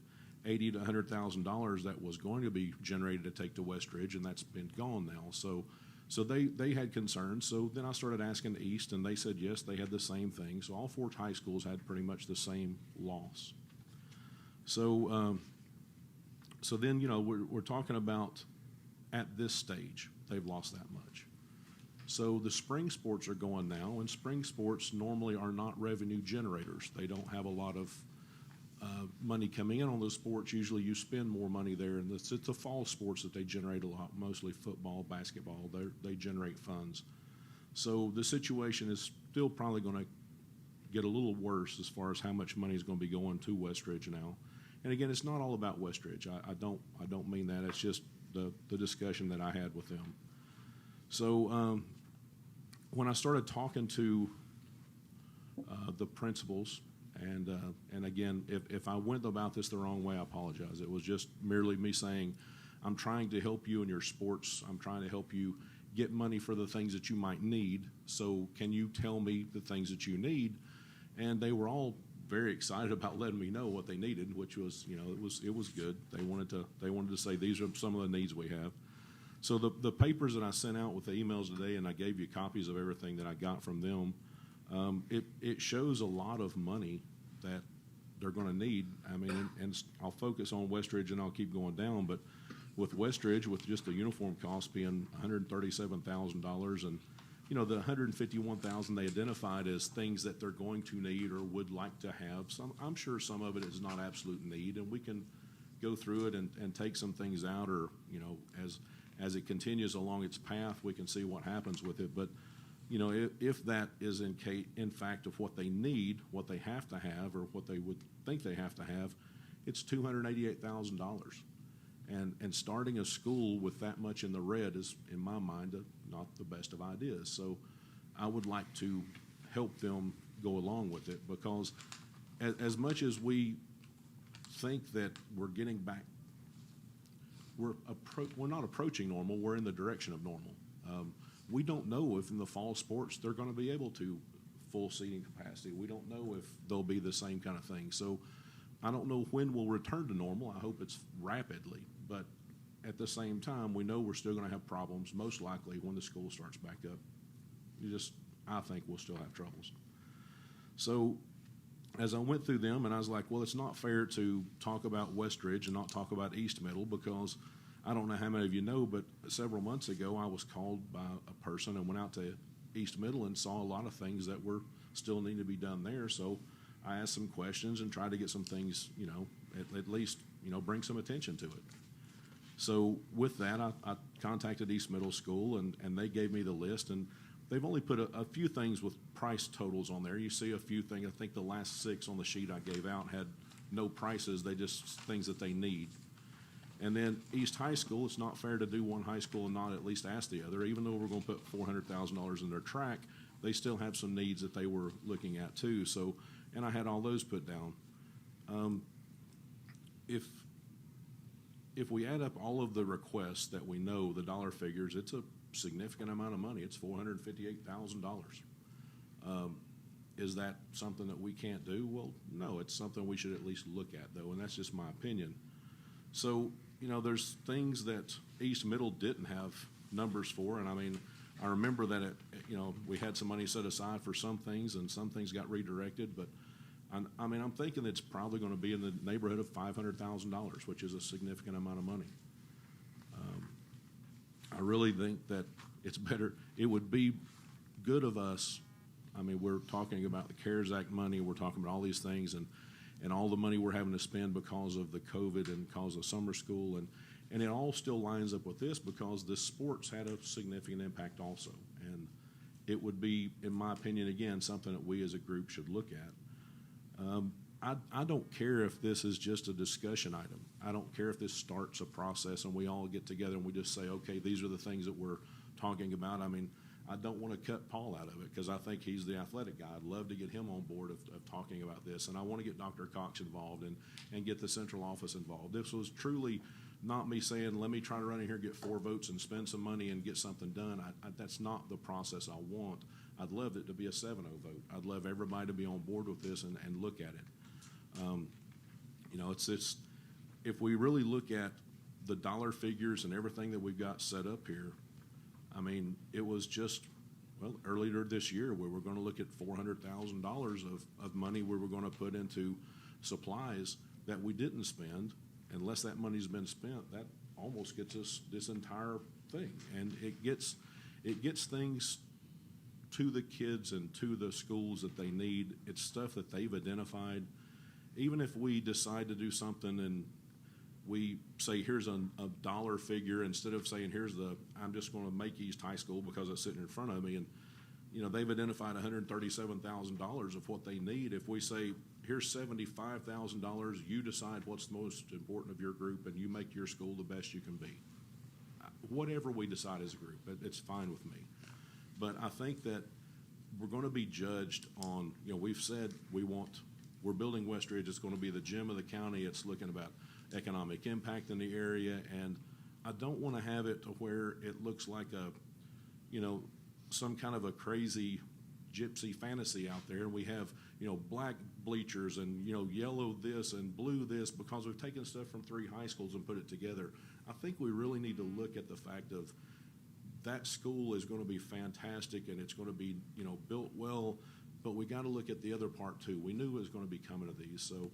$80,000 to $100,000 that was going to be generated to take to Westridge, and that's been gone now. So they had concerns. So then I started asking the East, and they said yes, they had the same thing. So all four high schools had pretty much the same loss. So then we're talking about at this stage they've lost that much. So the spring sports are going now, and spring sports normally are not revenue generators. They don't have a lot of money coming in on those sports. Usually you spend more money there, and it's the fall sports that they generate a lot, mostly football, basketball. They generate funds. So the situation is still probably going to get a little worse as far as how much money is going to be going to Westridge now. And again, it's not all about Westridge. I don't mean that. It's just the discussion that I had with them. So when I started talking to the principals, and again, if I went about this the wrong way, I apologize. It was just merely me saying, I'm trying to help you in your sports. I'm trying to help you get money for the things that you might need. So can you tell me the things that you need? And they were all very excited about letting me know what they needed, which was, it was good. They wanted to say, these are some of the needs we have. So the papers that I sent out with the emails today, and I gave you copies of everything that I got from them, it shows a lot of money that they're going to need. I mean, and I'll focus on Westridge and I'll keep going down, but with Westridge, with just the uniform cost being $137,000, and the $151,000 they identified as things that they're going to need or would like to have. I'm sure some of it is not absolute need, and we can go through it and take some things out, or as it continues along its path, we can see what happens with it. But if that is in fact of what they need, what they have to have, or what they would think they have to have, it's $288,000. And starting a school with that much in the red is, in my mind, not the best of ideas. So I would like to help them go along with it, because as much as we think that we're getting back, we're not approaching normal, we're in the direction of normal. We don't know if in the fall sports they're going to be able to full seating capacity. We don't know if they'll be the same kind of thing. So I don't know when we'll return to normal. I hope it's rapidly. But at the same time, we know we're still going to have problems, most likely when the school starts back up. I think we'll still have troubles. So as I went through them, and I was like, well, it's not fair to talk about Westridge and not talk about East Middle, because I don't know how many of you know, but several months ago I was called by a person and went out to East Middle and saw a lot of things that were still need to be done there. So I asked some questions and tried to get some things, at least, bring some attention to it. So with that, I contacted East Middle School, and they gave me the list, and they've only put a few things with price totals on there. You see a few things. I think the last 6 on the sheet I gave out had no prices. They just things that they need. And then East High School, it's not fair to do one high school and not at least ask the other. Even though we're going to put $400,000 in their track, they still have some needs that they were looking at too. So, and I had all those put down. If we add up all of the requests that we know, the dollar figures, it's a significant amount of money. It's $458,000. Is that something that we can't do? Well, no, it's something we should at least look at, though, and that's just my opinion. So, there's things that East Middle didn't have numbers for, and I mean, I remember that we had some money set aside for some things, and some things got redirected, but I'm thinking it's probably going to be in the neighborhood of $500,000, which is a significant amount of money. I really think that it's better. It would be good of us. I mean, we're talking about the CARES Act money. We're talking about all these things, and all the money we're having to spend because of the COVID and because of summer school. And it all still lines up with this, because the sports had a significant impact also. And it would be, in my opinion, again, something that we as a group should look at. I don't care if this is just a discussion item. I don't care if this starts a process and we all get together and we just say, okay, these are the things that we're talking about. I mean, I don't want to cut Paul out of it, because I think he's the athletic guy. I'd love to get him on board of talking about this, and I want to get Dr. Cox involved and get the central office involved. This was truly not me saying, let me try to run in here, get 4 votes and spend some money and get something done. That's not the process I want. I'd love it to be a 7-0 vote. I'd love everybody to be on board with this and look at it. It's if we really look at the dollar figures and everything that we've got set up here, I mean, it was just, earlier this year we were going to look at $400,000 of money we were going to put into supplies that we didn't spend. Unless that money's been spent, that almost gets us this entire thing. And it gets things to the kids and to the schools that they need. It's stuff that they've identified. Even if we decide to do something and we say, here's a dollar figure, instead of saying, I'm just going to make East High School because it's sitting in front of me, and they've identified $137,000 of what they need. If we say, here's $75,000, you decide what's the most important of your group, and you make your school the best you can be. whatever we decide as a group, it's fine with me. But I think that we're going to be judged on, we've said we're building West Ridge. It's going to be the gem of the county. It's looking about economic impact in the area. And I don't want to have it to where it looks like some kind of a crazy gypsy fantasy out there. And we have, black bleachers and, yellow this and blue this, because we've taken stuff from 3 high schools and put it together. I think we really need to look at the fact of that school is going to be fantastic and it's going to be, built well, but we got to look at the other part too. We knew it was going to be coming to these. So,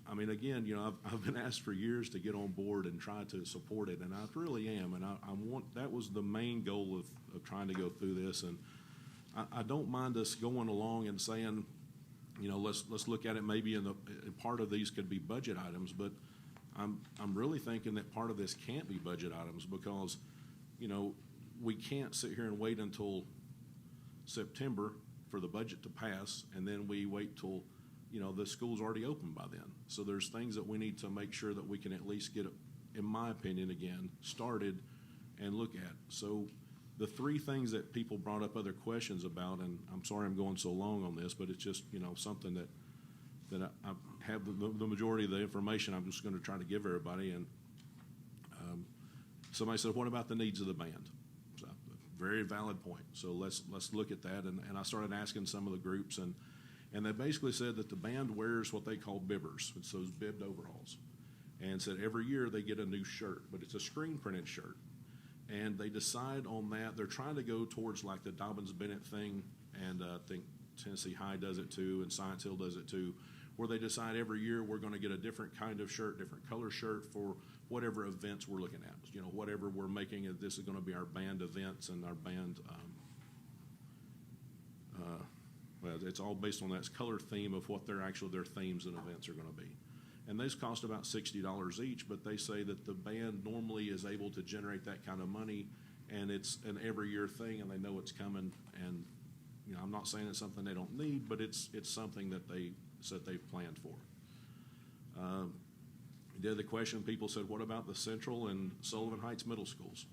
again, I've been asked for years to get on board and try to support it, and I really am. And that was the main goal of trying to go through this. And I don't mind us going along and saying, let's look at it maybe part of these could be budget items, but I'm really thinking that part of this can't be budget items because, we can't sit here and wait until September for the budget to pass, and then we wait till, the school's already open by then. So there's things that we need to make sure that we can at least get, in my opinion, again, started and look at. So the 3 things that people brought up other questions about, and I'm sorry I'm going so long on this, but it's just, something that I have the majority of the information I'm just going to try to give everybody. And somebody said, what about the needs of the band? So, very valid point. So let's look at that. And I started asking some of the groups, and they basically said that the band wears what they call bibbers. It's those bibbed overalls. And said every year they get a new shirt, but it's a screen printed shirt. And they decide on that. They're trying to go towards like the Dobbins-Bennett thing, and I think Tennessee High does it too, and Science Hill does it too, where they decide every year we're going to get a different kind of shirt, different color shirt for whatever events we're looking at. Whatever we're making, this is going to be our band events and our band, it's all based on that color theme of what their themes and events are going to be. And those cost about $60 each, but they say that the band normally is able to generate that kind of money, and it's an every year thing, and they know it's coming. And I'm not saying it's something they don't need, but it's something that they said they've planned for. The other question people said, what about the Central and Sullivan Heights middle schools?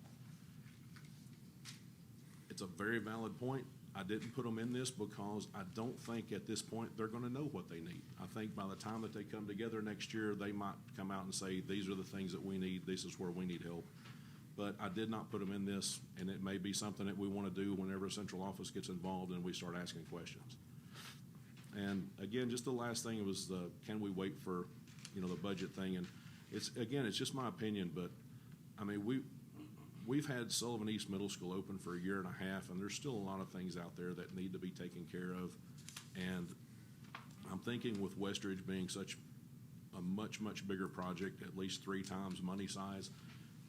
It's a very valid point. I didn't put them in this because I don't think at this point they're going to know what they need. I think by the time that they come together next year, they might come out and say, these are the things that we need, this is where we need help. But I did not put them in this, and it may be something that we want to do whenever central office gets involved and we start asking questions. And again, just the last thing was can we wait for, the budget thing? And it's just my opinion, but we've had Sullivan East Middle School open for a year and a half, and there's still a lot of things out there that need to be taken care of. And I'm thinking with West Ridge being such a much, much bigger project, at least 3 times money size,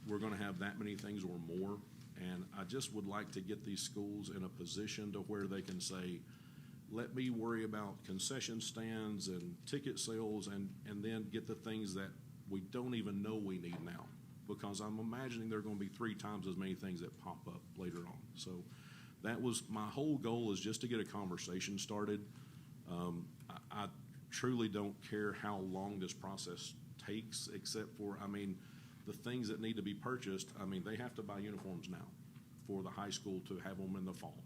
we're going to have that many things or more. And I just would like to get these schools in a position to where they can say, let me worry about concession stands and ticket sales and then get the things that we don't even know we need now. Because I'm imagining there are going to be 3 times as many things that pop up later on. So that was my whole goal, is just to get a conversation started. I truly don't care how long this process takes, except for, the things that need to be purchased. They have to buy uniforms now for the high school to have them in the fall.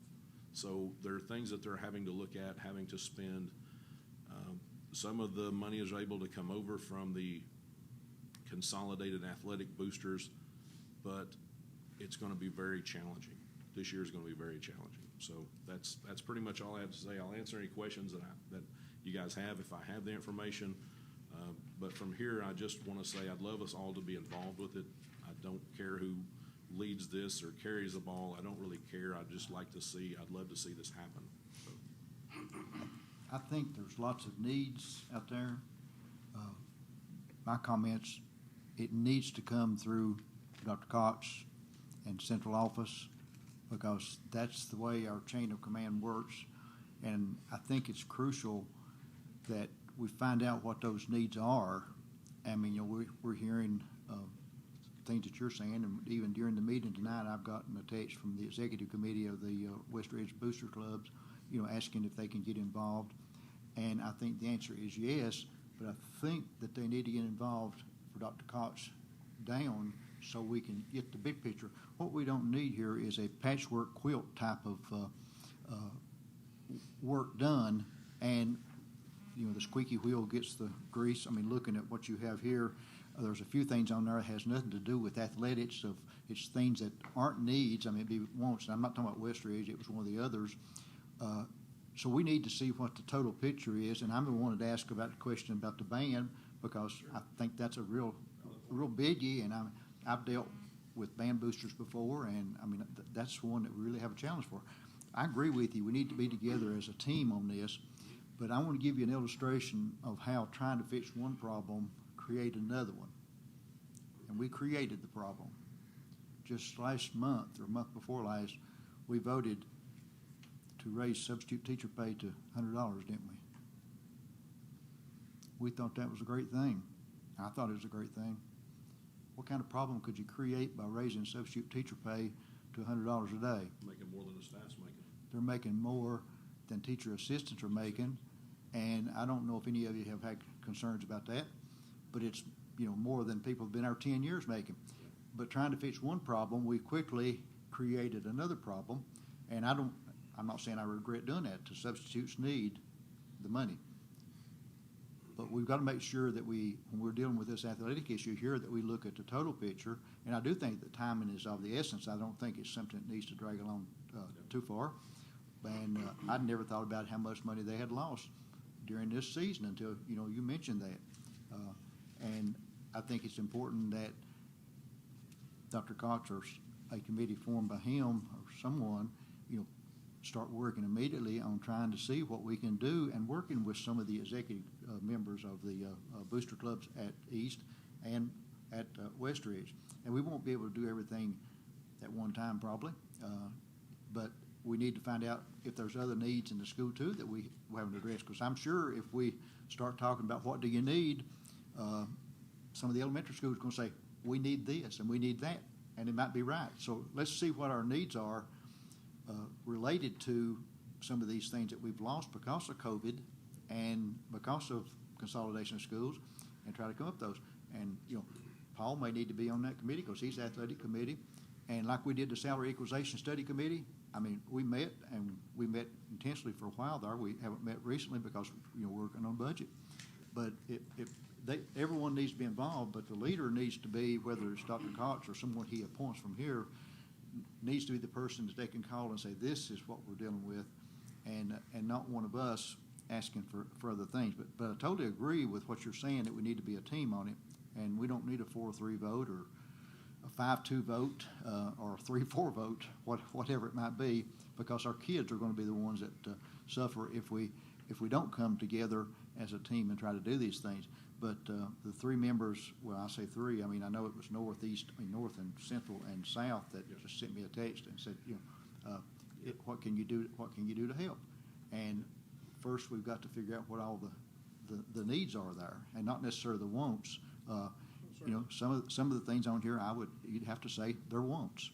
So there are things that they're having to look at, having to spend. Some of the money is able to come over from the consolidated athletic boosters, but it's going to be very challenging. This year is going to be very challenging. So that's pretty much all I have to say. I'll answer any questions that you guys have if I have the information. But from here, I just want to say I'd love us all to be involved with it. I don't care who leads this or carries the ball. I don't really care. I'd love to see this happen. So. I think there's lots of needs out there. My comments, it needs to come through Dr. Cox and central office, because that's the way our chain of command works. And I think it's crucial that we find out what those needs are. We're hearing things that you're saying, and even during the meeting tonight, I've gotten a text from the executive committee of the West Ridge Booster Clubs, asking if they can get involved. And I think the answer is yes, but I think that they need to get involved for Dr. Cox down so we can get the big picture. What we don't need here is a patchwork quilt type of work done, and the squeaky wheel gets the grease. I mean, looking at what you have here, there's a few things on there that has nothing to do with athletics. It's things that aren't needs. I mean, it'd be wants. I'm not talking about Westridge. It was one of the others. So we need to see what the total picture is, and I'm the one to ask about the question about the band, because I think that's a real biggie, and I've dealt with band boosters before, and I mean that's one that we really have a challenge for. I agree with you. We need to be together as a team on this, but I want to give you an illustration of how trying to fix one problem created another one, and we created the problem. Just last month or month before last, we voted to raise substitute teacher pay to $100, didn't we? We thought that was a great thing. I thought it was a great thing. What kind of problem could you create by raising substitute teacher pay to $100 a day? Making more than the staff's making. They're making more than teacher assistants are making, and I don't know if any of you have had concerns about that, but it's more than people have been our 10 years making. But trying to fix one problem, we quickly created another problem, and I'm not saying I regret doing that. The substitutes need the money. But we've got to make sure that when we're dealing with this athletic issue here, that we look at the total picture. And I do think that timing is of the essence. I don't think it's something that needs to drag along too far. And I'd never thought about how much money they had lost during this season until, you mentioned that. And I think it's important that Dr. Cox or a committee formed by him or someone, start working immediately on trying to see what we can do, and working with some of the executive members of the booster clubs at East and at Westridge. And we won't be able to do everything at one time probably, but we need to find out if there's other needs in the school too that we haven't addressed, because I'm sure if we start talking about what do you need, some of the elementary schools are going to say, we need this and we need that, and it might be right. So let's see what our needs are related to some of these things that we've lost because of COVID and because of consolidation of schools, and try to come up with those. And Paul may need to be on that committee because he's the athletic committee, and like we did the salary equalization study committee, I mean, we met intensely for a while there. We haven't met recently because we're working on budget, but everyone needs to be involved, but the leader needs to be, whether it's Dr. Cox or someone he appoints from here, needs to be the person that they can call and say, this is what we're dealing with, and not one of us asking for other things. But I totally agree with what you're saying, that we need to be a team on it, and we don't need a 4-3 vote or a 5-2 vote or a 3-4 vote, whatever it might be, because our kids are going to be the ones that suffer if we don't come together as a team and try to do these things. But the three members, well, I say three, I mean, I know it was North and Central and South that just sent me a text and said, what can you do to help? And first we've got to figure out what all the needs are there, and not necessarily the wants. Some of the things on here, you'd have to say they're wants.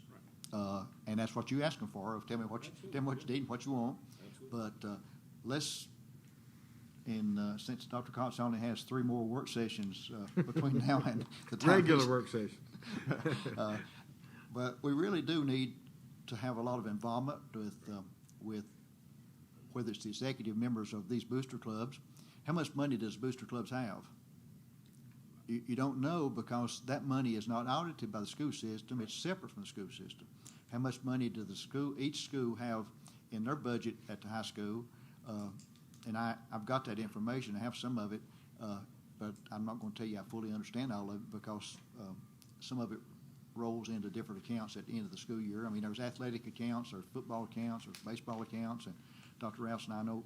And that's what you're asking for. Tell me what you need and what you want. But since Dr. Cox only has 3 more work sessions between now and the time regular work session. But we really do need to have a lot of involvement with whether it's the executive members of these booster clubs. How much money does booster clubs have? You don't know, because that money is not audited by the school system. It's separate from the school system. How much money does each school have in their budget at the high school? And I've got that information. I have some of it, but I'm not going to tell you I fully understand all of it, because some of it rolls into different accounts at the end of the school year. I mean, there's athletic accounts, there's football accounts, there's baseball accounts, and Dr. Rouse and I know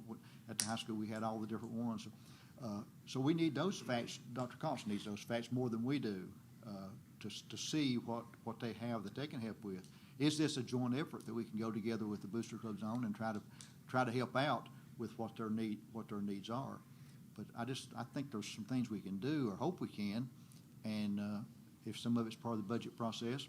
at the high school we had all the different ones. So we need those facts. Dr. Cox needs those facts more than we do to see what they have that they can help with. Is this a joint effort that we can go together with the booster clubs on and try to help out with what their needs are? But I think there's some things we can do, or hope we can, and if some of it's part of the budget process,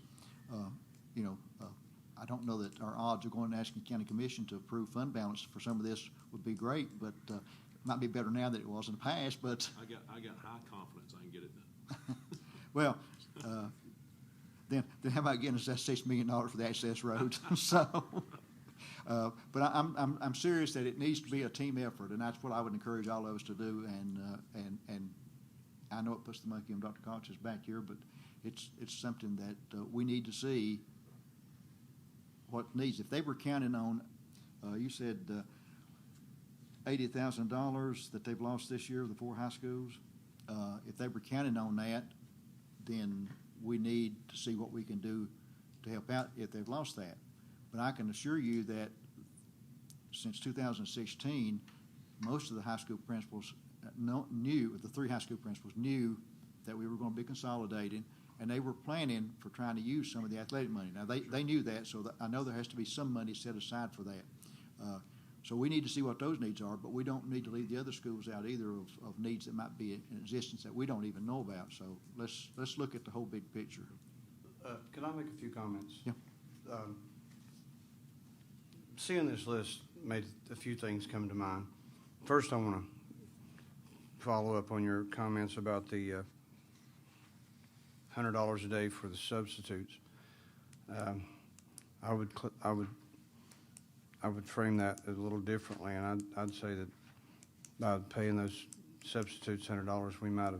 I don't know that our odds of going to asking county commission to approve fund balance for some of this would be great, but it might be better now than it was in the past. But I got high confidence I can get it done. Well, then how about getting us that $6 million for the access roads? So, but I'm serious that it needs to be a team effort, and that's what I would encourage all of us to do. And I know it puts the monkey on Dr. Cox's back here, but it's something that we need to see what needs. If they were counting on, you said $80,000 that they've lost this year, the 4 high schools. If they were counting on that, then we need to see what we can do to help out if they've lost that. But I can assure you that since 2016, most of the high school principals knew, the 3 high school principals knew that we were going to be consolidating, and they were planning for trying to use some of the athletic money. Now, they knew that, so I know there has to be some money set aside for that. So we need to see what those needs are, but we don't need to leave the other schools out either of needs that might be in existence that we don't even know about. So let's look at the whole big picture. Can I make a few comments? Yeah. Seeing this list made a few things come to mind. First, I want to follow up on your comments about the $100 a day for the substitutes. I would frame that a little differently, and I'd say that by paying those substitutes $100, we might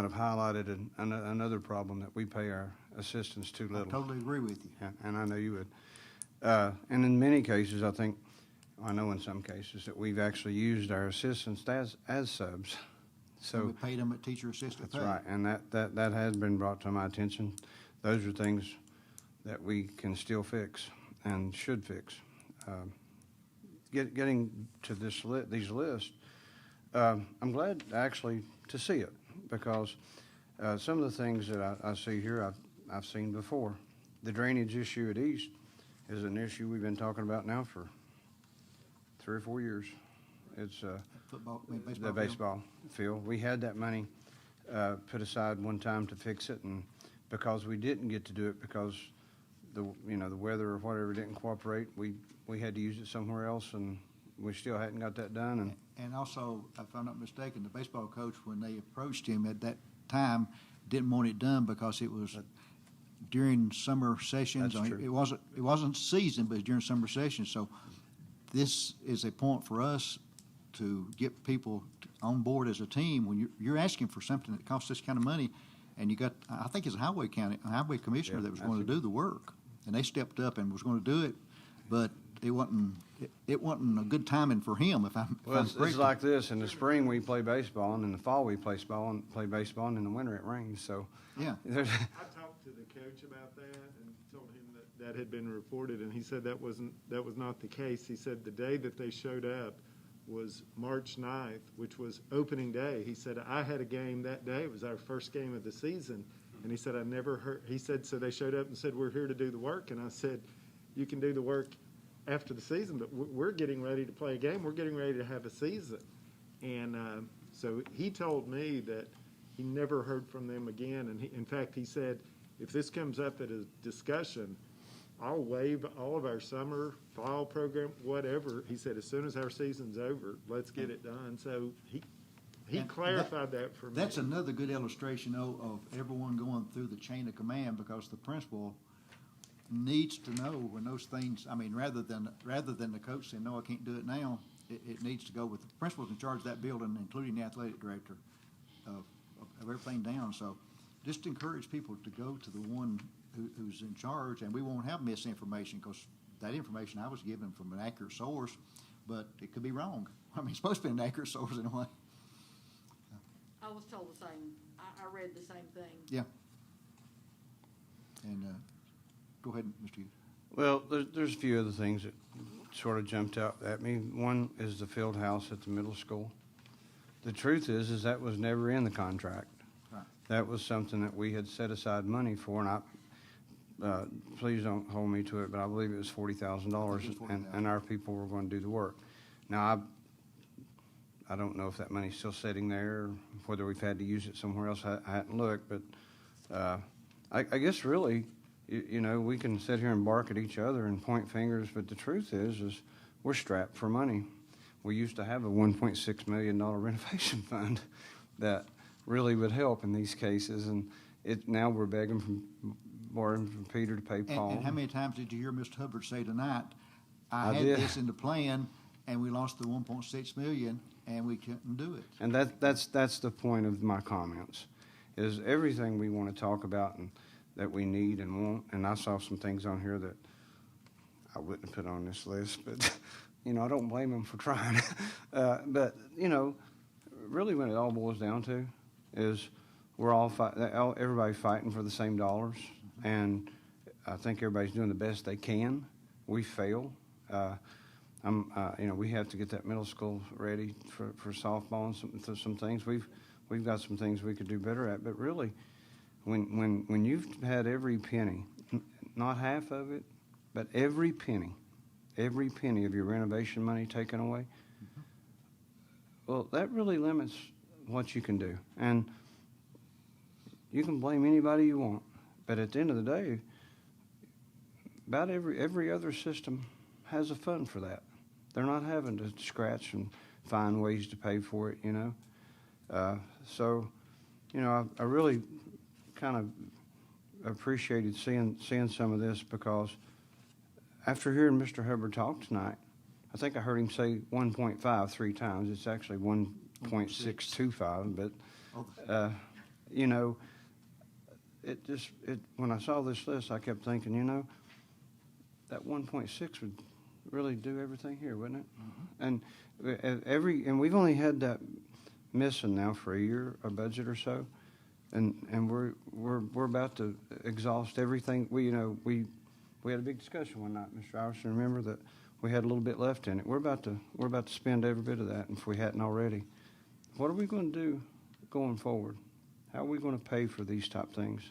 have highlighted another problem that we pay our assistants too little. I totally agree with you. Yeah, and I know you would. And in many cases, I know in some cases that we've actually used our assistants as subs. So and we paid them at teacher assistant pay. That's right, and that has been brought to my attention. Those are things that we can still fix and should fix. Getting to these lists, I'm glad actually to see it, because some of the things that I see here I've seen before. The drainage issue at East is an issue we've been talking about now for 3 or 4 years. It's the baseball field. We had that money put aside one time to fix it, and because we didn't get to do it because the weather or whatever didn't cooperate, we had to use it somewhere else, and we still hadn't got that done. And also, if I'm not mistaken, the baseball coach, when they approached him at that time, didn't want it done because it was during summer sessions. That's true. It wasn't season, but it was during summer sessions. So this is a point for us to get people on board as a team. When you're asking for something that costs this kind of money, and you got, I think it's a highway commissioner that was going to do the work, and they stepped up and was going to do it, but it wasn't a good timing for him. It's like this: in the spring we play baseball, and in the fall we play baseball, and in the winter it rains. So yeah. I talked to the coach about that and told him that had been reported, and he said that was not the case. He said the day that they showed up was March 9th, which was opening day. He said, I had a game that day. It was our first game of the season. And he said, I never heard. He said, so they showed up and said, we're here to do the work. And I said, you can do the work after the season, but we're getting ready to play a game. We're getting ready to have a season. And so he told me that he never heard from them again. And in fact, he said, if this comes up at a discussion, I'll waive all of our summer, fall program, whatever. He said, as soon as our season's over, let's get it done. So he clarified that for me. That's another good illustration of everyone going through the chain of command, because the principal needs to know when those things, rather than the coach saying, no, I can't do it now, it needs to go with the principal's in charge of that building, including the athletic director, of everything down. So just encourage people to go to the one who's in charge, and we won't have misinformation, because that information I was given from an accurate source, but it could be wrong. It's supposed to be an accurate source in a way. I was told the same. I read the same thing. Yeah. And go ahead, Mr. Hughes. Well, there's a few other things that sort of jumped out at me. One is the field house at the middle school. The truth is that was never in the contract. Right. That was something that we had set aside money for, and please don't hold me to it, but I believe it was $40,000, and our people were going to do the work. Now, I don't know if that money's still sitting there, or whether we've had to use it somewhere else. I hadn't looked, but I guess really, we can sit here and bark at each other and point fingers, but the truth is we're strapped for money. We used to have a $1.6 million renovation fund that really would help in these cases, and now we're begging borrowing from Peter to pay Paul. And how many times did you hear Mr. Hubbard say tonight, I I had did. this in the plan, and we lost the 1.6 million, and we couldn't do it? And that's the point of my comments, is everything we want to talk about and that we need and want. And I saw some things on here that I wouldn't have put on this list, but I don't blame them for trying. But really, when it all boils down to, is we're all everybody fighting for the same dollars, and I think everybody's doing the best they can. We fail. We have to get that middle school ready for softball and some things. We've got some things we could do better at. But really, when you've had every penny, not half of it, but every penny of your renovation money taken away, well, that really limits what you can do. And you can blame anybody you want, but at the end of the day, about every other system has a fund for that. They're not having to scratch and find ways to pay for it, I really kind of appreciated seeing some of this, because after hearing Mr. Hubbard talk tonight, I think I heard him say 1.5 3 times. It's actually 1.625, but when I saw this list, I kept thinking, that 1.6 would really do everything here, wouldn't it? Mm-hmm. And we've only had that missing now for a year, a budget or so, and we're about to exhaust everything. We had a big discussion one night, Mr. Iverson. Remember that we had a little bit left in it. We're about to spend every bit of that, if we hadn't already. What are we going to do going forward? How are we going to pay for these type things?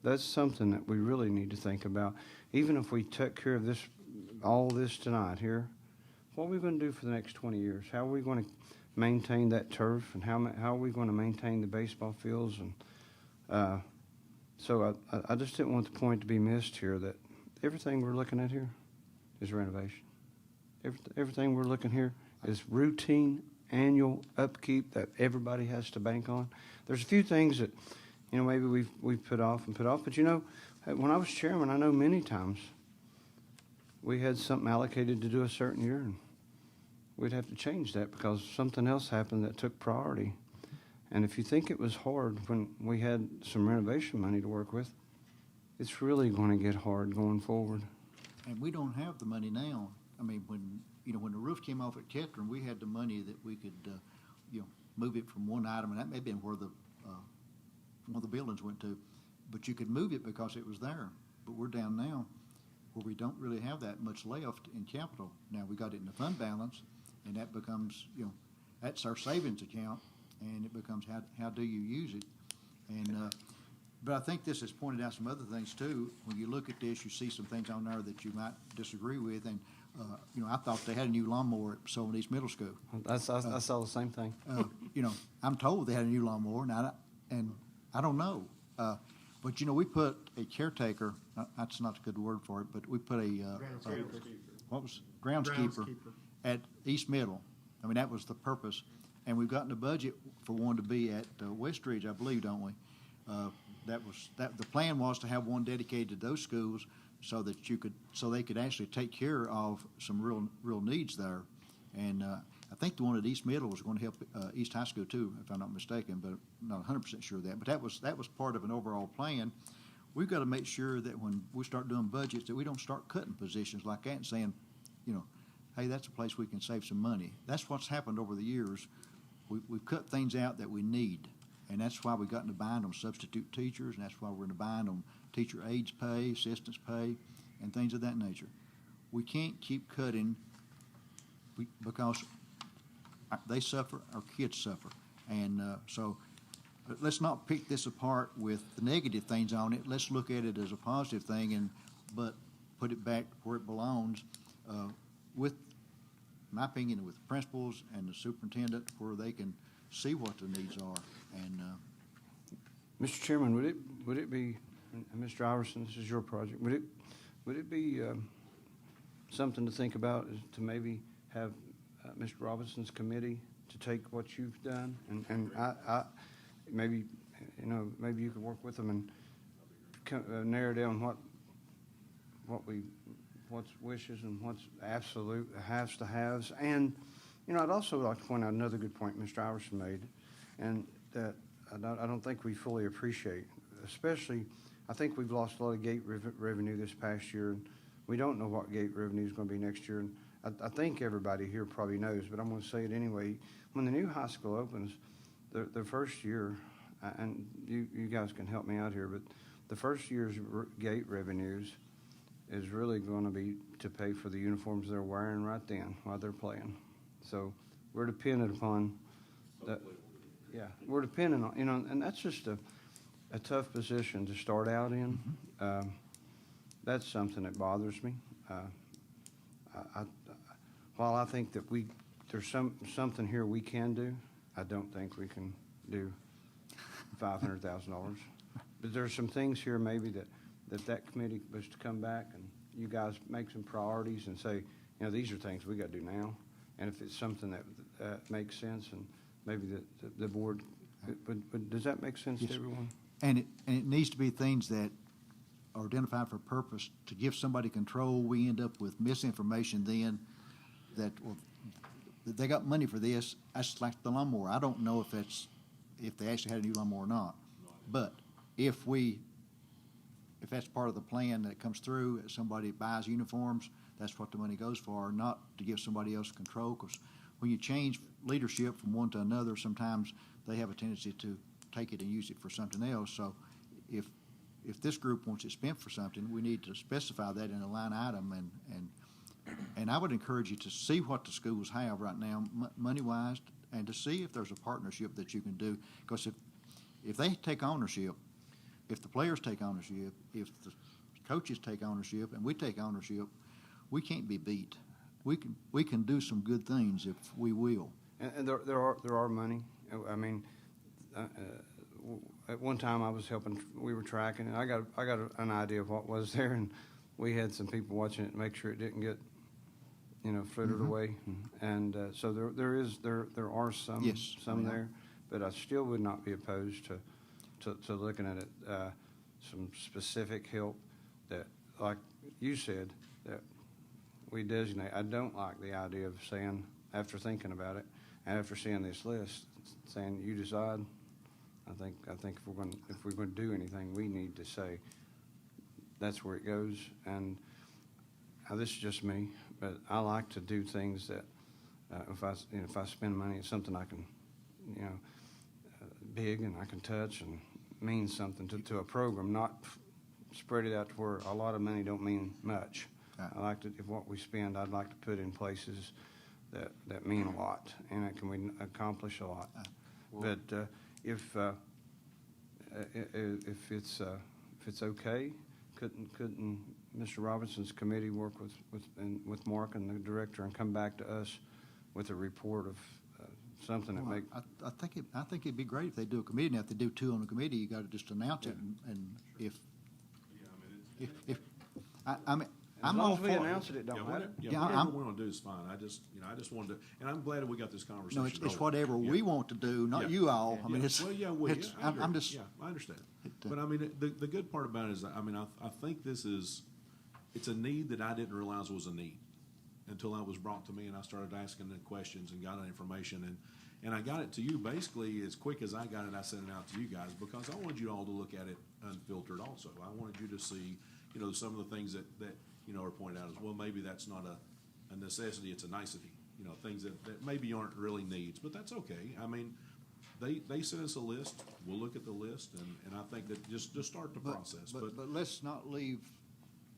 That's something that we really need to think about. Even if we took care of all this tonight here, what are we going to do for the next 20 years? How are we going to maintain that turf, and how are we going to maintain the baseball fields? And so I just didn't want the point to be missed here that everything we're looking at here is renovation. Everything we're looking here is routine annual upkeep that everybody has to bank on. There's a few things that maybe we've put off, but when I was chairman, I know many times we had something allocated to do a certain year, and we'd have to change that because something else happened that took priority. And if you think it was hard when we had some renovation money to work with, it's really going to get hard going forward. And we don't have the money now. I mean, when the roof came off at Kettering, we had the money that we could, move it from one item, and that may have been where one of the buildings went to. But you could move it because it was there. But we're down now where we don't really have that much left in capital. Now, we got it in the fund balance, and that becomes, that's our savings account, and it becomes how do you use it? And but I think this has pointed out some other things too. When you look at this, you see some things on there that you might disagree with. And I thought they had a new lawnmower at Sullivan East Middle School. I saw the same thing. I'm told they had a new lawnmower, and I don't know. But we put a caretaker. That's not a good word for it, but we put groundskeeper at East Middle. I mean, that was the purpose. And we've gotten a budget for one to be at Westridge, I believe, don't we? The plan was to have one dedicated to those schools so they could actually take care of some real needs there. And I think the one at East Middle was going to help East High School too, if I'm not mistaken, but I'm not 100% sure of that. But that was part of an overall plan. We've got to make sure that when we start doing budgets that we don't start cutting positions like that and saying, hey, that's a place we can save some money. That's what's happened over the years. We've cut things out that we need, and that's why we got in a bind on substitute teachers, and that's why we're in a bind on teacher aides pay, assistants pay, and things of that nature. We can't keep cutting because they suffer, our kids suffer. And so let's not pick this apart with the negative things on it. Let's look at it as a positive thing, but put it back where it belongs with, in my opinion, with the principals and the superintendent, where they can see what the needs are. And Mr. Chairman, would it be, and Mr. Iverson, this is your project, would it be something to think about, is to maybe have Mr. Robinson's committee to take what you've done and I maybe you know, maybe you could work with them and narrow down what's wishes and what's absolute has to haves. And, you know, I'd also like to point out another good point Mr. Iverson made, and that I don't think we fully appreciate, especially, I think we've lost a lot of gate revenue this past year, and we don't know what gate revenue is going to be next year. And I think everybody here probably knows, but I'm going to say it anyway. When the new high school opens, the first year, and you guys can help me out here, but the first year's gate revenues is really going to be to pay for the uniforms they're wearing right then while they're playing. So we're dependent upon that. Yeah, we're dependent on, you know, and that's just a tough position to start out in. That's something that bothers me. While I think that there's something here we can do, I don't think we can do $500,000. But there's some things here maybe that committee was to come back and you guys make some priorities and say, you know, these are things we got to do now. And if it's something that makes sense, and maybe the board, but does that make sense to everyone? And it needs to be things that are identified for purpose. To give somebody control, we end up with misinformation then that, well, they got money for this. That's like the lawnmower. I don't know if they actually had a new lawnmower or not. But if that's part of the plan that comes through, somebody buys uniforms, that's what the money goes for, not to give somebody else control. Because when you change leadership from one to another, sometimes they have a tendency to take it and use it for something else. So if this group wants it spent for something, we need to specify that in a line item. And I would encourage you to see what the schools have right now, money-wise, and to see if there's a partnership that you can do. Because if they take ownership, if the players take ownership, if the coaches take ownership, and we take ownership, we can't be beat. We can do some good things if we will. And there are money. I mean, at one time I was helping. We were tracking, and I got an idea of what was there, and we had some people watching it to make sure it didn't get, you know, frittered away. And so there are some there, but I still would not be opposed to looking at it, some specific help that, like you said, that we designate. I don't like the idea of saying, after thinking about it, and after seeing this list, saying you decide. I think if we're going to do anything, we need to say that's where it goes. And this is just me, but I like to do things that if I spend money, it's something I can, you know, big and I can touch and means something to a program, not spread it out to where a lot of money don't mean much. I like to, if what we spend, I'd like to put in places that mean a lot, and it can accomplish a lot. But if it's okay, couldn't Mr. Robinson's committee work with Mark and the director and come back to us with a report of something that make? I think it'd be great if they do a committee. Now, if they do two on a committee, you got to just announce it, and if I mean. As long as we announce it, it don't matter. Whatever we want to do is fine. I just wanted to, and I'm glad that we got this conversation. No, it's whatever we want to do, not you all. I mean, it's. Well, I'm just. Yeah, I understand. But I mean, the good part about it is, I mean, I think it's a need that I didn't realize was a need until it was brought to me, and I started asking the questions and got that information, and I got it to you basically as quick as I got it. I sent it out to you guys because I wanted you all to look at it unfiltered. Also, I wanted you to see, you know, some of the things that you know, are pointed out as, well, maybe that's not a necessity, it's a nicety, you know, things that maybe aren't really needs, but that's okay. I mean, they sent us a list, we'll look at the list, and I think that just start the process. But let's not leave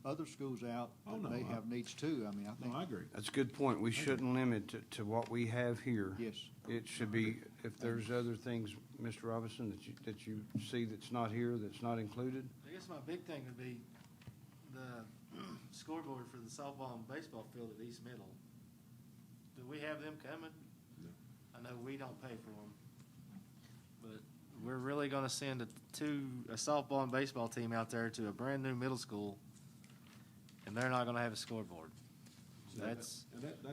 other schools out that may have needs too. I mean, I think. No, I agree. That's a good point. We shouldn't limit it to what we have here. Yes. It should be, if there's other things, Mr. Robinson, that you see that's not here, that's not included. I guess my big thing would be the scoreboard for the softball and baseball field at East Middle. Do we have them coming? No. I know we don't pay for them, but we're really going to send a softball and baseball team out there to a brand new middle school, and they're not going to have a scoreboard. So That's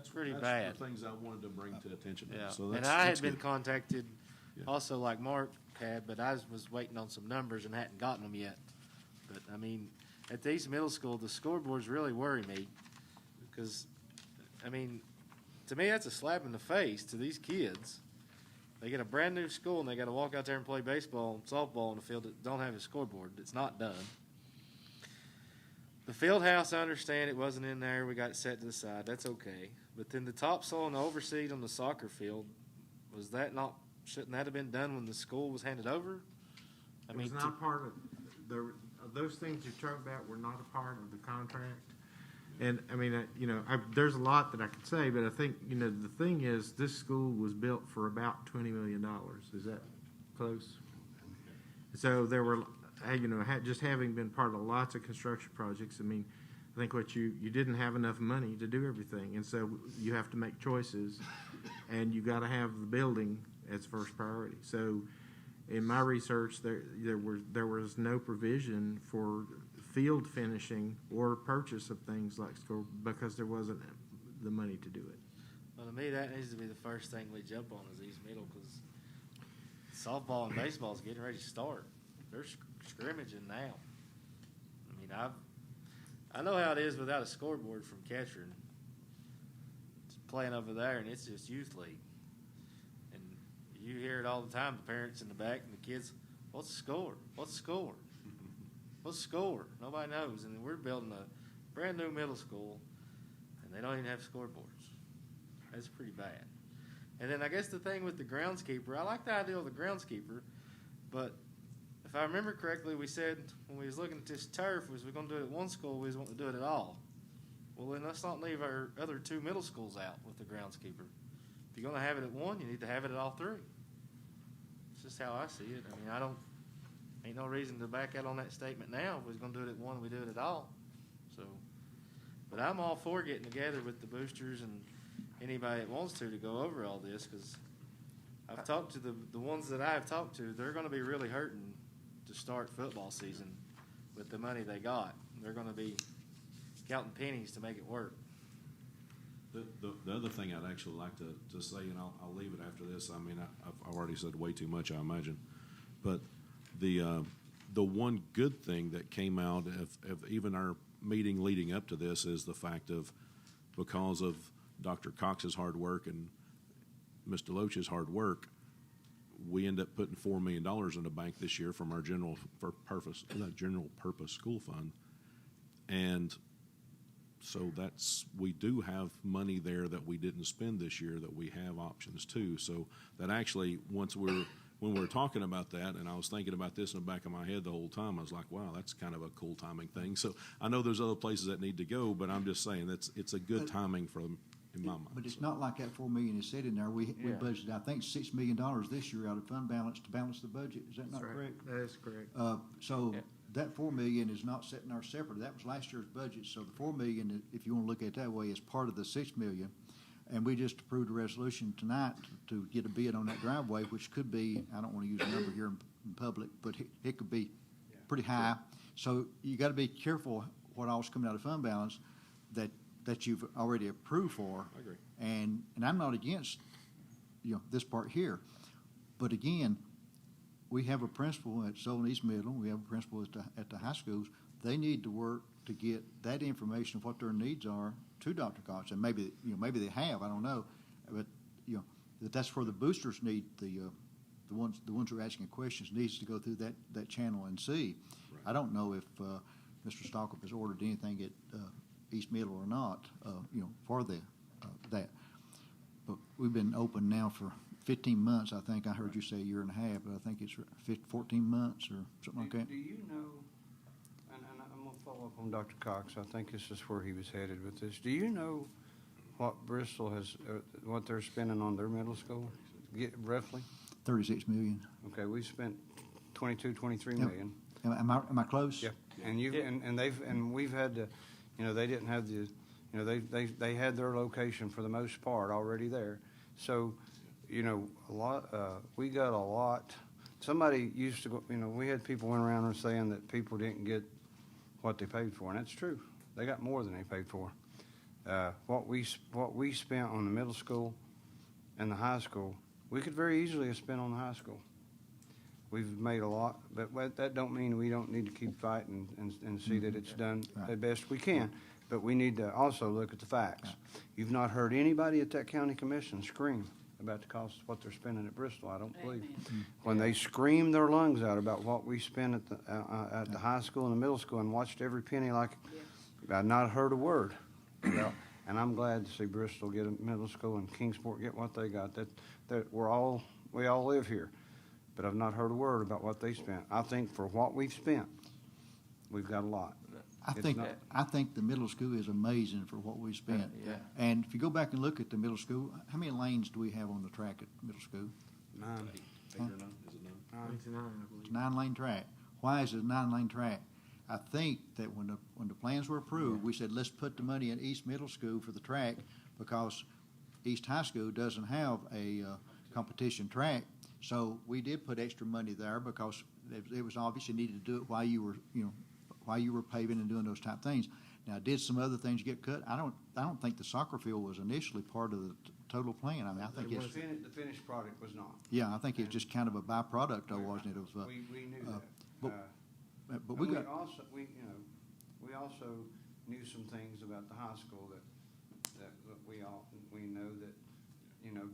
pretty bad. The things I wanted to bring to attention. Yeah, So and I had been contacted, also like Mark had, but I was waiting on some numbers and hadn't gotten them yet. But, I mean, at the East Middle School, the scoreboards really worry me because, I mean, to me, that's a slap in the face to these kids. They get a brand-new school, and they got to walk out there and play baseball and softball in a field that don't have a scoreboard. It's not done. The field house, I understand it wasn't in there. We got it set to the side. That's okay. But then the topsoil and the overseed on the soccer field, shouldn't that have been done when the school was handed over? It was not part of, those things you're talking about were not a part of the contract. And, I mean, there's a lot that I could say, but I think, the thing is, this school was built for about $20 million. Is that close? So there were, just having been part of lots of construction projects, I mean, I think you didn't have enough money to do everything. And so you have to make choices, and you got to have the building as first priority. So in my research, there was no provision for field finishing or purchase of things like school because there wasn't the money to do it. Well, to me, that needs to be the first thing we jump on is East Middle because softball and baseball is getting ready to start. They're scrimmaging now. I mean, I know how it is without a scoreboard from Ketron. It's playing over there, and it's just youth league. And you hear it all the time, the parents in the back and the kids, what's the score? What's the score? What's the score? Nobody knows. And we're building a brand new middle school, and they don't even have scoreboards. That's pretty bad. And then I guess the thing with the groundskeeper, I like the idea of the groundskeeper, but if I remember correctly, we said when we was looking at this turf, was we going to do it at one school, we was wanting to do it at all. Well, then let's not leave our other two middle schools out with the groundskeeper. If you're going to have it at one, you need to have it at all three. It's just how I see it. I mean, ain't no reason to back out on that statement now. If we was going to do it at one, we do it at all. So, but I'm all for getting together with the boosters and anybody that wants to go over all this because I've talked to the ones that I have talked to. They're going to be really hurting to start football season with the money they got. They're going to be counting pennies to make it work. The other thing I'd actually like to say, and I'll leave it after this. I mean, I've already said way too much, I imagine, but the one good thing that came out of even our meeting leading up to this is the fact of because of Dr. Cox's hard work and Mr. Loach's hard work, we end up putting $4 million in the bank this year from our general purpose school fund, and so we do have money there that we didn't spend this year that we have options too. So that actually when we were talking about that, and I was thinking about this in the back of my head the whole time, I was like, wow, that's kind of a cool timing thing. So I know there's other places that need to go, but I'm just saying it's a good timing for them in my mind. But it's not like that $4 million is sitting there. We budgeted, I think, $6 million this year out of fund balance to balance the budget. Is that not correct? That is correct. That $4 million is not sitting there separate. That was last year's budget. So the $4 million, if you want to look at it that way, is part of the $6 million. And we just approved a resolution tonight to get a bid on that driveway, which could be, I don't want to use a number here in public, but it could be pretty high. So you got to be careful what all's coming out of fund balance that you've already approved for. I agree. And I'm not against, this part here. But again, we have a principal at Sullivan East Middle. We have a principal at the high schools. They need to work to get that information of what their needs are to Dr. Cox, and maybe they have, I don't know, but that's where the boosters need the ones who are asking questions needs to go through that channel and see. Right. I don't know if Mr. Stockup has ordered anything at East Middle or not, for that. But we've been open now for 15 months. I think I heard you say a year and a half, but I think it's 14 months or something like that. Do you know? And I'm going to follow up on Dr. Cox. I think this is where he was headed with this. Do you know what Bristol has, what they're spending on their middle school? Roughly? $36 million. Okay, we spent 23 million. Am I close? Yeah. And we've had to, they didn't have the, they had their location for the most part already there. So, a lot. We got a lot. Somebody used to go. We had people went around and saying that people didn't get what they paid for, and that's true. They got more than they paid for. What we spent on the middle school and the high school, we could very easily have spent on the high school. We've made a lot, but that don't mean we don't need to keep fighting and see that it's done the best we can. But we need to also look at the facts. You've not heard anybody at that county commission scream about the cost of what they're spending at Bristol, I don't believe. When they screamed their lungs out about what we spent at the high school and the middle school and watched every penny like, I've not heard a word about. And I'm glad to see Bristol get a middle school and Kingsport get what they got. That we all live here. But I've not heard a word about what they spent. I think for what we've spent, we've got a lot. I think the middle school is amazing for what we spent. Yeah. And if you go back and look at the middle school, how many lanes do we have on the track at middle school? 9. Eight or nine, is it nine? It's 9, I believe. It's a 9-lane track. Why is it a 9-lane track? I think that when the plans were approved, we said, let's put the money in East Middle School for the track because East High School doesn't have a competition track. So we did put extra money there because it was obvious you needed to do it while you were paving and doing those type things. Now, did some other things get cut? I don't think the soccer field was initially part of the total plan. I mean, I think it's The finished product was not. yeah. I think it's just kind of a byproduct, though, wasn't it? Of We knew that. but we got we also knew some things about the high school that we know that,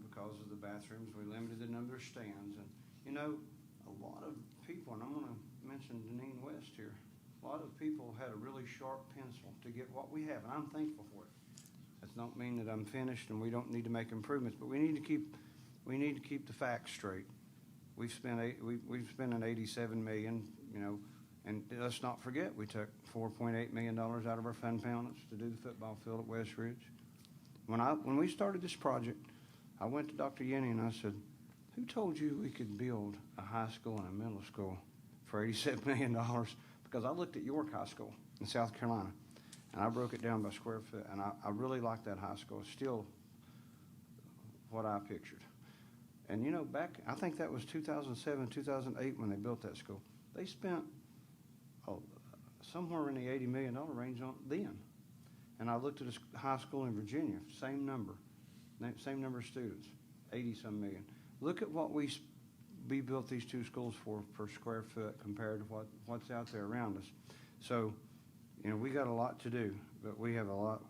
because of the bathrooms, we limited the number of stands. And, a lot of people, and I'm going to mention Deneen West here, a lot of people had a really sharp pencil to get what we have, and I'm thankful for it. That don't mean that I'm finished and we don't need to make improvements, but we need to keep the facts straight. We've spent an $87 million, and let's not forget we took $4.8 million out of our fund balance to do the football field at West Ridge. When we started this project, I went to Dr. Yenny and I said, who told you we could build a high school and a middle school for $87 million? Because I looked at York High School in South Carolina, and I broke it down by square foot, and I really like that high school. It's still what I pictured. And, I think that was 2007, 2008 when they built that school. They spent somewhere in the $80 million range on then. And I looked at a high school in Virginia, same number of students, 80-some million. Look at what we built these two schools for per square foot compared to what's out there around us. So, we got a lot to do, but we have a lot.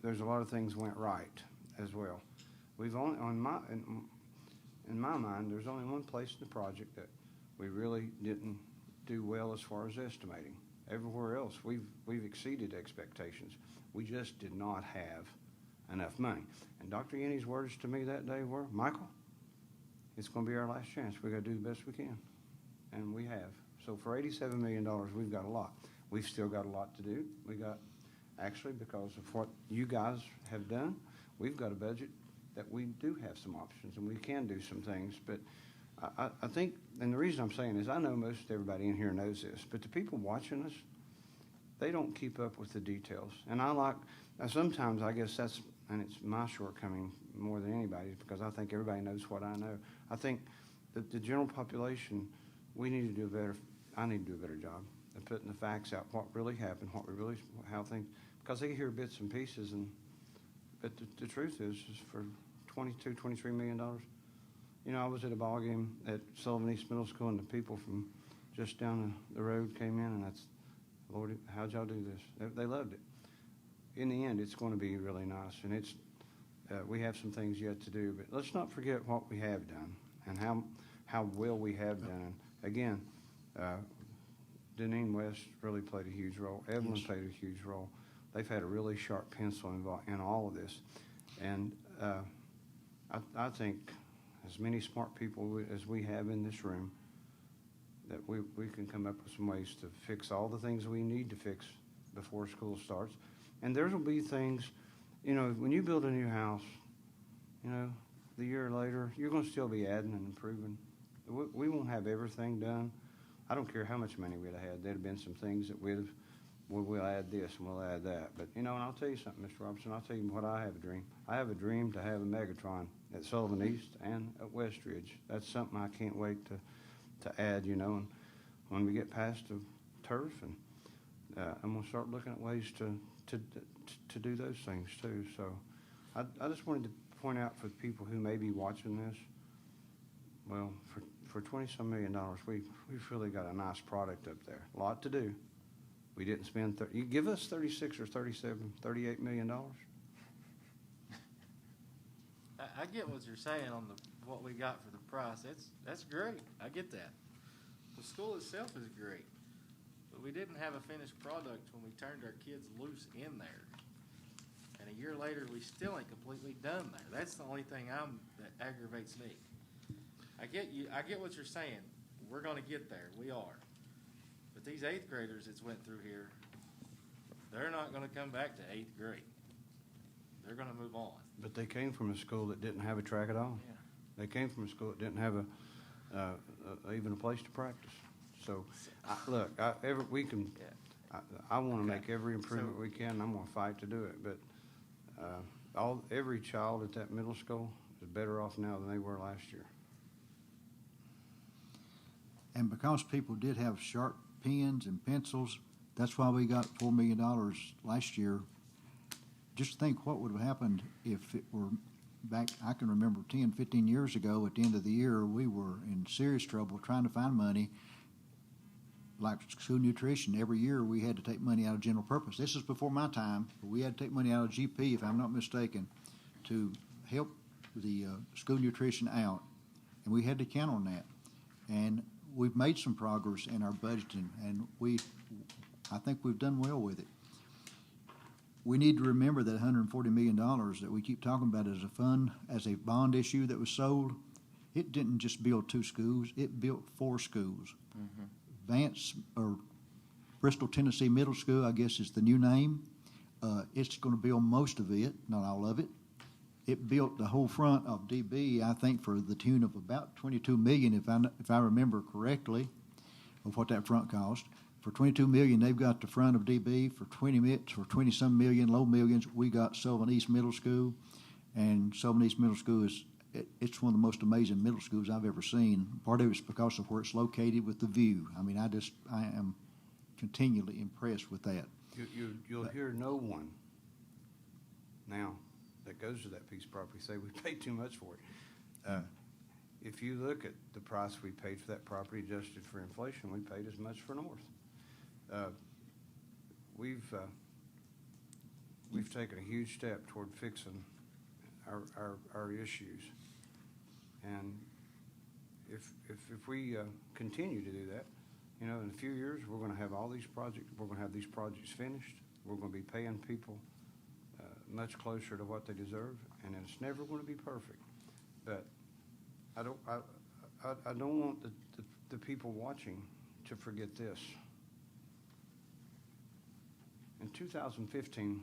There's a lot of things went right as well. We've only in my mind, there's only one place in the project that we really didn't do well as far as estimating. Everywhere else, we've exceeded expectations. We just did not have enough money. And Dr. Yenny's words to me that day were, Michael, it's going to be our last chance. We got to do the best we can, and we have. So for $87 million, we've got a lot. We've still got a lot to do. We got, actually, because of what you guys have done, we've got a budget that we do have some options, and we can do some things. But I think, and the reason I'm saying is I know most everybody in here knows this, but the people watching us, they don't keep up with the details. And sometimes I guess and it's my shortcoming more than anybody's, because I think everybody knows what I know. I think that the general population, I need to do a better job of putting the facts out, what really happened, how things, because they hear bits and pieces, but the truth is for $22, $23 million. I was at a ball game at Sullivan East Middle School, and the people from just down the road came in, and that's, Lord, how'd y'all do this? They loved it. In the end, it's going to be really nice, and we have some things yet to do, but let's not forget what we have done and how well we have done. Again, Deneen West really played a huge role. Evelyn played a huge role. They've had a really sharp pencil in all of this, and I think as many smart people as we have in this room, that we can come up with some ways to fix all the things we need to fix before school starts. And there will be things, when you build a new house, the year later, you're going to still be adding and improving. We won't have everything done. I don't care how much money we'd have had. There'd have been some things that we'll add this and we'll add that. But, and I'll tell you something, Mr. Robertson, I'll tell you what I have a dream. I have a dream to have a Megatron at Sullivan East and at West Ridge. That's something I can't wait to add, and when we get past the turf, and I'm going to start looking at ways to do those things too. So I just wanted to point out for the people who may be watching this, well, for for $20-some million, we've really got a nice product up there. A lot to do. We didn't spend, you give us 36 or 37, $38 million? I get what you're saying on what we got for the price. That's great. I get that. The school itself is great, but we didn't have a finished product when we turned our kids loose in there. And a year later, we still ain't completely done there. That's the only thing that aggravates me. I get you. I get what you're saying. We're going to get there. We are. But these 8th graders that's went through here, they're not going to come back to 8th grade. They're going to move on. But they came from a school that didn't have a track at all. Yeah. They came from a school that didn't have even a place to practice. So, I want to make every improvement we can. I'm going to fight to do it. But every child at that middle school is better off now than they were last year. And because people did have sharp pens and pencils, that's why we got $4 million last year. Just think what would have happened if it were back, I can remember 10, 15 years ago, at the end of the year, we were in serious trouble trying to find money. Like school nutrition, every year we had to take money out of general purpose. This is before my time, but we had to take money out of GP, if I'm not mistaken, to help the school nutrition out. And we had to count on that. And we've made some progress in our budgeting, and I think we've done well with it. We need to remember that $140 million that we keep talking about as a bond issue that was sold, it didn't just build 2 schools, it built 4 schools. Mm-hmm. Vance, or Bristol, Tennessee Middle School, I guess is the new name. It's going to build most of it, not all of it. It built the whole front of DB, I think, for the tune of about $22 million, if I remember correctly, of what that front cost. For $22 million, they've got the front of DB. For 20-some million, low millions, we got Sullivan East Middle School, and Sullivan East Middle School it's one of the most amazing middle schools I've ever seen. Part of it's because of where it's located with the view. I mean, I am continually impressed with that. You'll hear no one now that goes to that piece of property say we paid too much for it. If you look at the price we paid for that property adjusted for inflation, we paid as much for North. We've taken a huge step toward fixing our issues, and if we continue to do that, in a few years we're going to have all these projects. We're going to have these projects finished. We're going to be paying people much closer to what they deserve, and it's never going to be perfect. But I don't want the people watching to forget this. In 2015,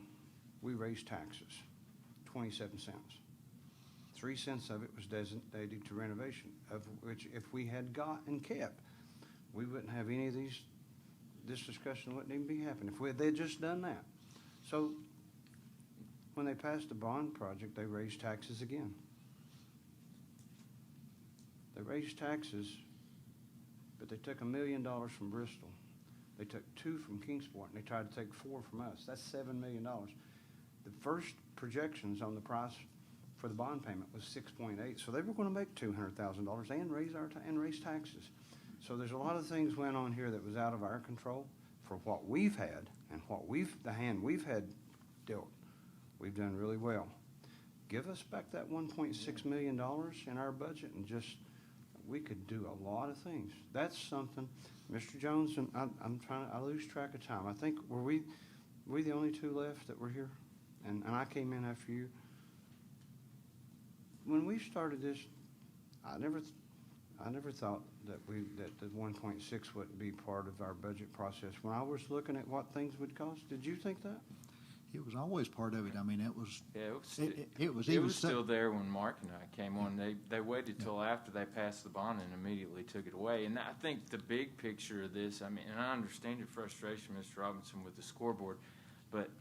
we raised taxes, 27 cents. 3 cents of it was designated to renovation, of which if we had got and kept, we wouldn't have any of this discussion wouldn't even be happening if they had just done that. So when they passed the bond project, they raised taxes again. They raised taxes, but they took $1 million from Bristol. They took 2 from Kingsport, and they tried to take 4 from us. That's $7 million. The first projections on the price for the bond payment was 6.8, so they were going to make $200,000 and raise taxes. So there's a lot of things went on here that was out of our control. For what we've had and the hand we've had dealt, we've done really well. Give us back that $1.6 million in our budget, and we could do a lot of things. That's something, Mr. Jones, and I lose track of time. I think were we the only 2 left that were here, and I came in after you. When we started this, I never thought that the 1.6 wouldn't be part of our budget process. When I was looking at what things would cost, did you think that? It was always part of it. I mean, it was. Yeah, it was still there when Mark and I came on. They waited till after they passed the bond and immediately took it away. And I think the big picture of this, I mean, and I understand your frustration, Mr. Robinson, with the scoreboard, but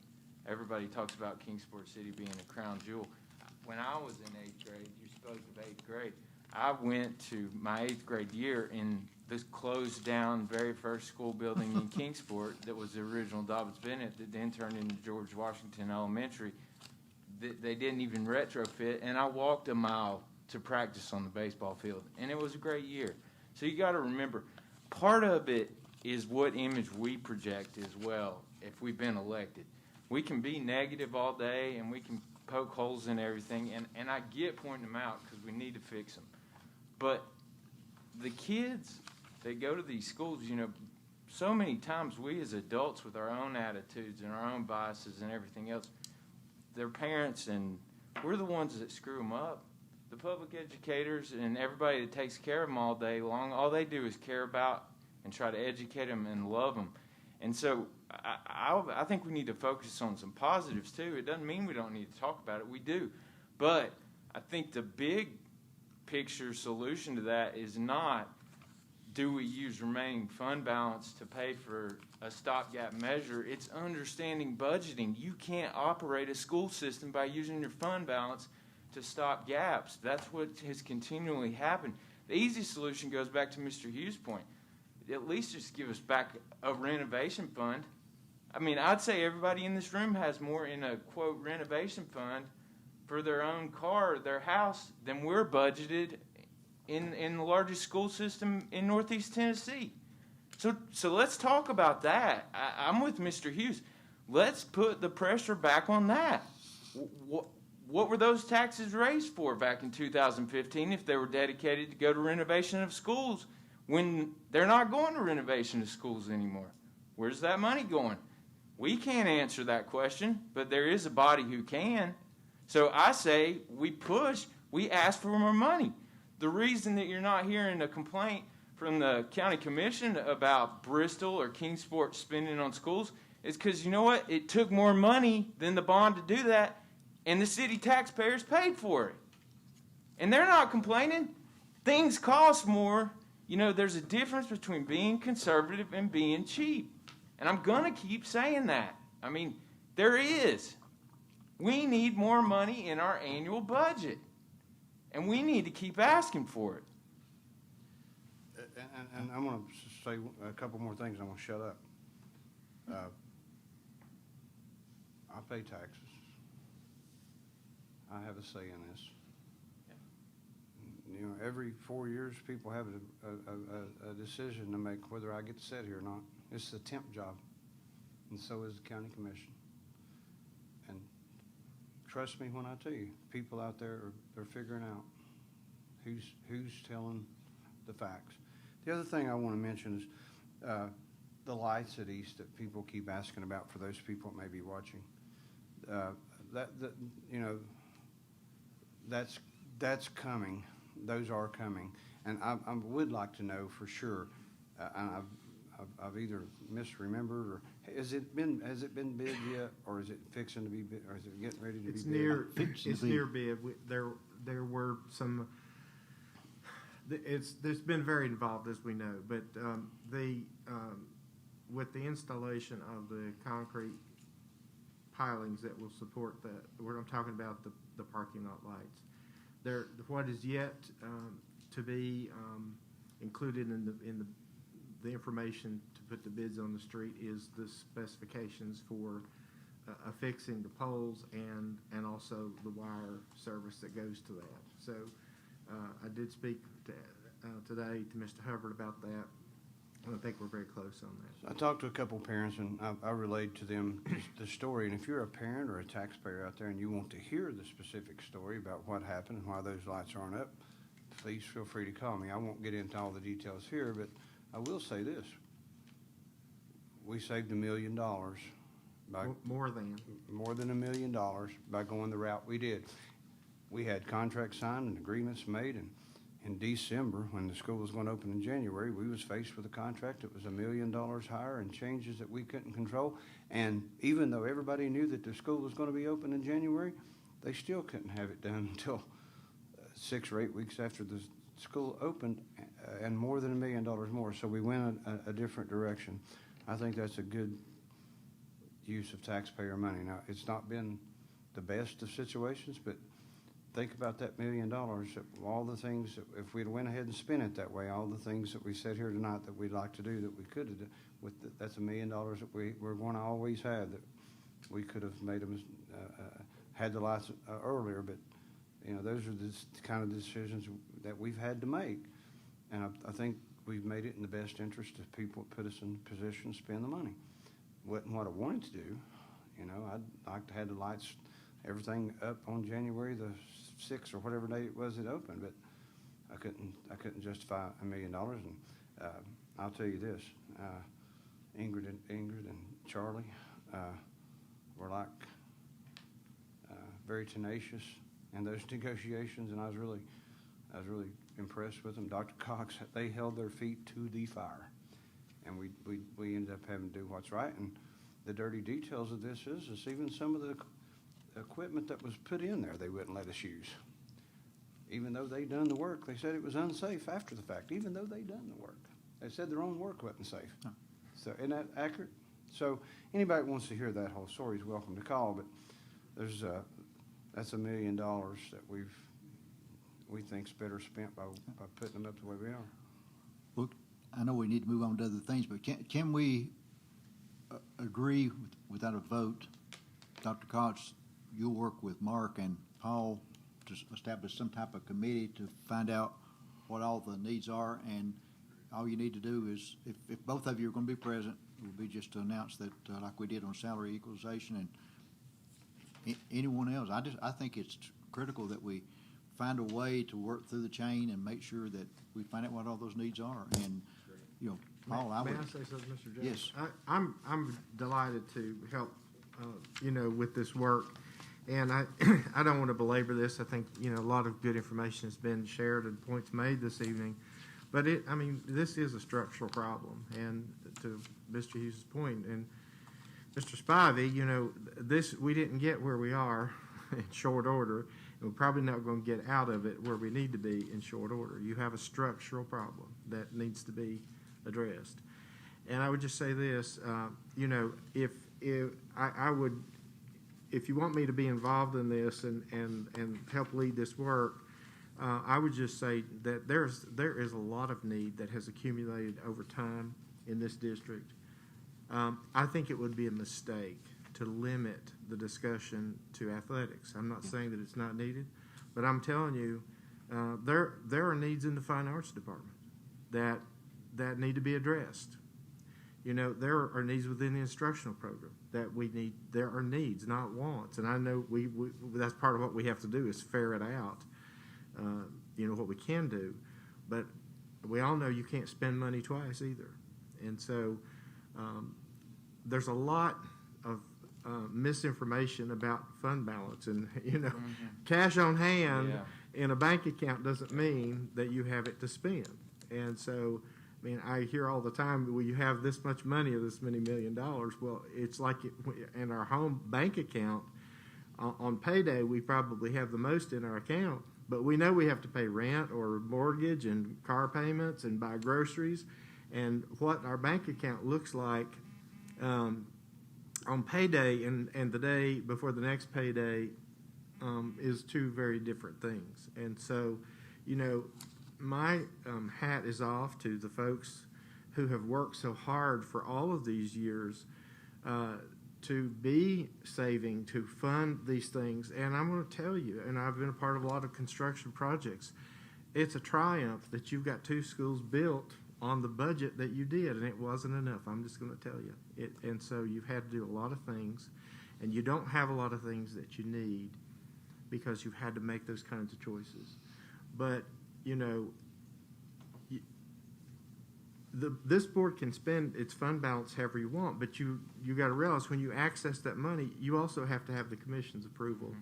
everybody talks about Kingsport City being a crown jewel. When I was in 8th grade, you spoke of 8th grade. I went to my 8th grade year in this closed down very first school building in Kingsport that was the original Dobbins Bennett that then turned into George Washington Elementary. They didn't even retrofit, and I walked a mile to practice on the baseball field, and it was a great year. So you got to remember, part of it is what image we project as well if we've been elected. We can be negative all day and we can poke holes in everything, and I get pointing them out because we need to fix them. But the kids that go to these schools, you know, so many times we as adults with our own attitudes and our own biases and everything else, their parents, and we're the ones that screw them up. The public educators and everybody that takes care of them all day long, all they do is care about and try to educate them and love them. And so I think we need to focus on some positives too. It doesn't mean we don't need to talk about it. We do. But I think the big picture solution to that is not, do we use remaining fund balance to pay for a stopgap measure? It's understanding budgeting. You can't operate a school system by using your fund balance to stop gaps. That's what has continually happened. The easy solution goes back to Mr. Hughes' point. At least just give us back a renovation fund. I mean, I'd say everybody in this room has more in a, quote, renovation fund for their own car, their house, than we're budgeted in the largest school system in Northeast Tennessee. So let's talk about that. I'm with Mr. Hughes. Let's put the pressure back on that. What were those taxes raised for back in 2015 if they were dedicated to go to renovation of schools when they're not going to renovation of schools anymore? Where's that money going? We can't answer that question, but there is a body who can. So I say we push, we ask for more money. The reason that you're not hearing a complaint from the county commission about Bristol or Kingsport spending on schools is because, you know what, it took more money than the bond to do that, and the city taxpayers paid for it. And they're not complaining. Things cost more. You know, there's a difference between being conservative and being cheap. And I'm going to keep saying that. I mean, there is. We need more money in our annual budget. And we need to keep asking for it. And I'm going to say a couple more things. I'm going to shut up. I pay taxes. I have a say in this. You know, every 4 years, people have a decision to make whether I get to sit here or not. It's a temp job, and so is the county commission. And trust me when I tell you, people out there they're figuring out who's telling the facts. The other thing I want to mention is the lights at East that people keep asking about for those people that may be watching. You know, that's coming. Those are coming, and I would like to know for sure. And I've either misremembered, or has it been bid yet, or is it fixing to be bid, or is it getting ready to be bid? It's near bid. There were some. There's been very involved, as we know, but with the installation of the concrete pilings that will support that, I'm talking about the parking lot lights. What is yet to be included in the information to put the bids on the street is the specifications for affixing the poles and also the wire service that goes to that. So I did speak today to Mr. Hubbard about that, and I think we're very close on that. I talked to a couple of parents, and I relayed to them the story. And if you're a parent or a taxpayer out there and you want to hear the specific story about what happened and why those lights aren't up, please feel free to call me. I won't get into all the details here, but I will say this. We saved $1 million. More than $1 million by going the route we did. We had contracts signed and agreements made, and in December, when the school was going to open in January, we was faced with a contract that was $1 million higher and changes that we couldn't control. And even though everybody knew that the school was going to be open in January, they still couldn't have it done until 6 or 8 weeks after the school opened, and more than $1 million more. So we went a different direction. I think that's a good use of taxpayer money. Now, it's not been the best of situations, but think about that $1 million, all the things that if we'd went ahead and spent it that way, all the things that we said here tonight that we'd like to do that we could have done, that's $1 million that we're going to always have, that we could have made them, had the lights earlier, but you know, those are the kind of decisions that we've had to make. And I think we've made it in the best interest of people that put us in position to spend the money. Wasn't what I wanted to do. You know, I'd like to have the lights, everything up on January the 6th or whatever day it was it opened, but I couldn't justify $1 million. And I'll tell you this, Ingrid and Charlie were like very tenacious in those negotiations, and I was really impressed with them. Dr. Cox, they held their feet to the fire, and we ended up having to do what's right. And the dirty details of this is even some of the equipment that was put in there they wouldn't let us use. Even though they done the work, they said it was unsafe after the fact, even though they done the work. They said their own work wasn't safe. Huh. So isn't that accurate? So anybody that wants to hear that whole story is welcome to call, but that's $1 million that we think's better spent by putting them up the way we are. Well, I know we need to move on to other things, but can we agree without a vote, Dr. Cox, you'll work with Mark and Paul to establish some type of committee to find out what all the needs are, and all you need to do is, if both of you are going to be present, it will be just to announce that, like we did on salary equalization, and anyone else. I think it's critical that we find a way to work through the chain and make sure that we find out what all those needs are. And, you know, Paul, May I say something, Mr. Jones? Yes. I'm delighted to help, with this work. And I don't want to belabor this. I think, a lot of good information has been shared and points made this evening. But this is a structural problem. And to Mr. Hughes' point, and Mr. Spivey, we didn't get where we are in short order. And we're probably not going to get out of it where we need to be in short order. You have a structural problem that needs to be addressed. And I would just say this, if you want me to be involved in this and help lead this work, I would just say that there is a lot of need that has accumulated over time in this district. I think it would be a mistake to limit the discussion to athletics. I'm not saying that it's not needed, but I'm telling you, there are needs in the fine arts department that need to be addressed. There are needs within the instructional program that we need. There are needs, not wants. And I know that's part of what we have to do is ferret out, what we can do. But we all know you can't spend money twice either. And so there's a lot of misinformation about fund balance. And, cash on hand in a bank account doesn't mean that you have it to spend. And so, I hear all the time, well, you have this much money or this many $1 million. Well, it's like in our home bank account, on payday, we probably have the most in our account, but we know we have to pay rent or mortgage and car payments and buy groceries. And what our bank account looks like on payday and the day before the next payday is two very different things. And so, my hat is off to the folks who have worked so hard for all of these years to be saving, to fund these things. And I'm going to tell you, and I've been a part of a lot of construction projects, it's a triumph that you've got two schools built on the budget that you did, and it wasn't enough. I'm just going to tell you. And so you've had to do a lot of things, and you don't have a lot of things that you need because you've had to make those kinds of choices. But this board can spend its fund balance however you want, but you got to realize when you access that money, you also have to have the commission's approval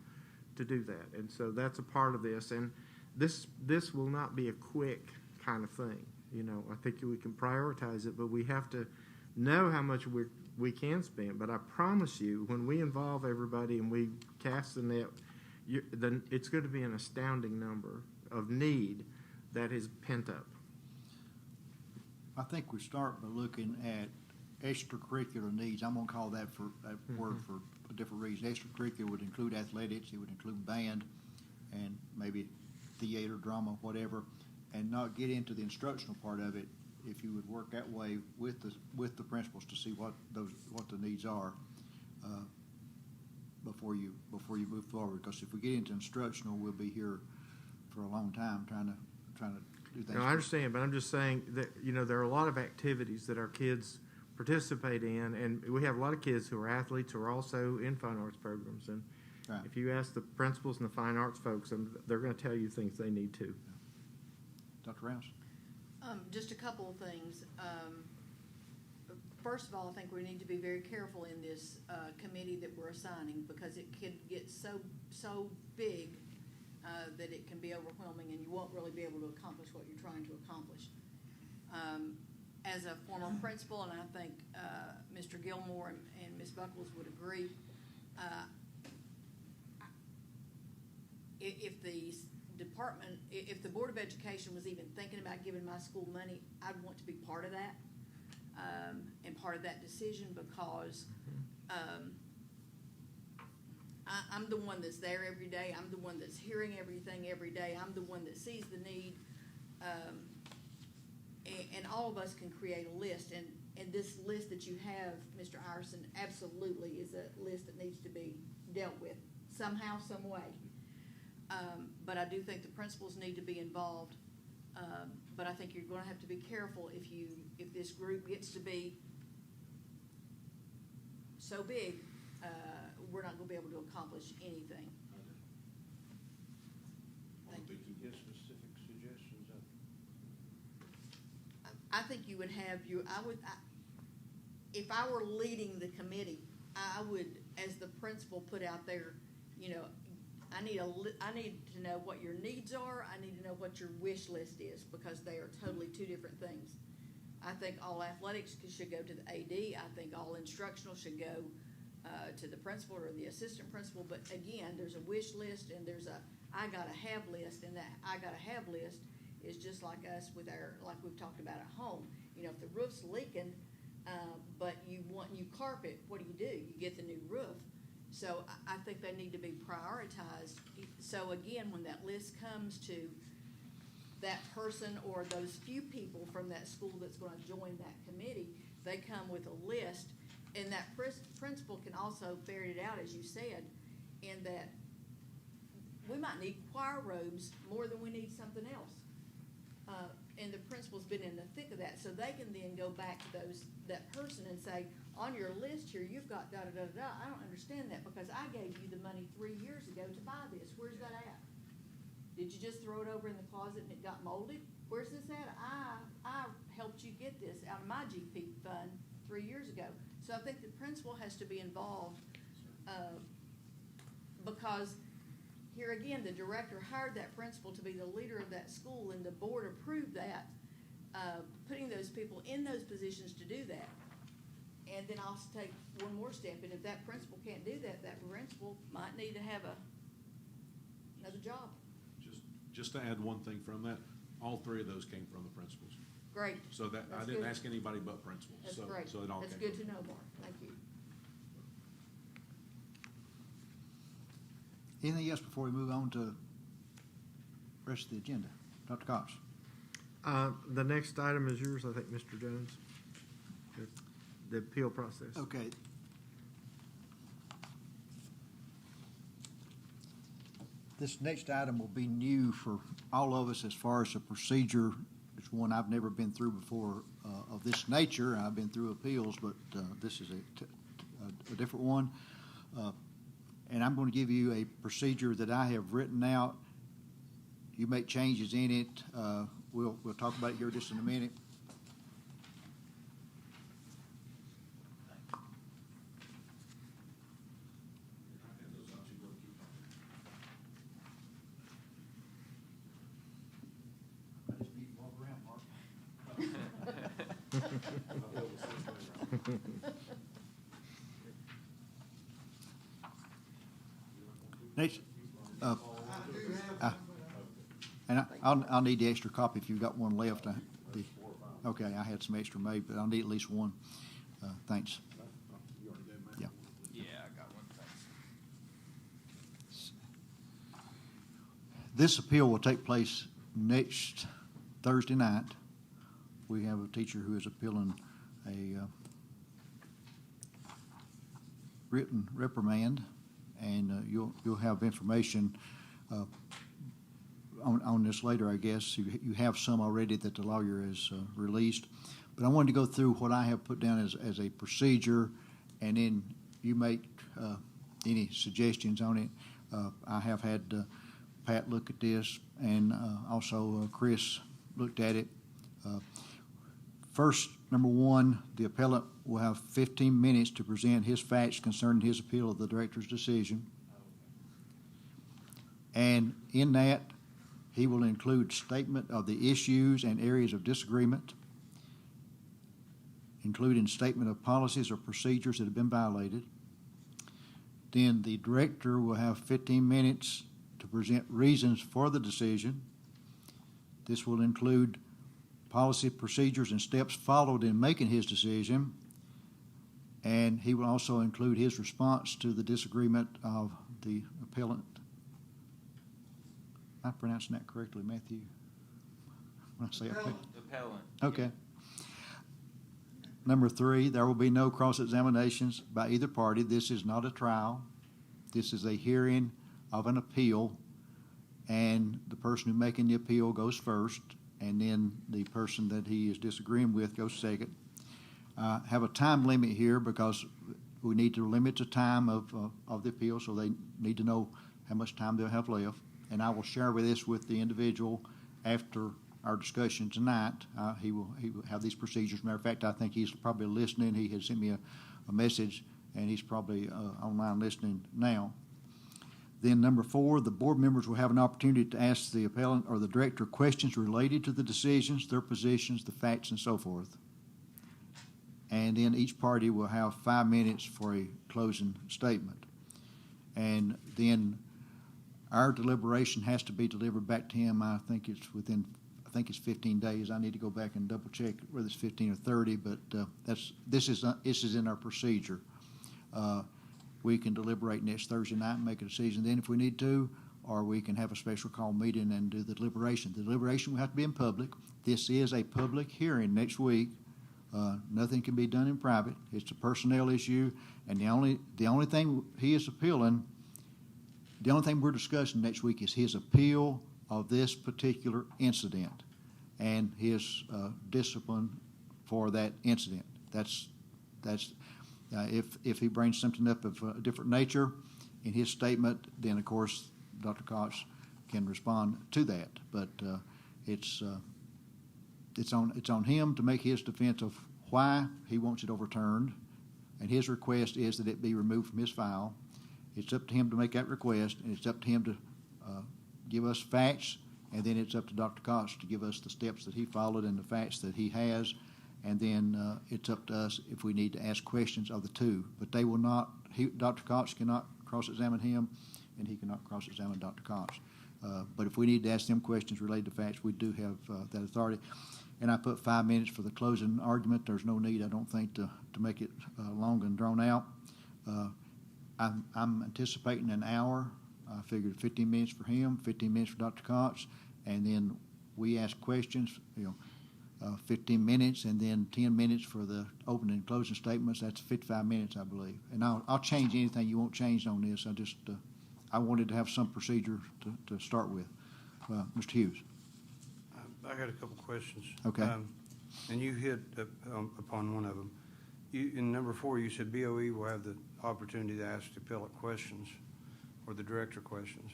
to do that. And so that's a part of this. And this will not be a quick kind of thing. I think we can prioritize it, but we have to know how much we can spend. But I promise you, when we involve everybody and we cast the net, then it's going to be an astounding number of need that is pent up. I think we start by looking at extracurricular needs. I'm going to call that word for a different reason. Extracurricular would include athletics, it would include band, and maybe theater, drama, whatever, and not get into the instructional part of it. If you would work that way with the principals to see what the needs are before you move forward. Because if we get into instructional, we'll be here for a long time trying to do things. No, I understand, but I'm just saying that, you know, there are a lot of activities that our kids participate in, and we have a lot of kids who are athletes who are also in fine arts programs. And Right. if you ask the principals and the fine arts folks, they're going to tell you things they need to. Dr. Rouse? Just a couple of things. First of all, I think we need to be very careful in this committee that we're assigning, because it could get so big that it can be overwhelming, and you won't really be able to accomplish what you're trying to accomplish. As a former principal, and I think Mr. Gilmore and Ms. Buckles would agree, if the department, if the Board of Education was even thinking about giving my school money, I'd want to be part of that, and part of that decision, because I'm the one that's there every day. I'm the one that's hearing everything every day. I'm the one that sees the need. And all of us can create a list, and this list that you have, Mr. Iverson, absolutely is a list that needs to be dealt with somehow, some way. But I do think the principals need to be involved. But I think you're going to have to be careful if this group gets to be so big, we're not going to be able to accomplish anything. Thank you. Give specific suggestions. I think you would have if I were leading the committee, I would, as the principal, put out there, you know, I need to know what your needs are. I need to know what your wish list is, because they are totally two different things. I think all athletics should go to the AD. I think all instructional should go to the principal or the assistant principal. But again, there's a wish list and there's a I gotta have list, and that I gotta have list is just like us with like we've talked about at home. You know, if the roof's leaking, but you want new carpet, what do? You get the new roof. So I think they need to be prioritized. So again, when that list comes to that person or those few people from that school that's going to join that committee, they come with a list, and that principal can also ferret it out, as you said, in that we might need choir robes more than we need something else. And the principal's been in the thick of that, so they can then go back to that person and say, on your list here, you've got da-da-da-da. I don't understand that, because I gave you the money 3 years ago to buy this. Where's that at? Did you just throw it over in the closet and it got molded? Where's this at? I helped you get this out of my GP fund 3 years ago. So I think the principal has to be involved, because here again, the director hired that principal to be the leader of that school, and the board approved that, putting those people in those positions to do that. And then I'll take one more step, and if that principal can't do that, that principal might need to have another job. Just to add one thing from that, all three of those came from the principals. Great. So that, I didn't ask anybody but principals. That's So- great. So it all came That's good from to know, Mark. Thank you. Anything else before we move on to the rest of the agenda? Dr. Cox? The next item is yours, I think, Mr. Jones. The appeal process. Okay. This next item will be new for all of us as far as the procedure. It's one I've never been through before of this nature. I've been through appeals, but this is a different one. And I'm going to give you a procedure that I have written out. You make changes in it. We'll talk about it here just in a minute. Next, and I'll need the extra copy if you've got one left. Okay, I had some extra made, but I'll need at least one. Thanks. Yeah. Yeah, I got one, thanks. This appeal will take place next Thursday night. We have a teacher who is appealing a written reprimand, and you'll have information on this later, I guess. You have some already that the lawyer has released. But I wanted to go through what I have put down as a procedure, and then you make any suggestions on it. I have had Pat look at this, and also Chris looked at it. First, number one, the appellant will have 15 minutes to present his facts concerning his appeal of the director's decision. And in that, he will include statement of the issues and areas of disagreement, including statement of policies or procedures that have been violated. Then the director will have 15 minutes to present reasons for the decision. This will include policy, procedures, and steps followed in making his decision. And he will also include his response to the disagreement of the appellant. Am I pronouncing that correctly, Matthew? When I say Appellant. Okay. Number three, there will be no cross-examinations by either party. This is not a trial. This is a hearing of an appeal, and the person who's making the appeal goes first, and then the person that he is disagreeing with goes second. Have a time limit here because we need to limit the time of the appeal, so they need to know how much time they'll have left. And I will share this with the individual after our discussion tonight. He will have these procedures. Matter of fact, I think he's probably listening. He has sent me a message, and he's probably online listening now. Then number four, the board members will have an opportunity to ask the appellant or the director questions related to the decisions, their positions, the facts, and so forth. And then each party will have 5 minutes for a closing statement. And then our deliberation has to be delivered back to him. I think it's 15 days. I need to go back and double check whether it's 15 or 30, but this is in our procedure. We can deliberate next Thursday night and make a decision then if we need to, or we can have a special call meeting and do the deliberation. The deliberation will have to be in public. This is a public hearing next week. Nothing can be done in private. It's a personnel issue, and the only thing he is appealing, the only thing we're discussing next week is his appeal of this particular incident and his discipline for that incident. That's if he brings something up of a different nature in his statement, then of course Dr. Cox can respond to that. But it's on him to make his defense of why he wants it overturned, and his request is that it be removed from his file. It's up to him to make that request, and it's up to him to give us facts, and then it's up to Dr. Cox to give us the steps that he followed and the facts that he has, and then it's up to us if we need to ask questions of the two. But they will not, Dr. Cox cannot cross-examine him, and he cannot cross-examine Dr. Cox. But if we need to ask them questions related to facts, we do have that authority. And I put 5 minutes for the closing argument. There's no need, I don't think, to make it long and drawn out. I'm anticipating an hour. I figured 15 minutes for him, 15 minutes for Dr. Cox, and then we ask questions, 15 minutes, and then 10 minutes for the opening and closing statements. That's 55 minutes, I believe. And I'll change anything you want changed on this. I wanted to have some procedure to start with. Mr. Hughes. I got a couple questions. Okay. And you hit upon one of them. In number 4, you said BOE will have the opportunity to ask the appellate questions or the director questions.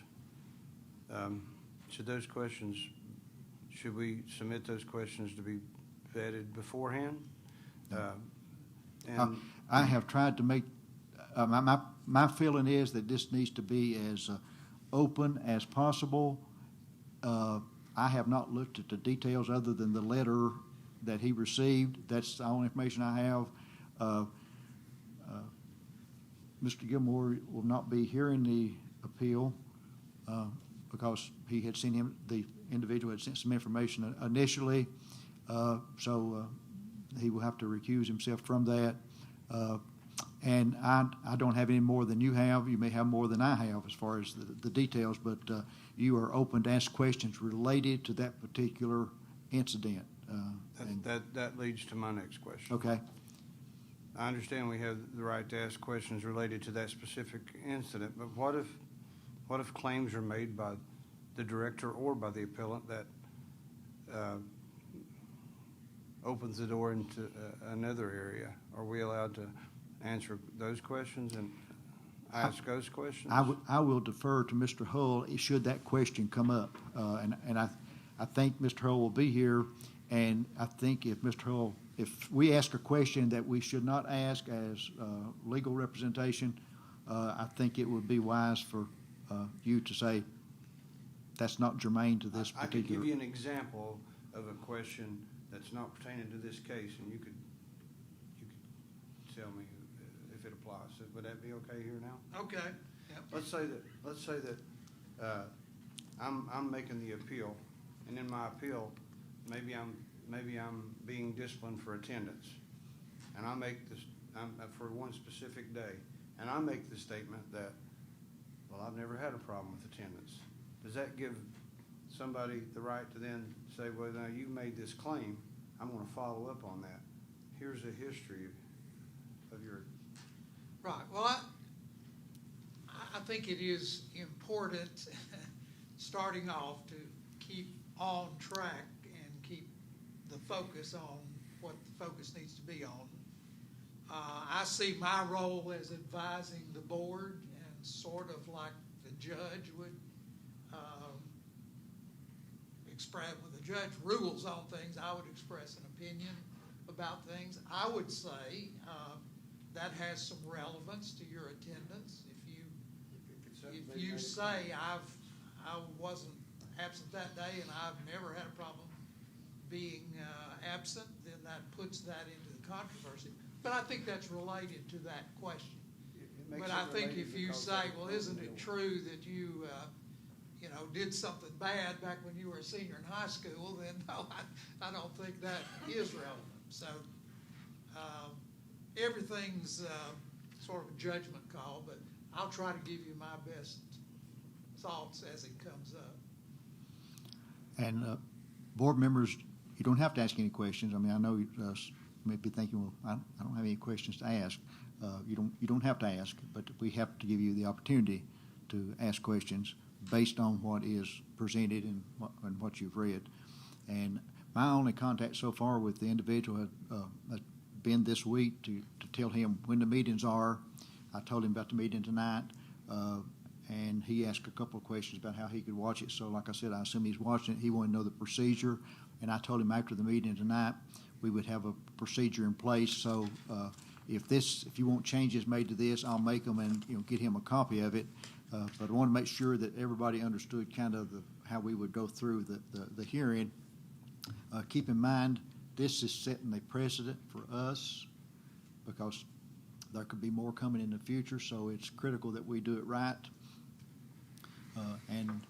Should we submit those questions to be vetted beforehand? I have tried to make, my feeling is that this needs to be as open as possible. I have not looked at the details other than the letter that he received. That's the only information I have. Mr. Gilmore will not be hearing the appeal because he had seen the individual had sent some information initially, so he will have to recuse himself from that. And I don't have any more than you have. You may have more than I have as far as the details, but you are open to ask questions related to that particular incident. That leads to my next question. Okay. I understand we have the right to ask questions related to that specific incident, but what if claims are made by the director or by the appellant that opens the door into another area? Are we allowed to answer those questions and ask those questions? I will defer to Mr. Hull should that question come up. And I think Mr. Hull will be here, and I think if Mr. Hull, if we ask a question that we should not ask as legal representation, I think it would be wise for you to say that's not germane to this I could particular. give you an example of a question that's not pertaining to this case, and you could tell me if it applies. Would that be okay here now? Okay. Yep. Let's say that I'm making the appeal, and in my appeal, maybe I'm being disciplined for attendance, and I make this for one specific day, and I make the statement that, well, I've never had a problem with attendance. Does that give somebody the right to then say, well, now you made this claim, I'm going to follow up on that. Here's a history of your. Right. Well, I think it is important, starting off, to keep on track and keep the focus on what the focus needs to be on. I see my role as advising the board, and sort of like the judge would express, when the judge rules on things, I would express an opinion about things. I would say that has some relevance to your attendance. If you say I wasn't absent that day and I've never had a problem being absent, then that puts that into the controversy. But I think that's related to that question. But I think if you say, well, isn't it true that you did something bad back when you were a senior in high school, then no, I don't think that is relevant. So everything's sort of a judgment call, but I'll try to give you my best thoughts as it comes up. And board members, you don't have to ask any questions. I mean, I know you may be thinking, well, I don't have any questions to ask. You don't have to ask, but we have to give you the opportunity to ask questions based on what is presented and what you've read. And my only contact so far with the individual has been this week to tell him when the meetings are. I told him about the meeting tonight, and he asked a couple of questions about how he could watch it. So like I said, I assume he's watching it. He wanted to know the procedure, and I told him after the meeting tonight we would have a procedure in place. So if you want changes made to this, I'll make them and get him a copy of it. But I want to make sure that everybody understood kind of how we would go through the hearing. Keep in mind, this is setting a precedent for us because there could be more coming in the future, so it's critical that we do it right. And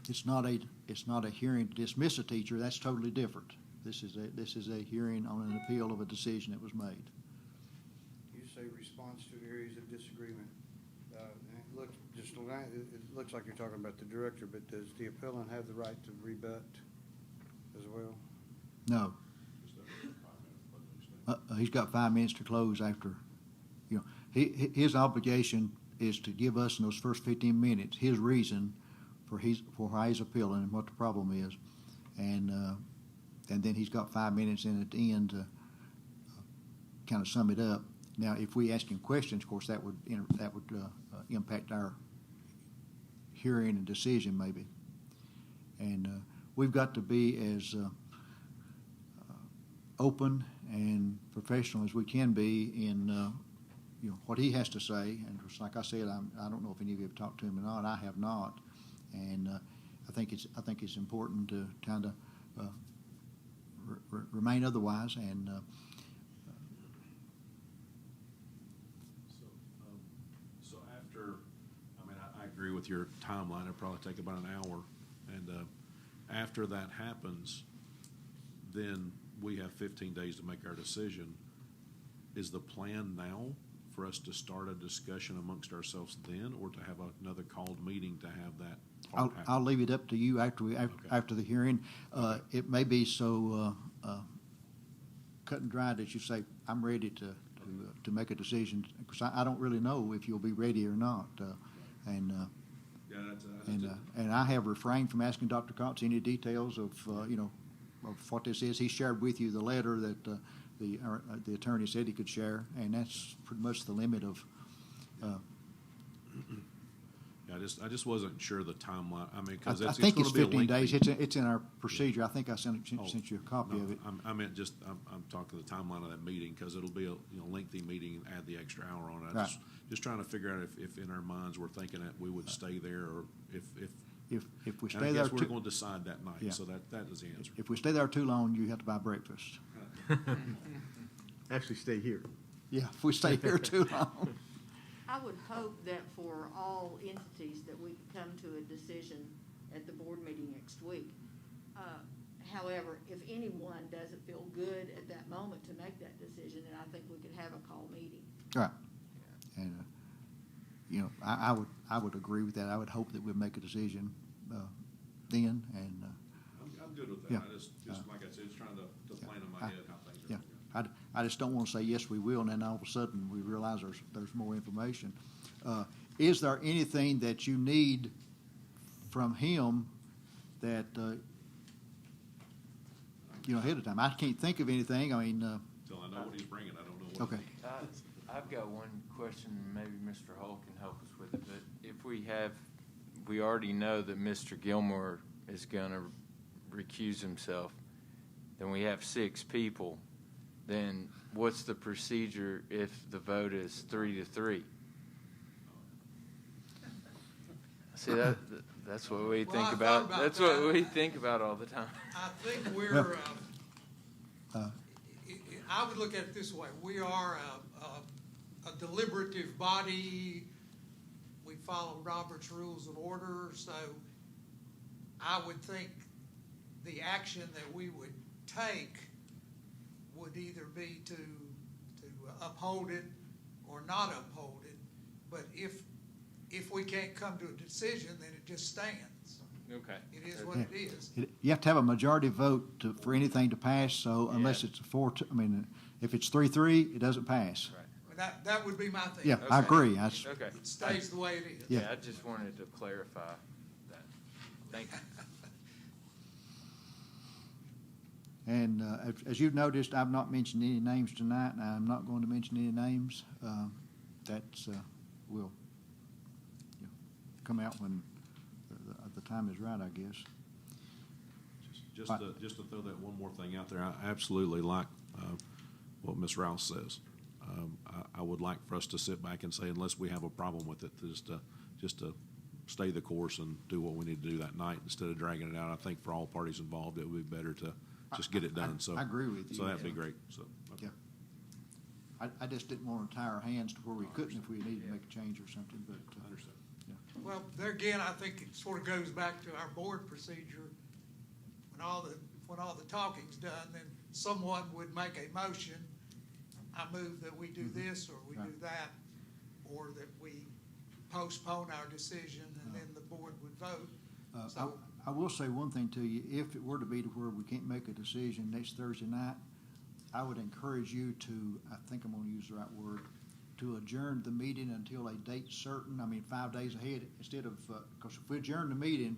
it's not a hearing to dismiss a teacher. That's totally different. This is a hearing on an appeal of a decision that was made. You say response to areas of disagreement. It looks like you're talking about the director, but does the appellant have the right to rebut as well? No. He's got 5 minutes to close after. His obligation is to give us in those first 15 minutes his reason for how he's appealing and what the problem is, and then he's got 5 minutes in at the end to kind of sum it up. Now, if we ask him questions, of course, that would impact our hearing and decision maybe. And we've got to be as open and professional as we can be in what he has to say. And just like I said, I don't know if any of you have talked to him or not. I have not, and I think it's important to kind of remain otherwise. And so after, I agree with your timeline. It'll probably take about an hour, and after that happens, then we have 15 days to make our decision. Is the plan now for us to start a discussion amongst ourselves then, or to have another called meeting to have that part happen? I'll leave it up to you after the hearing. It may be so cut and dry that you say, I'm ready to make a decision, because I don't really know if you'll be ready or not. And and I have refrained from asking Dr. Cox any details of, of what this is. He shared with you the letter that the attorney said he could share, and that's pretty much the limit of. Yeah, I just wasn't sure the timeline. I mean, because I it's think going it's to be a 15 days. lengthy. It's in our procedure. I think I sent you a copy No, of it. I meant just, I'm talking the timeline of that meeting, because it'll be a, lengthy meeting and add the extra hour on it. Right. Just trying to figure out if in our minds we're thinking that we would stay there, or if If we and stay I there guess we're too, going to decide that night, Yeah. so that is the answer. if we stay there too long, you have to buy breakfast. Actually, stay here. Yeah, if we stay here too long. I would hope that for all entities that we could come to a decision at the board meeting next week. However, if anyone doesn't feel good at that moment to make that decision, then I think we could have a call meeting. Right. And, I would agree with that. I would hope that we'd make a decision then, and. I'm good with that. Yeah. I just like I said, just trying to plan in my head how things are Yeah, going to go. I just don't want to say, yes, we will, and then all of a sudden, we realize there's more information. Is there anything that you need from him that, ahead of time? I can't think of anything. I mean. Until I know what he's bringing, I don't know what. Okay. I've got one question, maybe Mr. Hall can help us with it, but if we already know that Mr. Gilmore is going to recuse himself, then we have 6 people, then what's the procedure if the vote is 3-3? See, that's what we think I about. thought about That's that. what we think about all the time. I think we're, I would look at it this way. We are a deliberative body. We follow Robert's Rules of Order, so I would think the action that we would take would either be to uphold it or not uphold it. But if we can't come to a decision, then it just stands. Okay. It is what it is. You have to have a majority vote for anything to pass, so unless it's if it's 3-3, it doesn't pass. Right. That would be my thing. Yeah, I Okay. agree. Okay. It stays the way it is. Yeah. I just wanted to clarify that. Thank you. And as you've noticed, I've not mentioned any names tonight, and I'm not going to mention any names. That's will come out when the time is right, I guess. Just to throw that one more thing out there, I absolutely like what Ms. Rouse says. I would like for us to sit back and say, unless we have a problem with it, just to stay the course and do what we need to do that night instead of dragging it out. I think for all parties involved, it would be better to just get it done. So I agree with you. So that'd be great. So okay. Yeah. I just didn't want to tie our hands to where we couldn't if we needed to make a change or something, but. Understood. Yeah. Well, there again, I think it sort of goes back to our board procedure. When all the talking's done, then someone would make a motion. I move that we do this, or we do that, or that we postpone our decision, and then the board would vote. I will say one thing to you. If it were to be to where we can't make a decision next Thursday night, I would encourage you to, I think I'm going to use the right word, to adjourn the meeting until a date certain, 5 days ahead, instead of, because if we adjourn the meeting,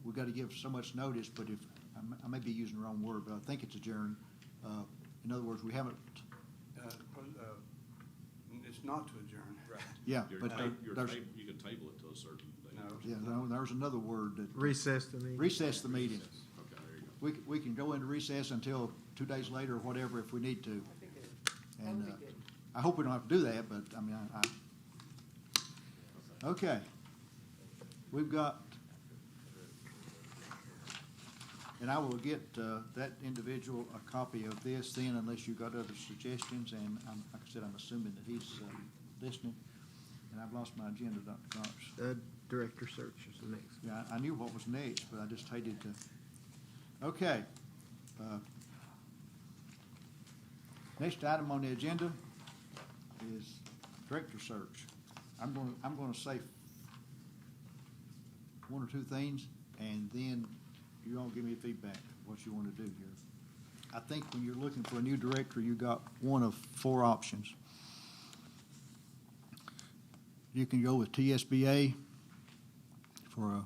we've got to give so much notice, but if, I may be using the wrong word, but I think it's adjourned. In other words, we haven't. It's not to adjourn. Right. Yeah, you but can table it to a certain date. no, there's another word that. Recess the meeting. Recess the meeting. Okay, there you go. We can go into recess until 2 days later or whatever if we need to. And I hope we don't have to do that, but okay. We've got, and I will get that individual a copy of this then, unless you've got other suggestions. And like I said, I'm assuming that he's listening. And I've lost my agenda, Dr. Cox. Director search is the next. Yeah, I knew what was next, but I just hated to. Okay. Next item on the agenda is director search. I'm going to say one or two things, and then you all give me feedback what you want to do here. I think when you're looking for a new director, you got one of 4 options. You can go with TSBA for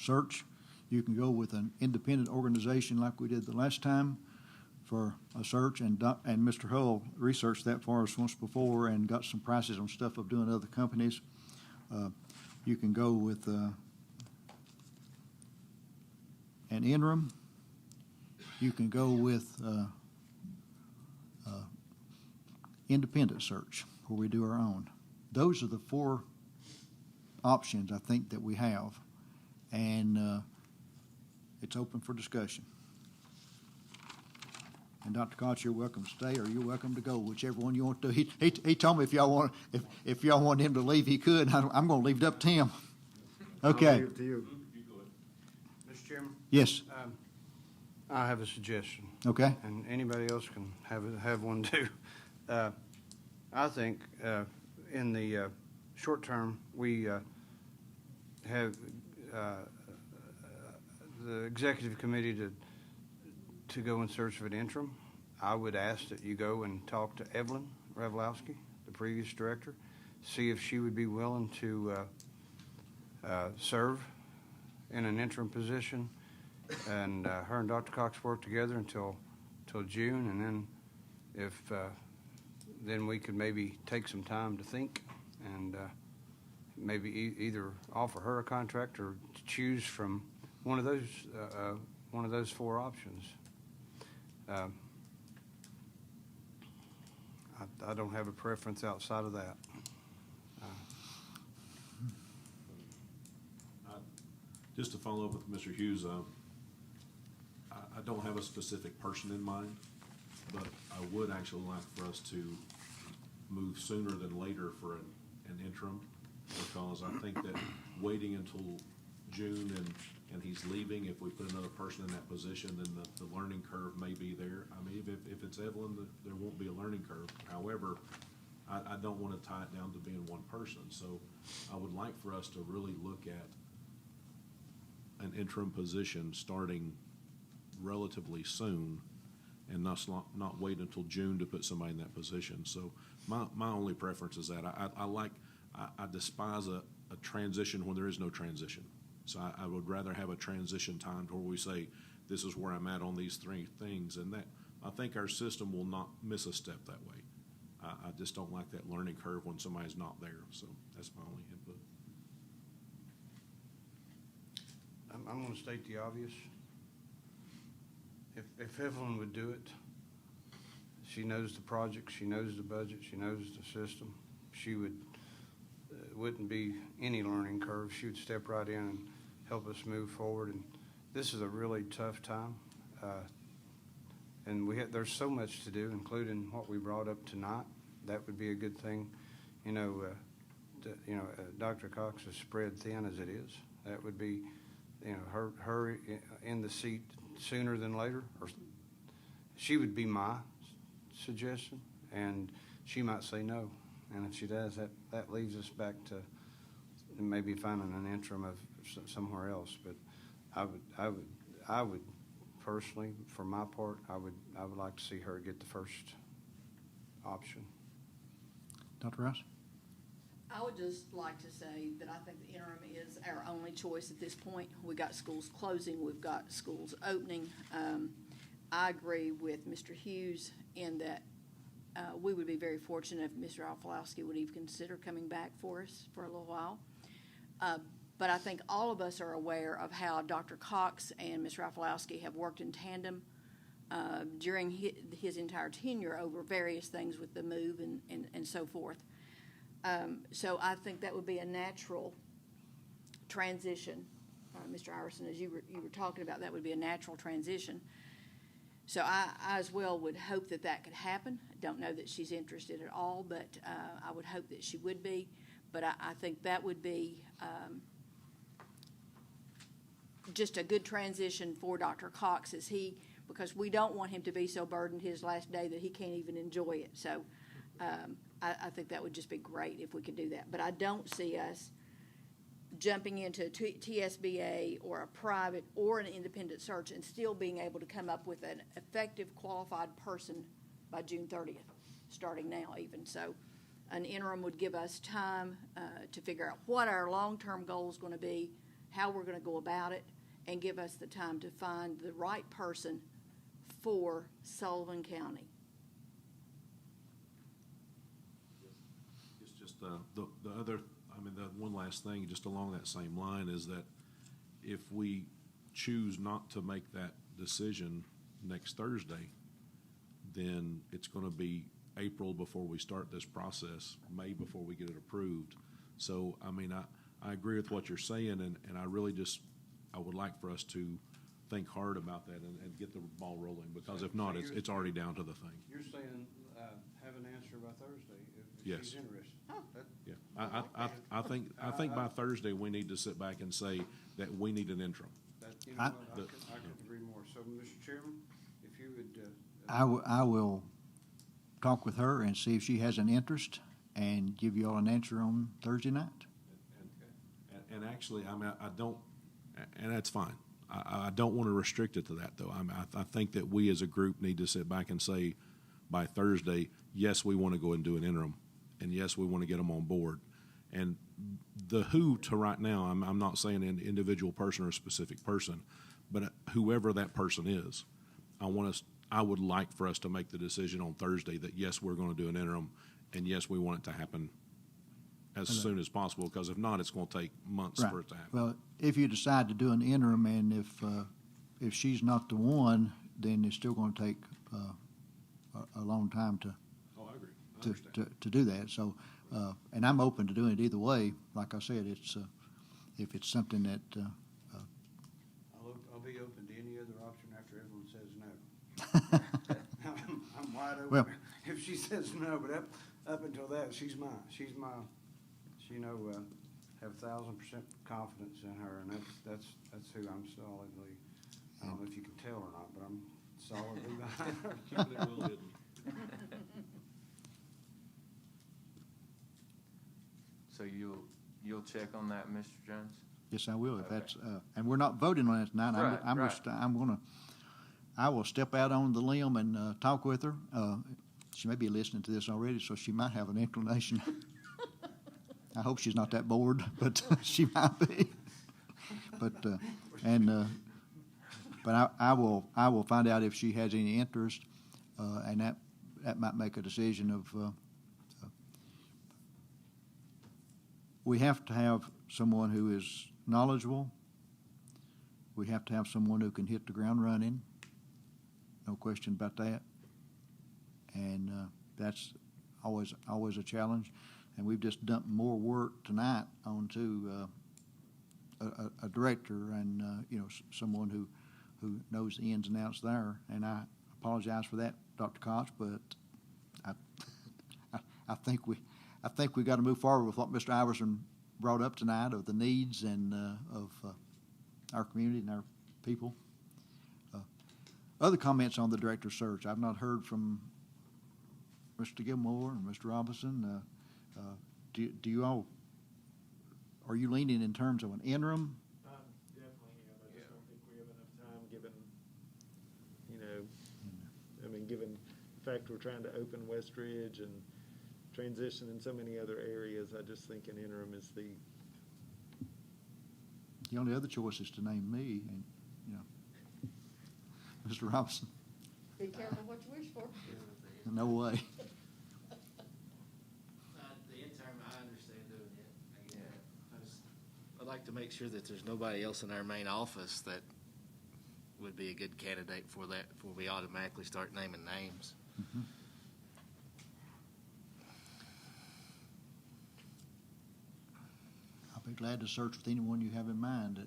search. You can go with an independent organization like we did the last time for a search, and Mr. Hull researched that for us once before and got some prices on stuff of doing other companies. You can go with an interim. You can go with independent search, where we do our own. Those are the four options I think that we have, and it's open for discussion. And Dr. Cox, you're welcome to stay, or you're welcome to go, whichever one you want to. He told me if y'all want him to leave, he could. I'm going to leave it up to him. Okay. I'll leave it to you. Mr. Chairman? Yes. I have a suggestion. Okay. And anybody else can have one too. I think in the short term, we have the executive committee to go in search of an interim. I would ask that you go and talk to Evelyn Revlowski, the previous director, see if she would be willing to serve in an interim position, and her and Dr. Cox work together until June, and then if then we could maybe take some time to think and maybe either offer her a contract or choose from one of those four options. I don't have a preference outside of that. Just to follow up with Mr. Hughes, I don't have a specific person in mind, but I would actually like for us to move sooner than later for an interim, because I think that waiting until June and he's leaving, if we put another person in that position, then the learning curve may be there. I mean, if it's Evelyn, there won't be a learning curve. However, I don't want to tie it down to being one person. So I would like for us to really look at an interim position starting relatively soon, and not wait until June to put somebody in that position. So my only preference is that I despise a transition when there is no transition. So I would rather have a transition time to where we say, this is where I'm at on these three things, and that I think our system will not miss a step that way. I just don't like that learning curve when somebody's not there. So that's my only input. I'm going to state the obvious. If Evelyn would do it, she knows the project, she knows the budget, she knows the system. She wouldn't be any learning curve. She would step right in and help us move forward. And this is a really tough time, and there's so much to do, including what we brought up tonight. That would be a good thing. Dr. Cox is spread thin as it is. That would be, her in the seat sooner than later, or she would be my suggestion, and she might say no. And if she does, that leaves us back to maybe finding an interim of somewhere else. But I would personally, for my part, I would like to see her get the first option. Dr. Rouse? I would just like to say that I think the interim is our only choice at this point. We got schools closing, we've got schools opening. I agree with Mr. Hughes in that we would be very fortunate if Mr. Rafalowski would even consider coming back for us for a little while. But I think all of us are aware of how Dr. Cox and Mr. Rafalowski have worked in tandem during his entire tenure over various things with the move and so forth. So I think that would be a natural transition. Mr. Iverson, as you were talking about, that would be a natural transition. So I as well would hope that could happen. I don't know that she's interested at all, but I would hope that she would be. But I think that would be just a good transition for Dr. Cox because we don't want him to be so burdened his last day that he can't even enjoy it. So I think that would just be great if we could do that. But I don't see us jumping into TSBA or a private or an independent search and still being able to come up with an effective, qualified person by June 30th, starting now even. So an interim would give us time to figure out what our long-term goal is going to be, how we're gonna go about it, and give us the time to find the right person for Sullivan County. It's just, the other, I mean, the one last thing, just along that same line, is that if we choose not to make that decision next Thursday, then it's gonna be April before we start this process, May before we get it approved. So, I mean, I agree with what you're saying, and I really just, I would like for us to think hard about that and get the ball rolling, because if not, it's already down to the thing. You're saying, have an answer by Thursday if Yes. she's interested? Yeah, I think by Thursday, we need to sit back and say that we need an interim. You know what, I could agree more. So, Mr. Chairman, if you would, I will talk with her and see if she has an interest and give you all an answer on Thursday night. And actually, I mean, I don't, and that's fine. I don't want to restrict it to that, though. I think that we as a group need to sit back and say, by Thursday, yes, we want to go and do an interim, and yes, we want to get them on board. And the who to right now, I'm not saying an individual person or a specific person, but whoever that person is, I would like for us to make the decision on Thursday that yes, we're going to do an interim, and yes, we want it to happen as soon as possible, because if not, it's going to take months Right. for it to happen. Well, if you decide to do an interim, and if she's not the one, then it's still going to take a long time to Oh, I agree. to do that. So, and I'm open to doing it either way. Like I said, it's if it's something that I'll be open to any other option after everyone says no. I'm wide open. Well- If she says no, but up until that, she's my, you know, have 1,000% confidence in her, and that's who I'm solidly, I don't know if you can tell or not, but I'm solidly behind her. Keep it well hidden. So you'll check on that, Mr. Jones? yes, I will. If Okay. that's and we're not voting on it tonight. Right, I will step out on the limb and talk with her. She may be listening to this already, so she might have an inclination. I hope she's not that bored, but she might be. But I will find out if she has any interest, and that might make a decision of. We have to have someone who is knowledgeable. We have to have someone who can hit the ground running. No question about that. And that's always a challenge. And we've just dumped more work tonight onto a director and someone who knows the ins and outs there. And I apologize for that, Dr. Koch, but I think we got to move forward with what Mr. Iverson brought up tonight of the needs and of our community and our people. Other comments on the director's search? I've not heard from Mr. Gilmore and Mr. Robinson. Do you all, are you leaning in terms of an interim? Definitely have. I just don't think we have enough time, given, given the fact we're trying to open Westridge and transition in so many other areas. I just think an interim is the only other choice is to name me, and, Mr. Robinson. Be careful what you wish for. No way. The interim, I understand doing it. I'd like to make sure that there's nobody else in our main office that would be a good candidate for that before we automatically start naming names. Mm-hmm. I'll be glad to search with anyone you have in mind.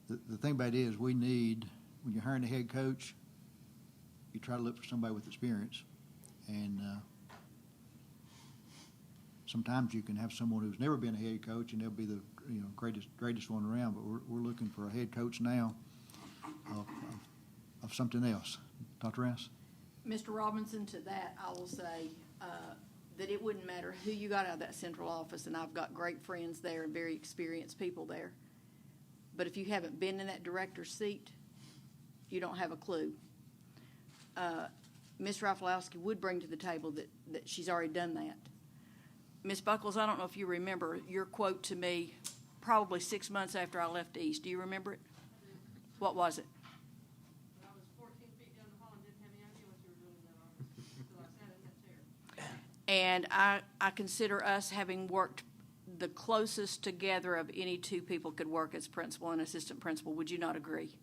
That the thing about it is, we need, when you're hiring a head coach, you try to look for somebody with experience, and sometimes you can have someone who's never been a head coach, and they'll be the greatest one around. But we're looking for a head coach now of something else. Dr. Rouse? Mr. Robinson, to that, I will say that it wouldn't matter who you got out of that central office, and I've got great friends there and very experienced people there. But if you haven't been in that director's seat, you don't have a clue. Ms. Rafalowski would bring to the table that she's already done that. Ms. Buckles, I don't know if you remember your quote to me probably 6 months after I left East. Do you remember it? What was it? I was 14 feet down the hall and didn't have any idea what you were doing in that office, so I sat in that chair. And I consider us having worked the closest together of any two people could work as principal and assistant principal. Would you not agree?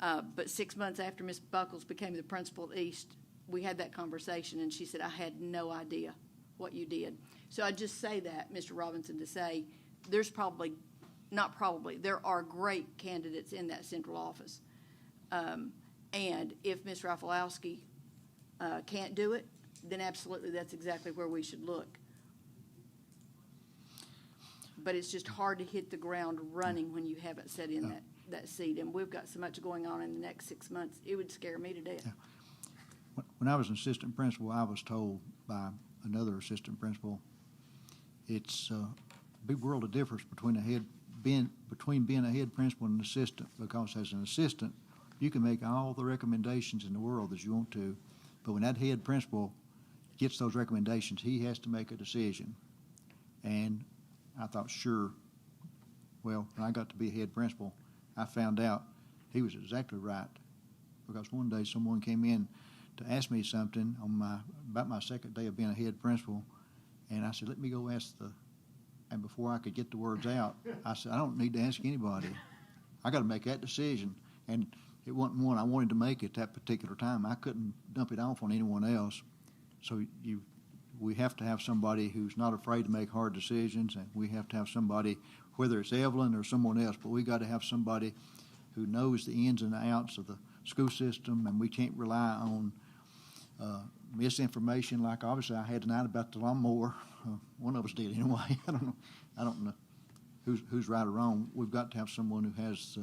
But 6 months after Ms. Buckles became the principal at East, we had that conversation, and she said, I had no idea what you did. So I just say that, Mr. Robinson, to say there's there are great candidates in that central office. And if Ms. Rafalowski can't do it, then absolutely that's exactly where we should look. But it's just hard to hit the ground running when you haven't sat in that seat. And we've got so much going on in the next 6 months, it would scare me to death. Yeah. When I was an assistant principal, I was told by another assistant principal, it's a big world of difference between being a head principal and an assistant, because as an assistant, you can make all the recommendations in the world that you want to, but when that head principal gets those recommendations, he has to make a decision. And I thought, sure. Well, when I got to be head principal, I found out he was exactly right, because one day someone came in to ask me something about my second day of being a head principal, and I said, let me go ask and before I could get the words out, I said, I don't need to ask anybody. I got to make that decision. And it wasn't one I wanted to make at that particular time. I couldn't dump it off on anyone else. So we have to have somebody who's not afraid to make hard decisions, and we have to have somebody, whether it's Evelyn or someone else, but we got to have somebody who knows the ins and outs of the school system, and we can't rely on misinformation like obviously I had tonight about the lawnmower. One of us did anyway. I don't know who's right or wrong. We've got to have someone who has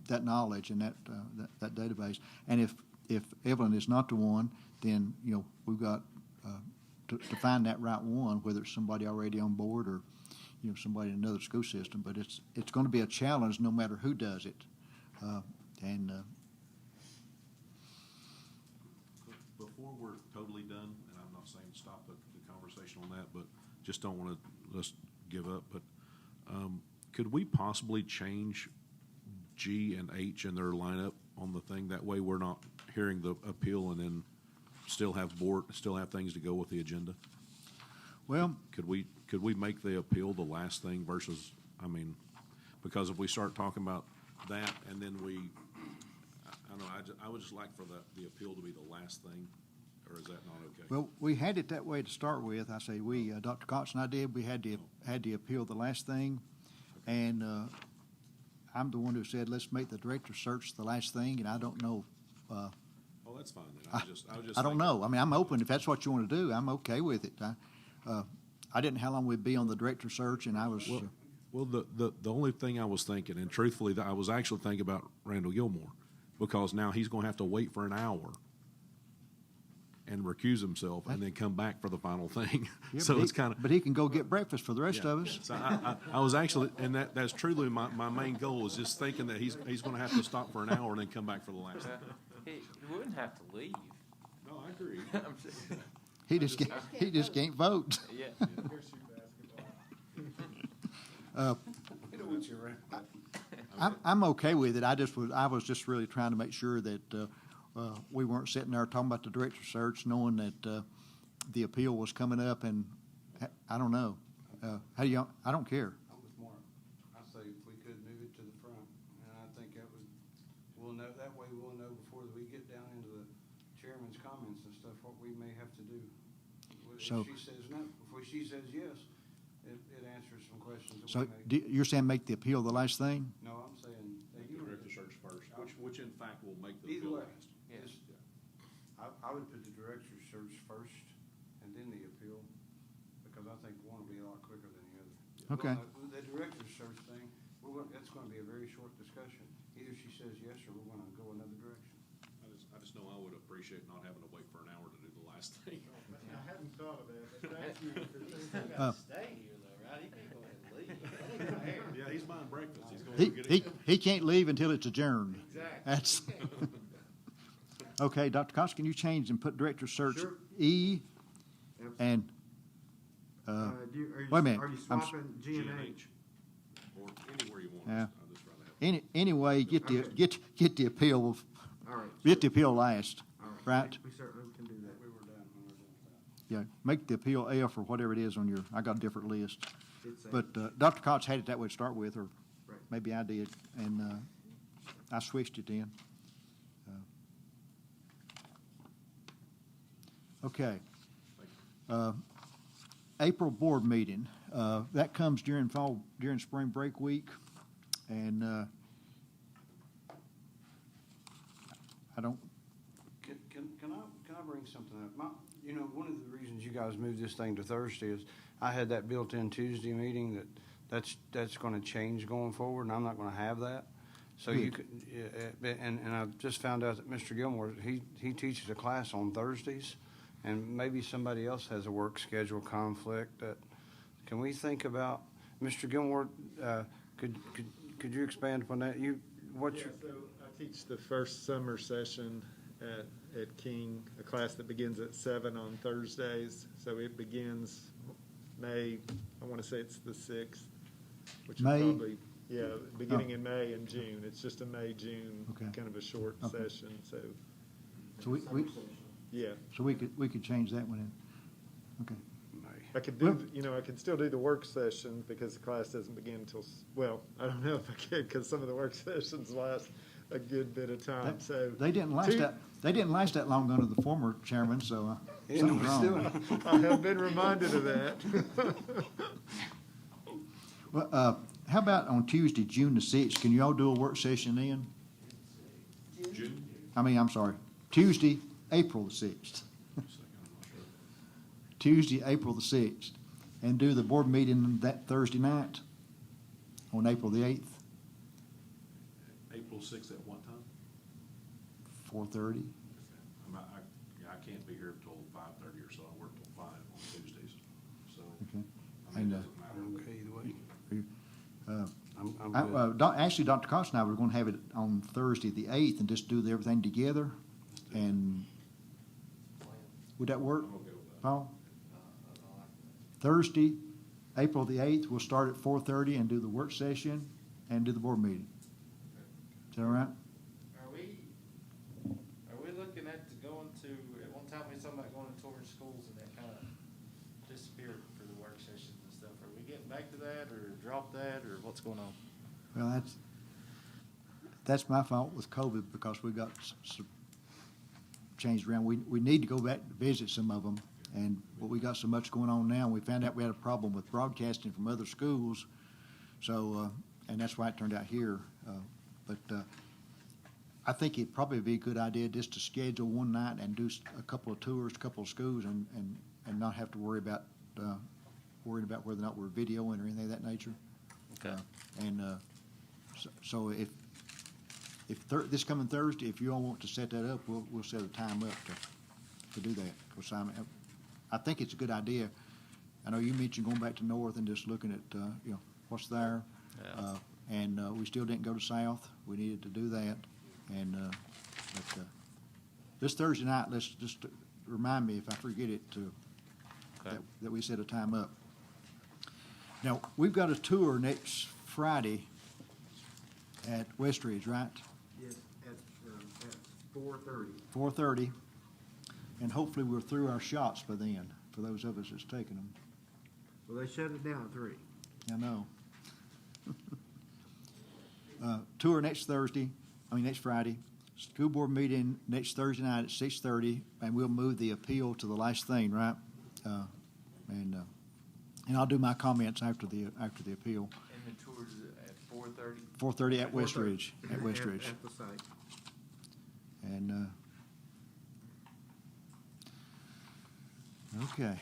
that knowledge and that database. And if Evelyn is not the one, then we've got to find that right one, whether it's somebody already on board or somebody in another school system. But it's going to be a challenge no matter who does it. Before we're totally done, and I'm not saying stop the conversation on that, but just don't want to let's give up. But could we possibly change G and H in their lineup on the thing? That way we're not hearing the appeal and then still have things to go with the agenda. Well, could we make the appeal the last thing versus, because if we start talking about that and then I don't know, I would just like for the appeal to be the last thing, or is that not okay? Well, we had it that way to start with. I say Dr. Cox and I did. We had to appeal the last thing, and I'm the one who said let's make the director search the last thing, and I don't know. Oh, that's fine then. I don't know. I'm open if that's what you want to do. I'm okay with it. I didn't know how long we'd be on the director search, and I was. Well, the only thing I was thinking, and truthfully, I was actually thinking about Randall Gilmore, because now he's going to have to wait for an hour and recuse himself and then come back for the final thing. Yeah, so it's kind of. But he can go get breakfast for the rest of us. So I was actually, and that's truly my main goal is just thinking that he's going to have to stop for an hour and then come back for the last thing. He wouldn't have to leave. No, I agree. He just can't vote. Yeah. I'm okay with it. I was just really trying to make sure that we weren't sitting there talking about the director search, knowing that the appeal was coming up, and I don't know. I don't care. I say if we could move it to the front, and I think we'll know that way. We'll know before we get down into the chairman's comments and stuff what we may have to do. If she says no, before she says yes, it answers some questions. So you're saying make the appeal the last thing? No, I'm saying Make the director search first, which in fact will make the either appeal way. last. Yes. I would put the director search first and then the appeal, because I think one will be a lot quicker than the other. Okay. The director search thing, that's going to be a very short discussion. Either she says yes or we're going to go another direction. I just know I would appreciate not having to wait for an hour to do the last thing. I hadn't thought of that, but thank you for thinking. Stay here though, right? He can't go ahead and leave. Yeah, he's buying breakfast. He's going to get it. He can't leave until it's adjourned. Exactly. That's okay. Dr. Cox, can you change and put director search Sure. E and Wait a minute. Are you I'm s- swapping G and H? Or anywhere you want. Yeah. I'd just rather have. Anyway, get the, Okay. get the appeal, All right. get the appeal last, All right? We certainly can do that. Yeah, make the appeal F or whatever it is on your, I got a different list. It's a- But Dr. Cox had it that way to start with, or Right. maybe I did, and I switched it then. Okay. April board meeting, that comes during spring break week, and I don't, Can I bring something up? One of the reasons you guys moved this thing to Thursday is I had that built-in Tuesday meeting that's gonna change going forward, and I'm not gonna have that. So you could, and I just found out that Mr. Gilmore, he teaches a class on Thursdays, and maybe somebody else has a work schedule conflict that, can we think about, Mr. Gilmore, could you expand upon that? So I teach the first summer session at King, a class that begins at 7 on Thursdays. So it begins May, I want to say it's the 6th, which is May? probably, beginning in May and June. It's just a May, June, Okay. kind of a short Okay. session, so, yeah. so we could change that one in, okay. I could do, I could still do the work session because the class doesn't begin until, well, I don't know if I could, because some of the work sessions last a good bit of time, so. They didn't last that long under the former chairman, so something's wrong. I have been reminded of that. Well, how about on Tuesday, June the 6th? Can you all do a work session then? June? I'm sorry, Tuesday, April the 6th. Tuesday, April the 6th. And do the board meeting that Thursday night on April the 8th, April 6th at what time? 4:30. I can't be here till 5:30 or so. I work till 5 on Tuesdays. So, Okay. I mean, And, it doesn't matter. I'm okay either way. I'm good. Actually, Dr. Cox and I were going to have it on Thursday the 8th and just do everything together. And would that work, I'm okay with that. Paul? Thursday, April the 8th, we'll start at 4:30 and do the work session and do the board meeting. Is that all right? Are we looking at going to, at one time we talking about going to touring schools and that kind of disappeared for the work sessions and stuff. Are we getting back to that or drop that or what's going on? Well, that's my fault with COVID because we got changed around. We need to go back to visit some of them, but we got so much going on now. We found out we had a problem with broadcasting from other schools, so and that's why it turned out here. But I think it'd probably be a good idea just to schedule one night and do a couple of tours, a couple of schools, and not have to worry about whether or not we're videoing or anything of that nature. Okay. So if this coming Thursday, if you all want to set that up, we'll set a time up to do that. 'Cause I think it's a good idea. I know you mentioned going back to North and just looking at what's there. Yeah. And we still didn't go to South. We needed to do that. And but this Thursday night, let's just remind me if I forget it that we set a time up. Now, we've got a tour next Friday at Westridge, right? Yes, at 4:30. 4:30, and hopefully we're through our shots by then, for those of us that's taking them. Well, they shut it down at 3. I know. Tour next Friday. School board meeting next Thursday night at 6:30, and we'll move the appeal to the last thing, right? And I'll do my comments after the appeal. And the tour's at 4:30? 4:30 at Westridge, at Westridge. At the site. And, okay.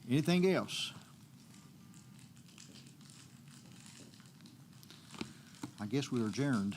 Anything else? I guess we're adjourned.